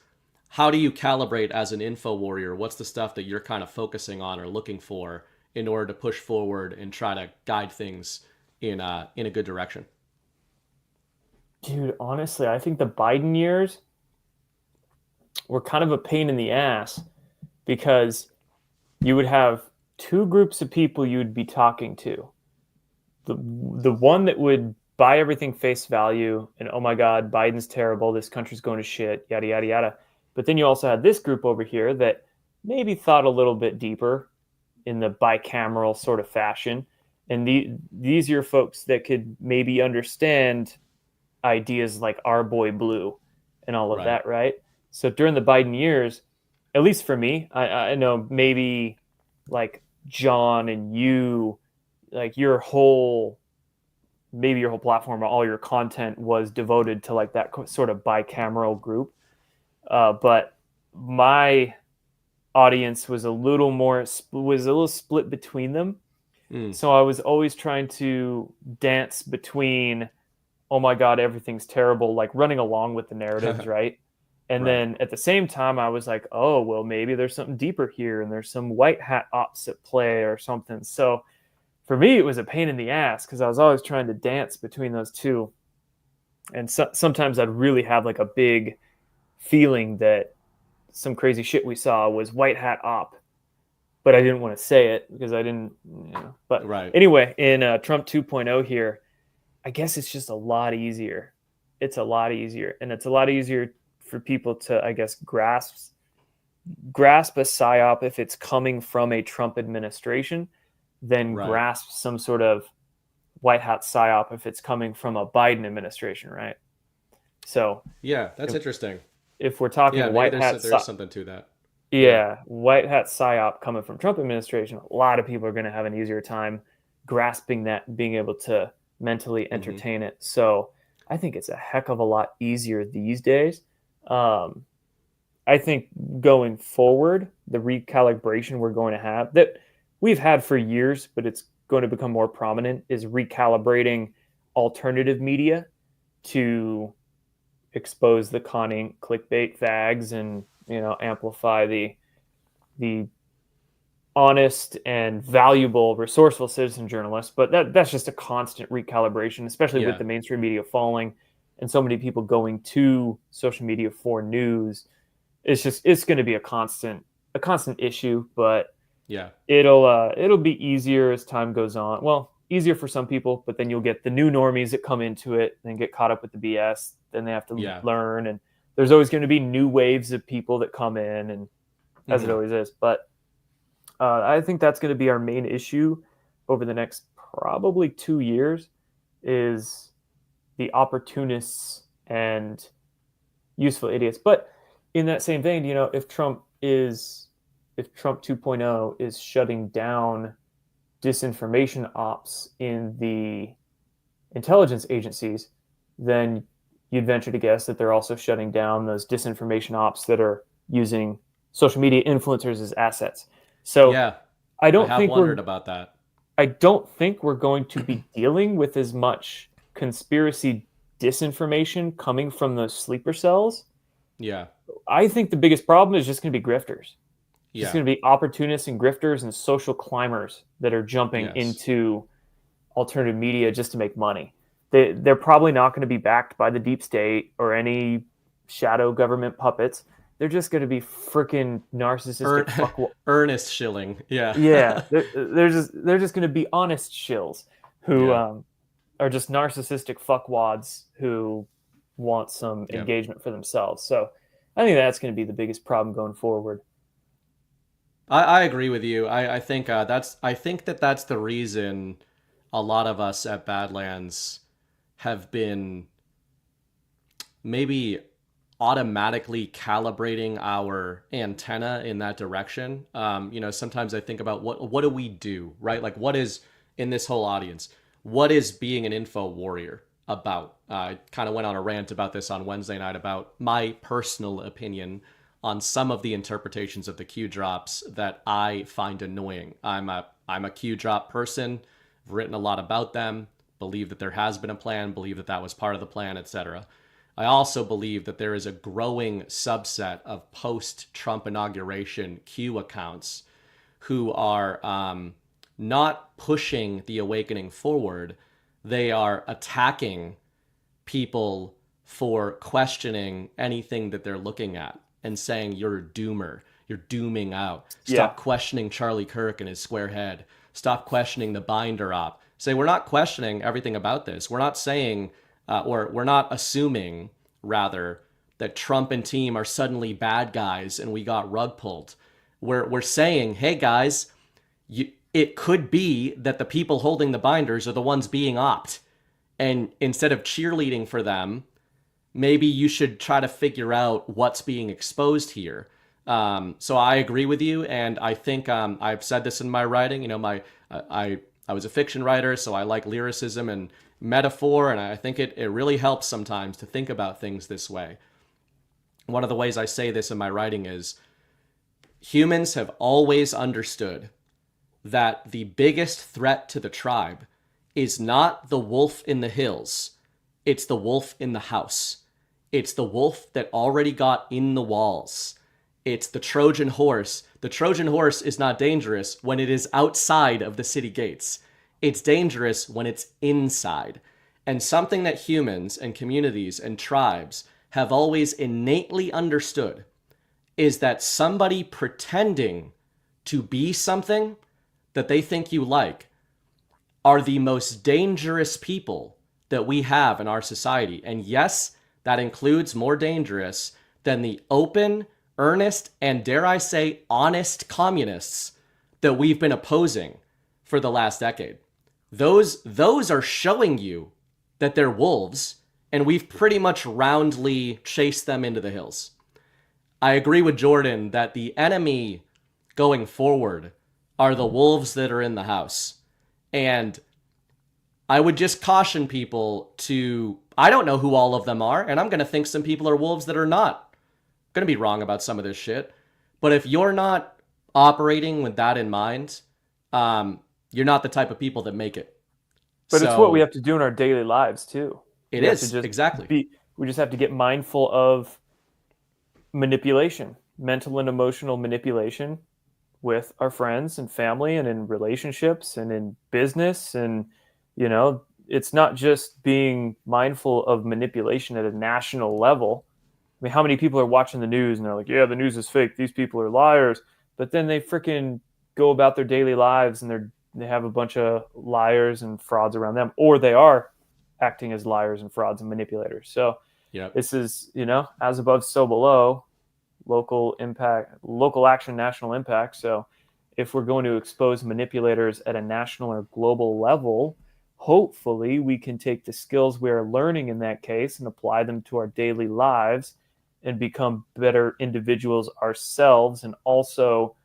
How do you calibrate as an info warrior? What's the stuff that you're kind of focusing on or looking for in order to push forward and try to guide things in a good direction? Dude, honestly, I think the Biden years were kind of a pain in the ass, because you would have two groups of people you'd be talking to. The one that would buy everything face value and, oh my God, Biden's terrible, this country's going to shit, yada, yada, yada. But then you also had this group over here that maybe thought a little bit deeper in the bicameral sort of fashion. And these are folks that could maybe understand ideas like Our Boy Blue and all of that, right? So during the Biden years, at least for me, I know maybe like John and you, like your whole platform, all your content was devoted to like that sort of bicameral group. But my audience was a little split between them. So I was always trying to dance between, oh my God, everything's terrible, like running along with the narratives, right? And then at the same time, I was like, oh, well, maybe there's something deeper here, and there's some white hat ops at play or something. So for me, it was a pain in the ass, because I was always trying to dance between those two. And sometimes I'd really have like a big feeling that some crazy shit we saw was white hat op, but I didn't want to say it because I didn't, But anyway, in Trump 2.0 here, I guess it's just a lot easier. It's a lot easier. And it's a lot easier for people to, I guess, grasp a psyop if it's coming from a Trump administration, than grasp some sort of white hat psyop if it's coming from a Biden administration, right? So yeah, that's interesting. If we're talking white hat, there's something to that. Yeah, white hat psyop coming from Trump administration, a lot of people are going to have an easier time grasping that, being able to mentally entertain it. So I think it's a heck of a lot easier these days. I think going forward, the recalibration we're going to have, that we've had for years, but it's going to become more prominent, is recalibrating alternative media to expose the conning clickbait fags and, amplify the honest and valuable, resourceful citizen journalists. But that's just a constant recalibration, especially with the mainstream media falling and so many people going to social media for news. It's going to be a constant issue, but it'll be easier as time goes on. Well, easier for some people, but then you'll get the new normies that come into it and get caught up with the BS. Then they have to learn, and there's always going to be new waves of people that come in, and as it always is. But I think that's going to be our main issue over the next probably 2 years, is the opportunists and useful idiots. But in that same vein, if Trump 2.0 is shutting down disinformation ops in the intelligence agencies, then you'd venture to guess that they're also shutting down those disinformation ops that are using social media influencers as assets. So I don't think wondered about that. I don't think we're going to be dealing with as much conspiracy disinformation coming from those sleeper cells. Yeah. I think the biggest problem is just going to be grifters. Yeah. Just going to be opportunists and grifters and social climbers that are jumping into alternative media just to make money. They're probably not going to be backed by the deep state or any shadow government puppets. They're just going to be freaking narcissistic Ernest Schilling. Yeah. Yeah. They're just going to be honest shills who are just narcissistic fuckwads who want some engagement for themselves. So I think that's going to be the biggest problem going forward. I agree with you. I think that's the reason a lot of us at Badlands have been maybe automatically calibrating our antenna in that direction. Sometimes I think about what do we do, right? Like, what is, in this whole audience, what is being an info warrior about? I kind of went on a rant about this on Wednesday night about my personal opinion on some of the interpretations of the Q drops that I find annoying. I'm a Q drop person. I've written a lot about them, believe that there has been a plan, believe that that was part of the plan, etc. I also believe that there is a growing subset of post-Trump inauguration Q accounts who are not pushing the awakening forward. They are attacking people for questioning anything that they're looking at and saying, you're a doomer, you're dooming out. Stop questioning Charlie Kirk and his square head. Stop questioning the binder op. Say, we're not questioning everything about this. We're not saying, or we're not assuming, rather, that Trump and team are suddenly bad guys and we got rug pulled. We're saying, hey guys, it could be that the people holding the binders are the ones being opped. And instead of cheerleading for them, maybe you should try to figure out what's being exposed here. So I agree with you, and I think I've said this in my writing. I was a fiction writer, so I like lyricism and metaphor, and I think it really helps sometimes to think about things this way. One of the ways I say this in my writing is humans have always understood that the biggest threat to the tribe is not the wolf in the hills, it's the wolf in the house. It's the wolf that already got in the walls. It's the Trojan horse. The Trojan horse is not dangerous when it is outside of the city gates. It's dangerous when it's inside. And something that humans and communities and tribes have always innately understood is that somebody pretending to be something that they think you like are the most dangerous people that we have in our society. And yes, that includes more dangerous than the open, earnest, and dare I say, honest communists that we've been opposing for the last decade. Those are showing you that they're wolves, and we've pretty much roundly chased them into the hills. I agree with Jordan that the enemy going forward are the wolves that are in the house. And I would just caution people to, I don't know who all of them are, and I'm going to think some people are wolves that are not. I'm going to be wrong about some of this shit. But if you're not operating with that in mind, you're not the type of people that make it. But it's what we have to do in our daily lives, too. It is, exactly. We just have to get mindful of manipulation, mental and emotional manipulation with our friends and family and in relationships and in business. And, it's not just being mindful of manipulation at a national level. I mean, how many people are watching the news and they're like, yeah, the news is fake. These people are liars. But then they freaking go about their daily lives and they have a bunch of liars and frauds around them, or they are acting as liars and frauds and manipulators. So This is, as above, so below, local impact, local action, national impact. So if we're going to expose manipulators at a national or global level, hopefully we can take the skills we are learning in that case and apply them to our daily lives and become better individuals ourselves, and also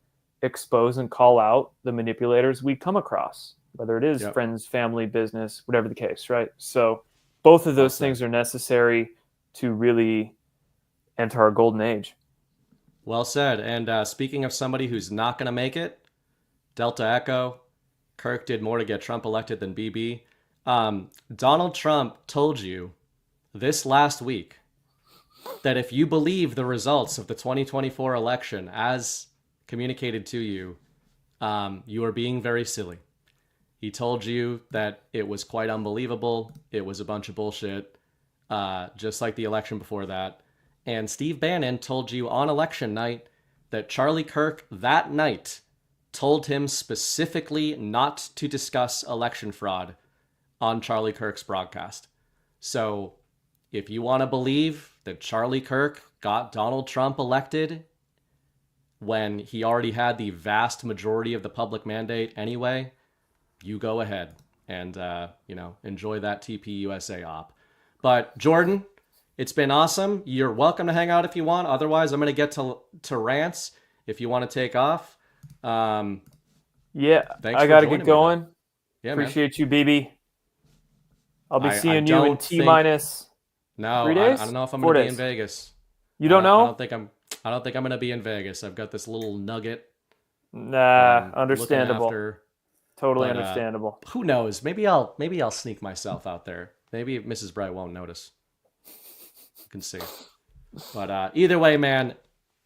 expose and call out the manipulators we come across, whether it is friends, family, business, whatever the case, right? So both of those things are necessary to really enter our golden age. Well said. And speaking of somebody who's not going to make it, Delta Echo, Kirk did more to get Trump elected than BB. Donald Trump told you this last week that if you believe the results of the 2024 election as communicated to you, you are being very silly. He told you that it was quite unbelievable. It was a bunch of bullshit, just like the election before that. And Steve Bannon told you on election night that Charlie Kirk that night told him specifically not to discuss election fraud on Charlie Kirk's broadcast. So if you want to believe that Charlie Kirk got Donald Trump elected when he already had the vast majority of the public mandate anyway, you go ahead and, enjoy that TPUSA op. But Jordan, it's been awesome. You're welcome to hang out if you want. Otherwise, I'm going to get to rants if you want to take off. Yeah, I got to get going. Yeah, appreciate you, BB. I'll be seeing you in T-minus 3 days? I don't know if I'm going to be in Vegas. You don't know? I don't think I'm going to be in Vegas. I've got this little nugget. Nah, understandable. Totally understandable. Who knows? Maybe I'll sneak myself out there. Maybe Mrs. Bright won't notice. You can see. But either way, man,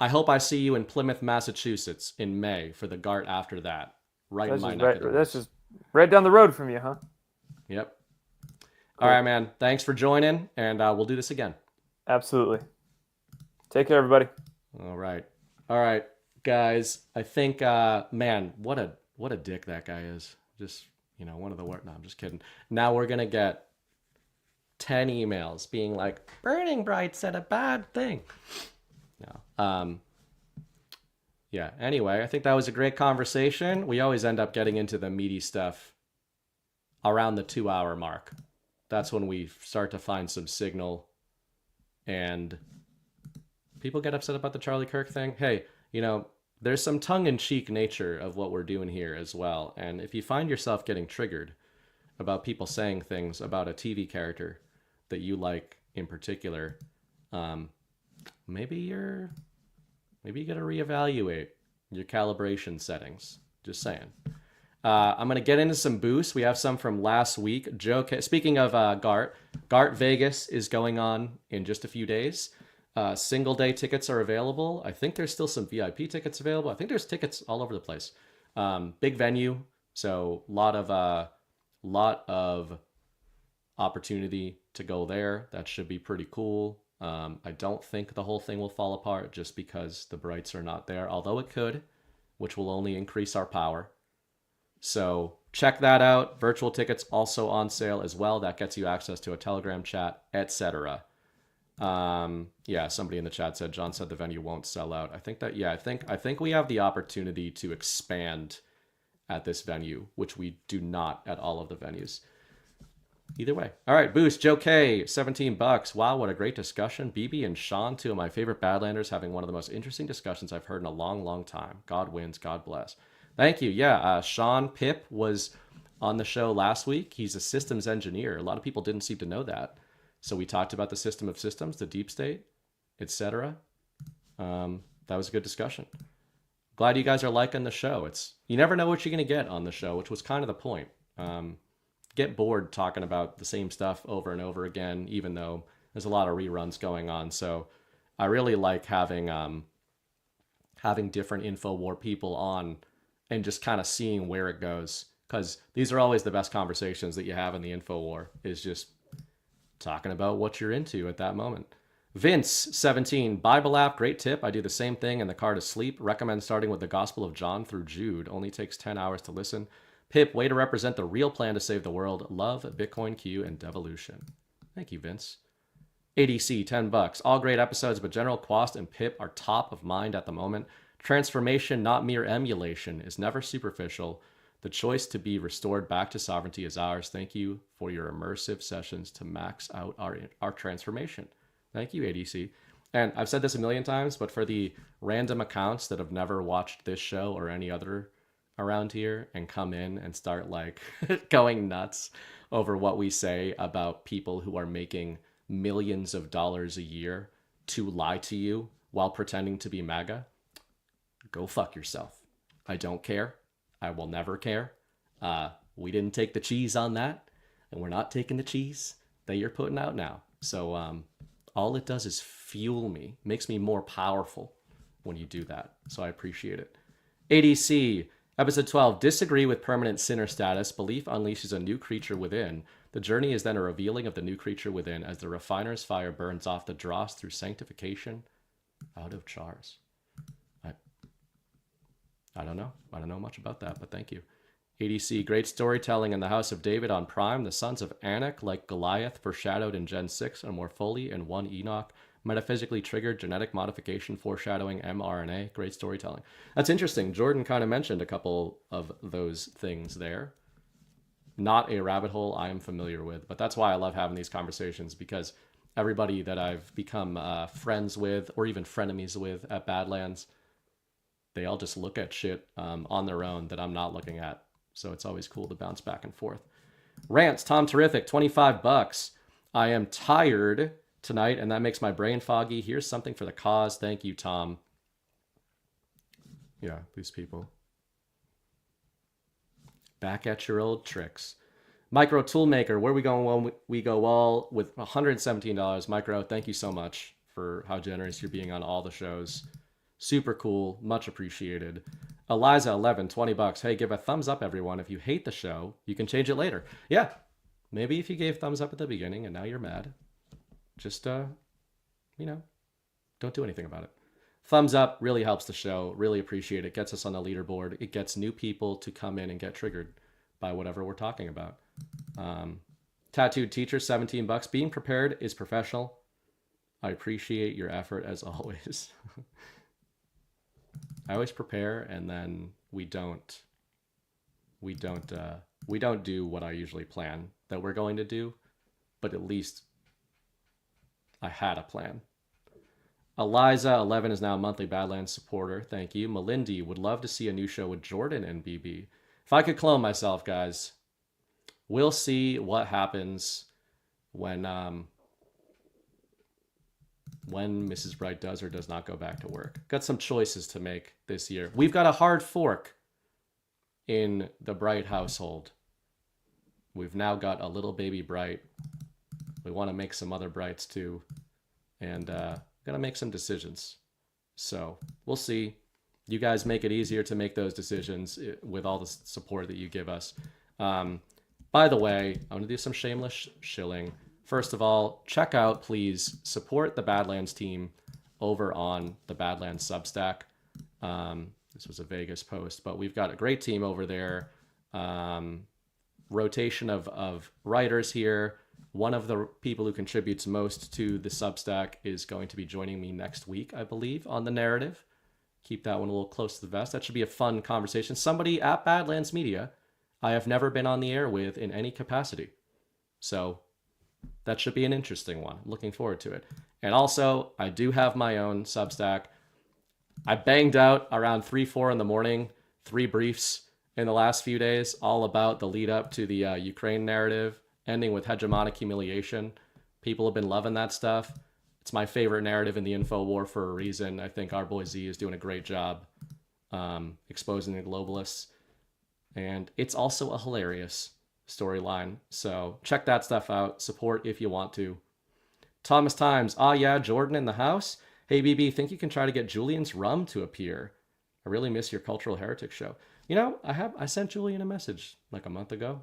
I hope I see you in Plymouth, Massachusetts in May for the GART after that. That's just right down the road from you, huh? Yep. Cool. All right, man. Thanks for joining, and we'll do this again. Absolutely. Take care, everybody. All right, guys. I think, man, what a dick that guy is. Just, one of the worst. No, I'm just kidding. Now we're gonna get 10 emails being like, Burning Bright said a bad thing. No. Yeah. Anyway, I think that was a great conversation. We always end up getting into the meaty stuff around the 2-hour mark. That's when we start to find some signal and people get upset about the Charlie Kirk thing. Hey, there's some tongue-in-cheek nature of what we're doing here as well. And if you find yourself getting triggered about people saying things about a TV character that you like in particular, maybe you got to reevaluate your calibration settings. Just saying. I'm going to get into some boosts. We have some from last week. Speaking of GART Vegas is going on in just a few days. Single day tickets are available. I think there's still some VIP tickets available. I think there's tickets all over the place. Big venue, so lot of opportunity to go there. That should be pretty cool. I don't think the whole thing will fall apart just because the Brights are not there, although it could, which will only increase our power. So check that out. Virtual tickets also on sale as well. That gets you access to a Telegram chat, etc. Yeah, somebody in the chat said John said the venue won't sell out. I think we have the opportunity to expand at this venue, which we do not at all of the venues. Either way. All right, boost. Joe K, $17. Wow, what a great discussion. BB and Sean, two of my favorite Badlanders, having one of the most interesting discussions I've heard in a long, long time. God wins, God bless. Thank you. Yeah, Sean Pip was on the show last week. He's a systems engineer. A lot of people didn't seem to know that. So we talked about the system of systems, the deep state, etc. That was a good discussion. Glad you guys are liking the show. You never know what you're going to get on the show, which was kind of the point. Get bored talking about the same stuff over and over again, even though there's a lot of reruns going on. So I really like having different InfoWar people on and just kind of seeing where it goes. Because these are always the best conversations that you have in the InfoWar, is just talking about what you're into at that moment. Vince, 17, Bible app, great tip. I do the same thing in the car to sleep. Recommend starting with the Gospel of John through Jude. Only takes 10 hours to listen. Pip, way to represent the real plan to save the world. Love, Bitcoin Q, and devolution. Thank you, Vince. ADC, $10. All great episodes, but General Quast and Pip are top of mind at the moment. Transformation, not mere emulation, is never superficial. The choice to be restored back to sovereignty is ours. Thank you for your immersive sessions to max out our transformation. Thank you, ADC. And I've said this a million times, but for the random accounts that have never watched this show or any other around here and come in and start like going nuts over what we say about people who are making millions of dollars a year to lie to you while pretending to be MAGA, go fuck yourself. I don't care. I will never care. We didn't take the cheese on that, and we're not taking the cheese that you're putting out now. So all it does is fuel me, makes me more powerful when you do that. So I appreciate it. ADC, episode 12, disagree with permanent sinner status. Belief unleashes a new creature within. The journey is then a revealing of the new creature within as the refiner's fire burns off the dross through sanctification out of jars. I don't know. I don't know much about that, but thank you. ADC, great storytelling in the House of David on Prime. The sons of Anak, like Goliath, foreshadowed in Gen 6 and more fully in 1 Enoch. Metaphysically triggered genetic modification foreshadowing mRNA. Great storytelling. That's interesting. Jordan kind of mentioned a couple of those things there. Not a rabbit hole I am familiar with, but that's why I love having these conversations, because everybody that I've become friends with or even frenemies with at Badlands, they all just look at shit on their own that I'm not looking at. So it's always cool to bounce back and forth. Rants, Tom Terrific, $25. I am tired tonight, and that makes my brain foggy. Here's something for the cause. Thank you, Tom. Yeah, these people. Back at your old tricks. Micro Toolmaker, where we going when we go all with $117. Micro, thank you so much for how generous you're being on all the shows. Super cool. Much appreciated. Eliza, 11, $20. Hey, give a thumbs up, everyone. If you hate the show, you can change it later. Yeah, maybe if you gave thumbs up at the beginning and now you're mad, just, don't do anything about it. Thumbs up really helps the show. Really appreciate it. Gets us on the leaderboard. It gets new people to come in and get triggered by whatever we're talking about. Tattooed Teacher, $17. Being prepared is professional. I appreciate your effort as always. I always prepare, and then we don't do what I usually plan that we're going to do, but at least I had a plan. Eliza, 11, is now a monthly Badlands supporter. Thank you. Melindy, would love to see a new show with Jordan and BB. If I could clone myself, guys, we'll see what happens when Mrs. Bright does or does not go back to work. Got some choices to make this year. We've got a hard fork in the Bright household. We've now got a little baby Bright. We want to make some other Brights too. And gotta make some decisions. So we'll see. You guys make it easier to make those decisions with all the support that you give us. By the way, I'm gonna do some shameless shilling. First of all, check out, please, support the Badlands team over on the Badlands Substack. This was a Vegas post, but we've got a great team over there. Rotation of writers here. One of the people who contributes most to the Substack is going to be joining me next week, I believe, on the narrative. Keep that one a little close to the vest. That should be a fun conversation. Somebody at Badlands Media I have never been on the air with in any capacity. So that should be an interesting one. Looking forward to it. And also, I do have my own Substack. I banged out around 3-4 in the morning, 3 briefs in the last few days, all about the lead up to the Ukraine narrative, ending with hegemonic humiliation. People have been loving that stuff. It's my favorite narrative in the info war for a reason. I think our boy Z is doing a great job exposing the globalists. And it's also a hilarious storyline. So check that stuff out. Support if you want to. Thomas Times. Ah, yeah, Jordan in the house. Hey, BB, think you can try to get Julian's Rum to appear? I really miss your Cultural Heretic show. You know, I sent Julian a message like a month ago.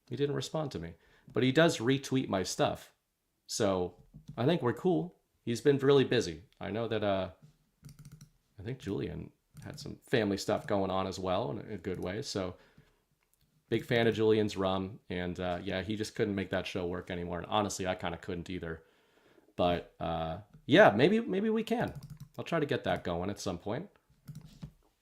He didn't respond to me. But he does retweet my stuff. So I think we're cool. He's been really busy. I know that I think Julian had some family stuff going on as well in a good way. So big fan of Julian's Rum. And yeah, he just couldn't make that show work anymore. And honestly, I kind of couldn't either. But yeah, maybe we can. I'll try to get that going at some point.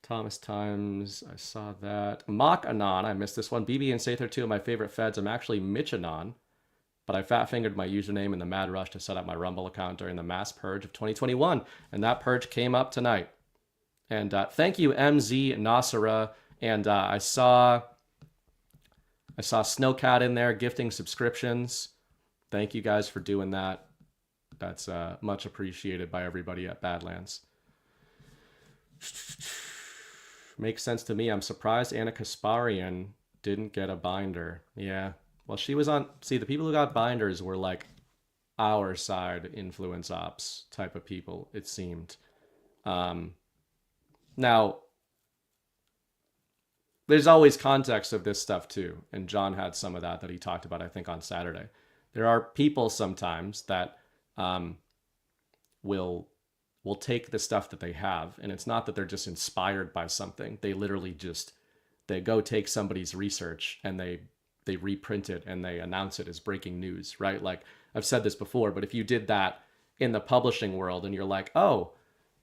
Thomas Times, I saw that. Mock Anon, I missed this one. BB and Sather, 2 of my favorite feds. I'm actually Mitch Anon, but I fat-fingered my username in the mad rush to set up my Rumble account during the mass purge of 2021, and that purge came up tonight. And thank you, MZ Nasara. And I saw Snowcat in there gifting subscriptions. Thank you guys for doing that. That's much appreciated by everybody at Badlands. Makes sense to me. I'm surprised Anna Kasparian didn't get a binder. Yeah. Well, she was on... See, the people who got binders were like our side influence ops type of people, it seemed. Now, there's always context of this stuff too. And John had some of that he talked about, I think, on Saturday. There are people sometimes that will take the stuff that they have, and it's not that they're just inspired by something. They literally just, they go take somebody's research and they reprint it and they announce it as breaking news, right? Like, I've said this before, but if you did that in the publishing world and you're like, oh,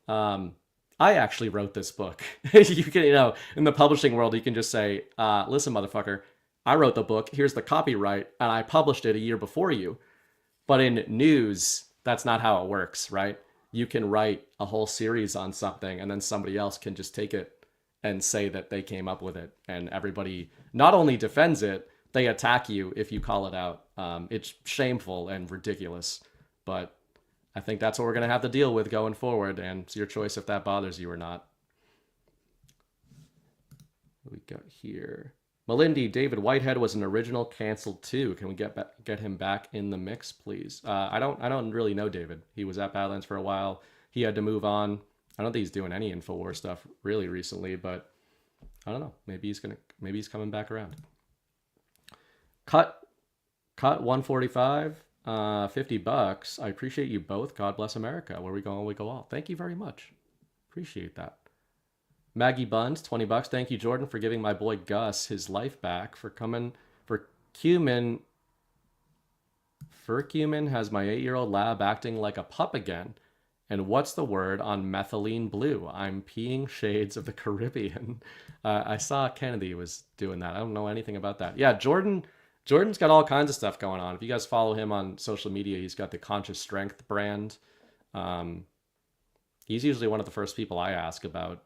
I actually wrote this book. You can, in the publishing world, you can just say, listen, motherfucker, I wrote the book. Here's the copyright, and I published it a year before you. But in news, that's not how it works, right? You can write a whole series on something, and then somebody else can just take it and say that they came up with it. And everybody not only defends it, they attack you if you call it out. It's shameful and ridiculous, but I think that's what we're going to have to deal with going forward, and it's your choice if that bothers you or not. What we got here? Melindy, David Whitehead was an original, canceled too. Can we get him back in the mix, please? I don't really know David. He was at Badlands for a while. He had to move on. I don't think he's doing any InfoWars stuff really recently, but I don't know. Maybe he's coming back around. Cut 145. $50. I appreciate you both. God bless America. Where we go, we go all. Thank you very much. Appreciate that. Maggie Buns, $20. Thank you, Jordan, for giving my boy Gus his life back. For Cumin has my 8-year-old lab acting like a pup again. And what's the word on methylene blue? I'm peeing shades of the Caribbean. I saw Kennedy was doing that. I don't know anything about that. Yeah, Jordan's got all kinds of stuff going on. If you guys follow him on social media, he's got the Conscious Strength brand. He's usually one of the first people I ask about,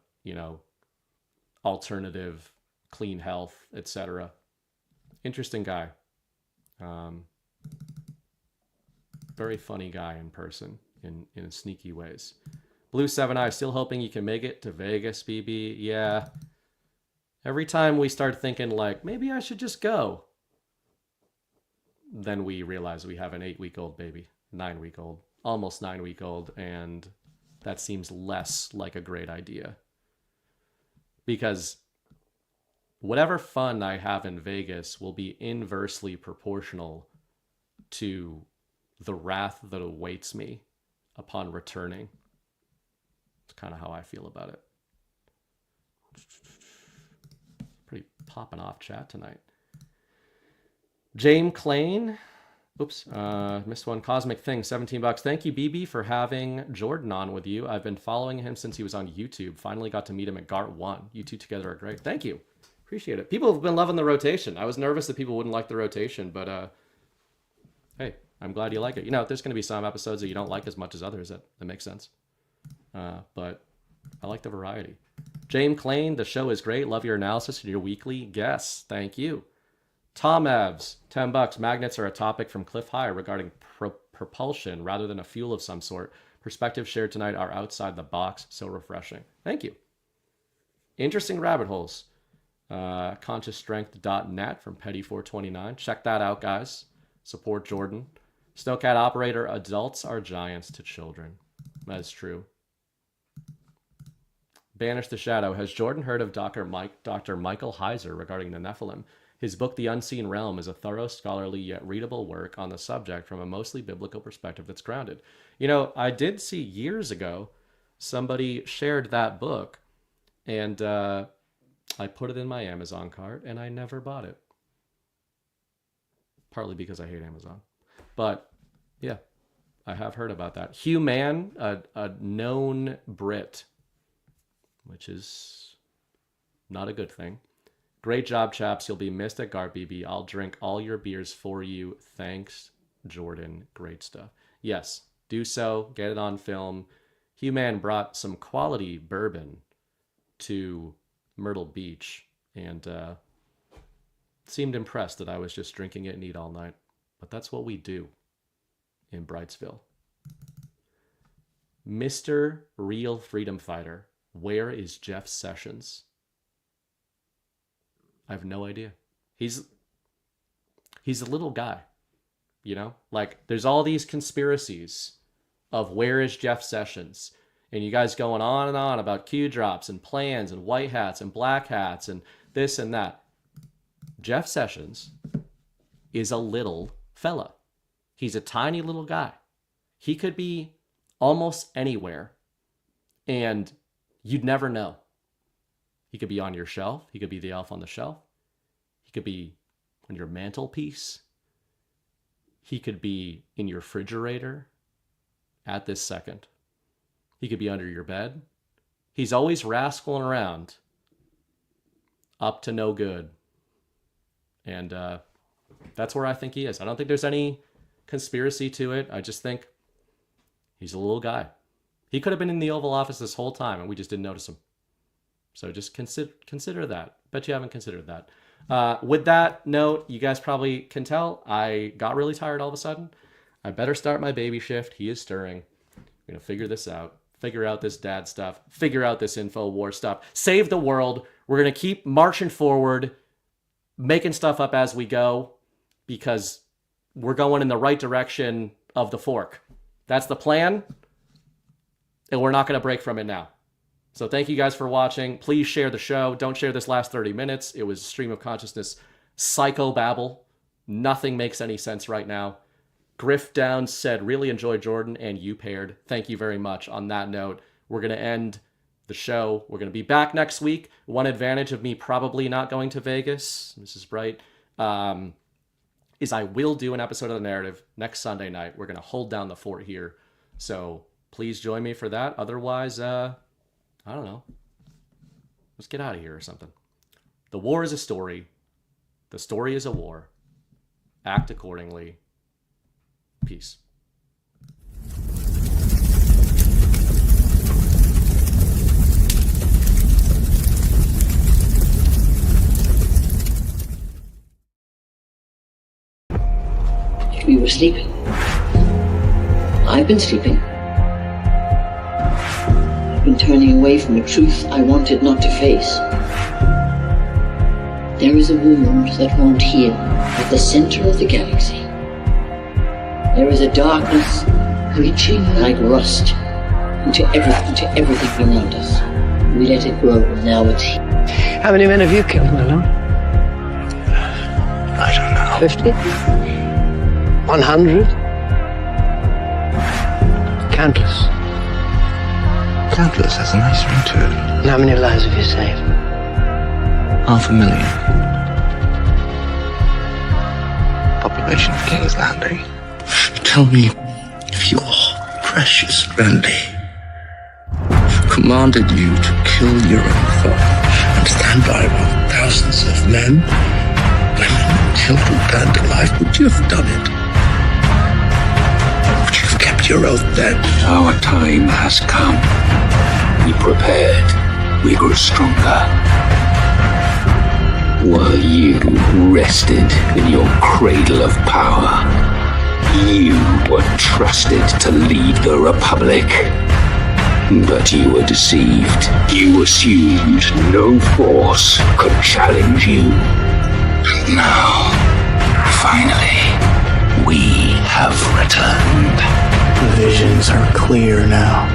alternative, clean health, etc. Interesting guy. Very funny guy in person in sneaky ways. Blue 7 Eye, still hoping you can make it to Vegas, BB. Yeah. Every time we start thinking like, maybe I should just go, then we realize we have an 8-week-old baby, 9-week-old, almost 9-week-old, and that seems less like a great idea. Because whatever fun I have in Vegas will be inversely proportional to the wrath that awaits me upon returning. It's kind of how I feel about it. Pretty popping off chat tonight. James Klain. Oops, missed one. Cosmic Thing, $17. Thank you, BB, for having Jordan on with you. I've been following him since he was on YouTube. Finally got to meet him at GART 1. You two together are great. Thank you. Appreciate it. People have been loving the rotation. I was nervous that people wouldn't like the rotation, but hey, I'm glad you like it. There's going to be some episodes that you don't like as much as others. That makes sense. But I like the variety. James Klain, the show is great. Love your analysis and your weekly guests. Thank you. Tom Evs, $10. Magnets are a topic from Cliff High regarding propulsion rather than a fuel of some sort. Perspectives shared tonight are outside the box. So refreshing. Thank you. Interesting rabbit holes. ConsciousStrength.net from Petty429. Check that out, guys. Support Jordan. Snowcat Operator, adults are giants to children. That's true. Banish the Shadow. Has Jordan heard of Dr. Michael Heiser regarding the Nephilim? His book, The Unseen Realm, is a thorough, scholarly, yet readable work on the subject from a mostly biblical perspective that's grounded. I did see years ago somebody shared that book, and I put it in my Amazon cart, and I never bought it. Partly because I hate Amazon. But, yeah, I have heard about that. Hugh Mann, a known Brit, which is not a good thing. Great job, chaps. You'll be missed at GART, BB. I'll drink all your beers for you. Thanks, Jordan. Great stuff. Yes, do so. Get it on film. Hugh Mann brought some quality bourbon to Myrtle Beach and seemed impressed that I was just drinking it neat all night. But that's what we do in Brightsville. Mr. Real Freedom Fighter. Where is Jeff Sessions? I have no idea. He's a little guy, you know? Like, there's all these conspiracies of where is Jeff Sessions? And you guys going on and on about Q drops and plans and white hats and black hats and this and that. Jeff Sessions is a little fella. He's a tiny little guy. He could be almost anywhere, and you'd never know. He could be on your shelf. He could be the elf on the shelf. He could be on your mantelpiece. He could be in your refrigerator at this second. He could be under your bed. He's always rascaling around, up to no good. And that's where I think he is. I don't think there's any conspiracy to it. I just think he's a little guy. He could have been in the Oval Office this whole time, and we just didn't notice him. So just consider that. Bet you haven't considered that. With that note, you guys probably can tell I got really tired all of a sudden. I better start my baby shift. He is stirring. I'm going to figure this out. Figure out this dad stuff. Figure out this InfoWars stuff. Save the world. We're going to keep marching forward, making stuff up as we go, because we're going in the right direction of the fork. That's the plan, and we're not going to break from it now. So thank you guys for watching. Please share the show. Don't share this last 30 minutes. It was stream of consciousness psychobabble. Nothing makes any sense right now. Griff Down said, really enjoyed Jordan and you paired. Thank you very much. On that note, we're going to end the show. We're going to be back next week. One advantage of me probably not going to Vegas, Mrs. Bright, is I will do an episode of The Narrative next Sunday night. We're going to hold down the fort here. So please join me for that. Otherwise, I don't know. Let's get out of here or something. The war is a story. The story is a war. Act accordingly. Peace. We were sleeping. I've been sleeping. I've been turning away from a truth I wanted not to face. There is a wound that won't heal at the center of the galaxy. There is a darkness reaching like rust into everything around us. We let it grow, and now it's here. How many men have you killed, Malone? I don't know. 50? 100? Countless. Countless has a nice ring to it. And how many lives have you saved? 500,000. Population of King's Landing. Tell me if your precious Randy commanded you to kill your own father and stand by while thousands of men, women, children burned alive, would you have done it? Would you have kept your oath then? Our time has come. We prepared. We grew stronger. While you rested in your cradle of power, you were trusted to lead the Republic. But you were deceived. You assumed no force could challenge you. Now, finally, we have returned. The visions are clear now.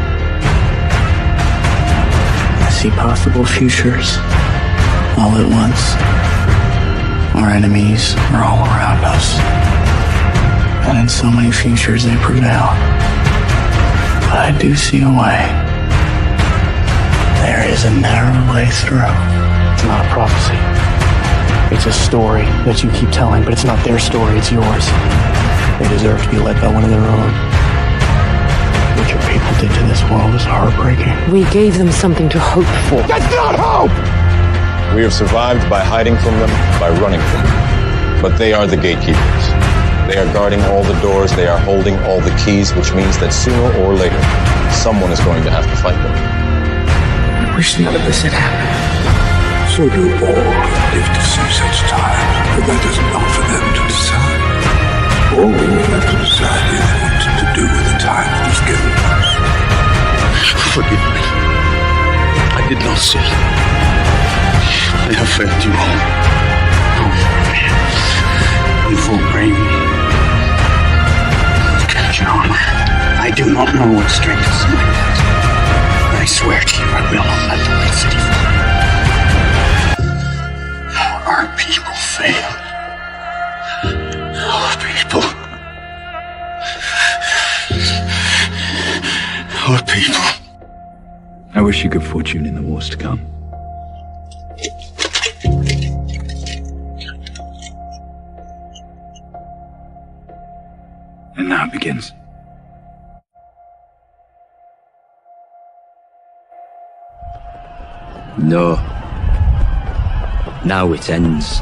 I see possible futures all at once. Our enemies are all around us. And in so many futures they prevail. But I do see a way. There is a narrow way through. It's not a prophecy. It's a story that you keep telling, but it's not their story, it's yours. They deserve to be led by one of their own. What your people did to this world is heartbreaking. We gave them something to hope for. That's not hope! We have survived by hiding from them, by running from them. But they are the gatekeepers. They are guarding all the doors, they are holding all the keys, which means that sooner or later, someone is going to have to fight them. I wish none of this had happened. So do all who live to see such time, but that is not for them to decide. All we will have to decide is what to do with the time that is given us. Forgive me. I did not see. I have failed you all. Oh, You fought bravely. Captain Armor, I do not know what strength is like that. But I swear to you, I will not let the White City fall. Our people fail. Our people. Our people. I wish you good fortune in the wars to come. And now it begins. No. Now it ends.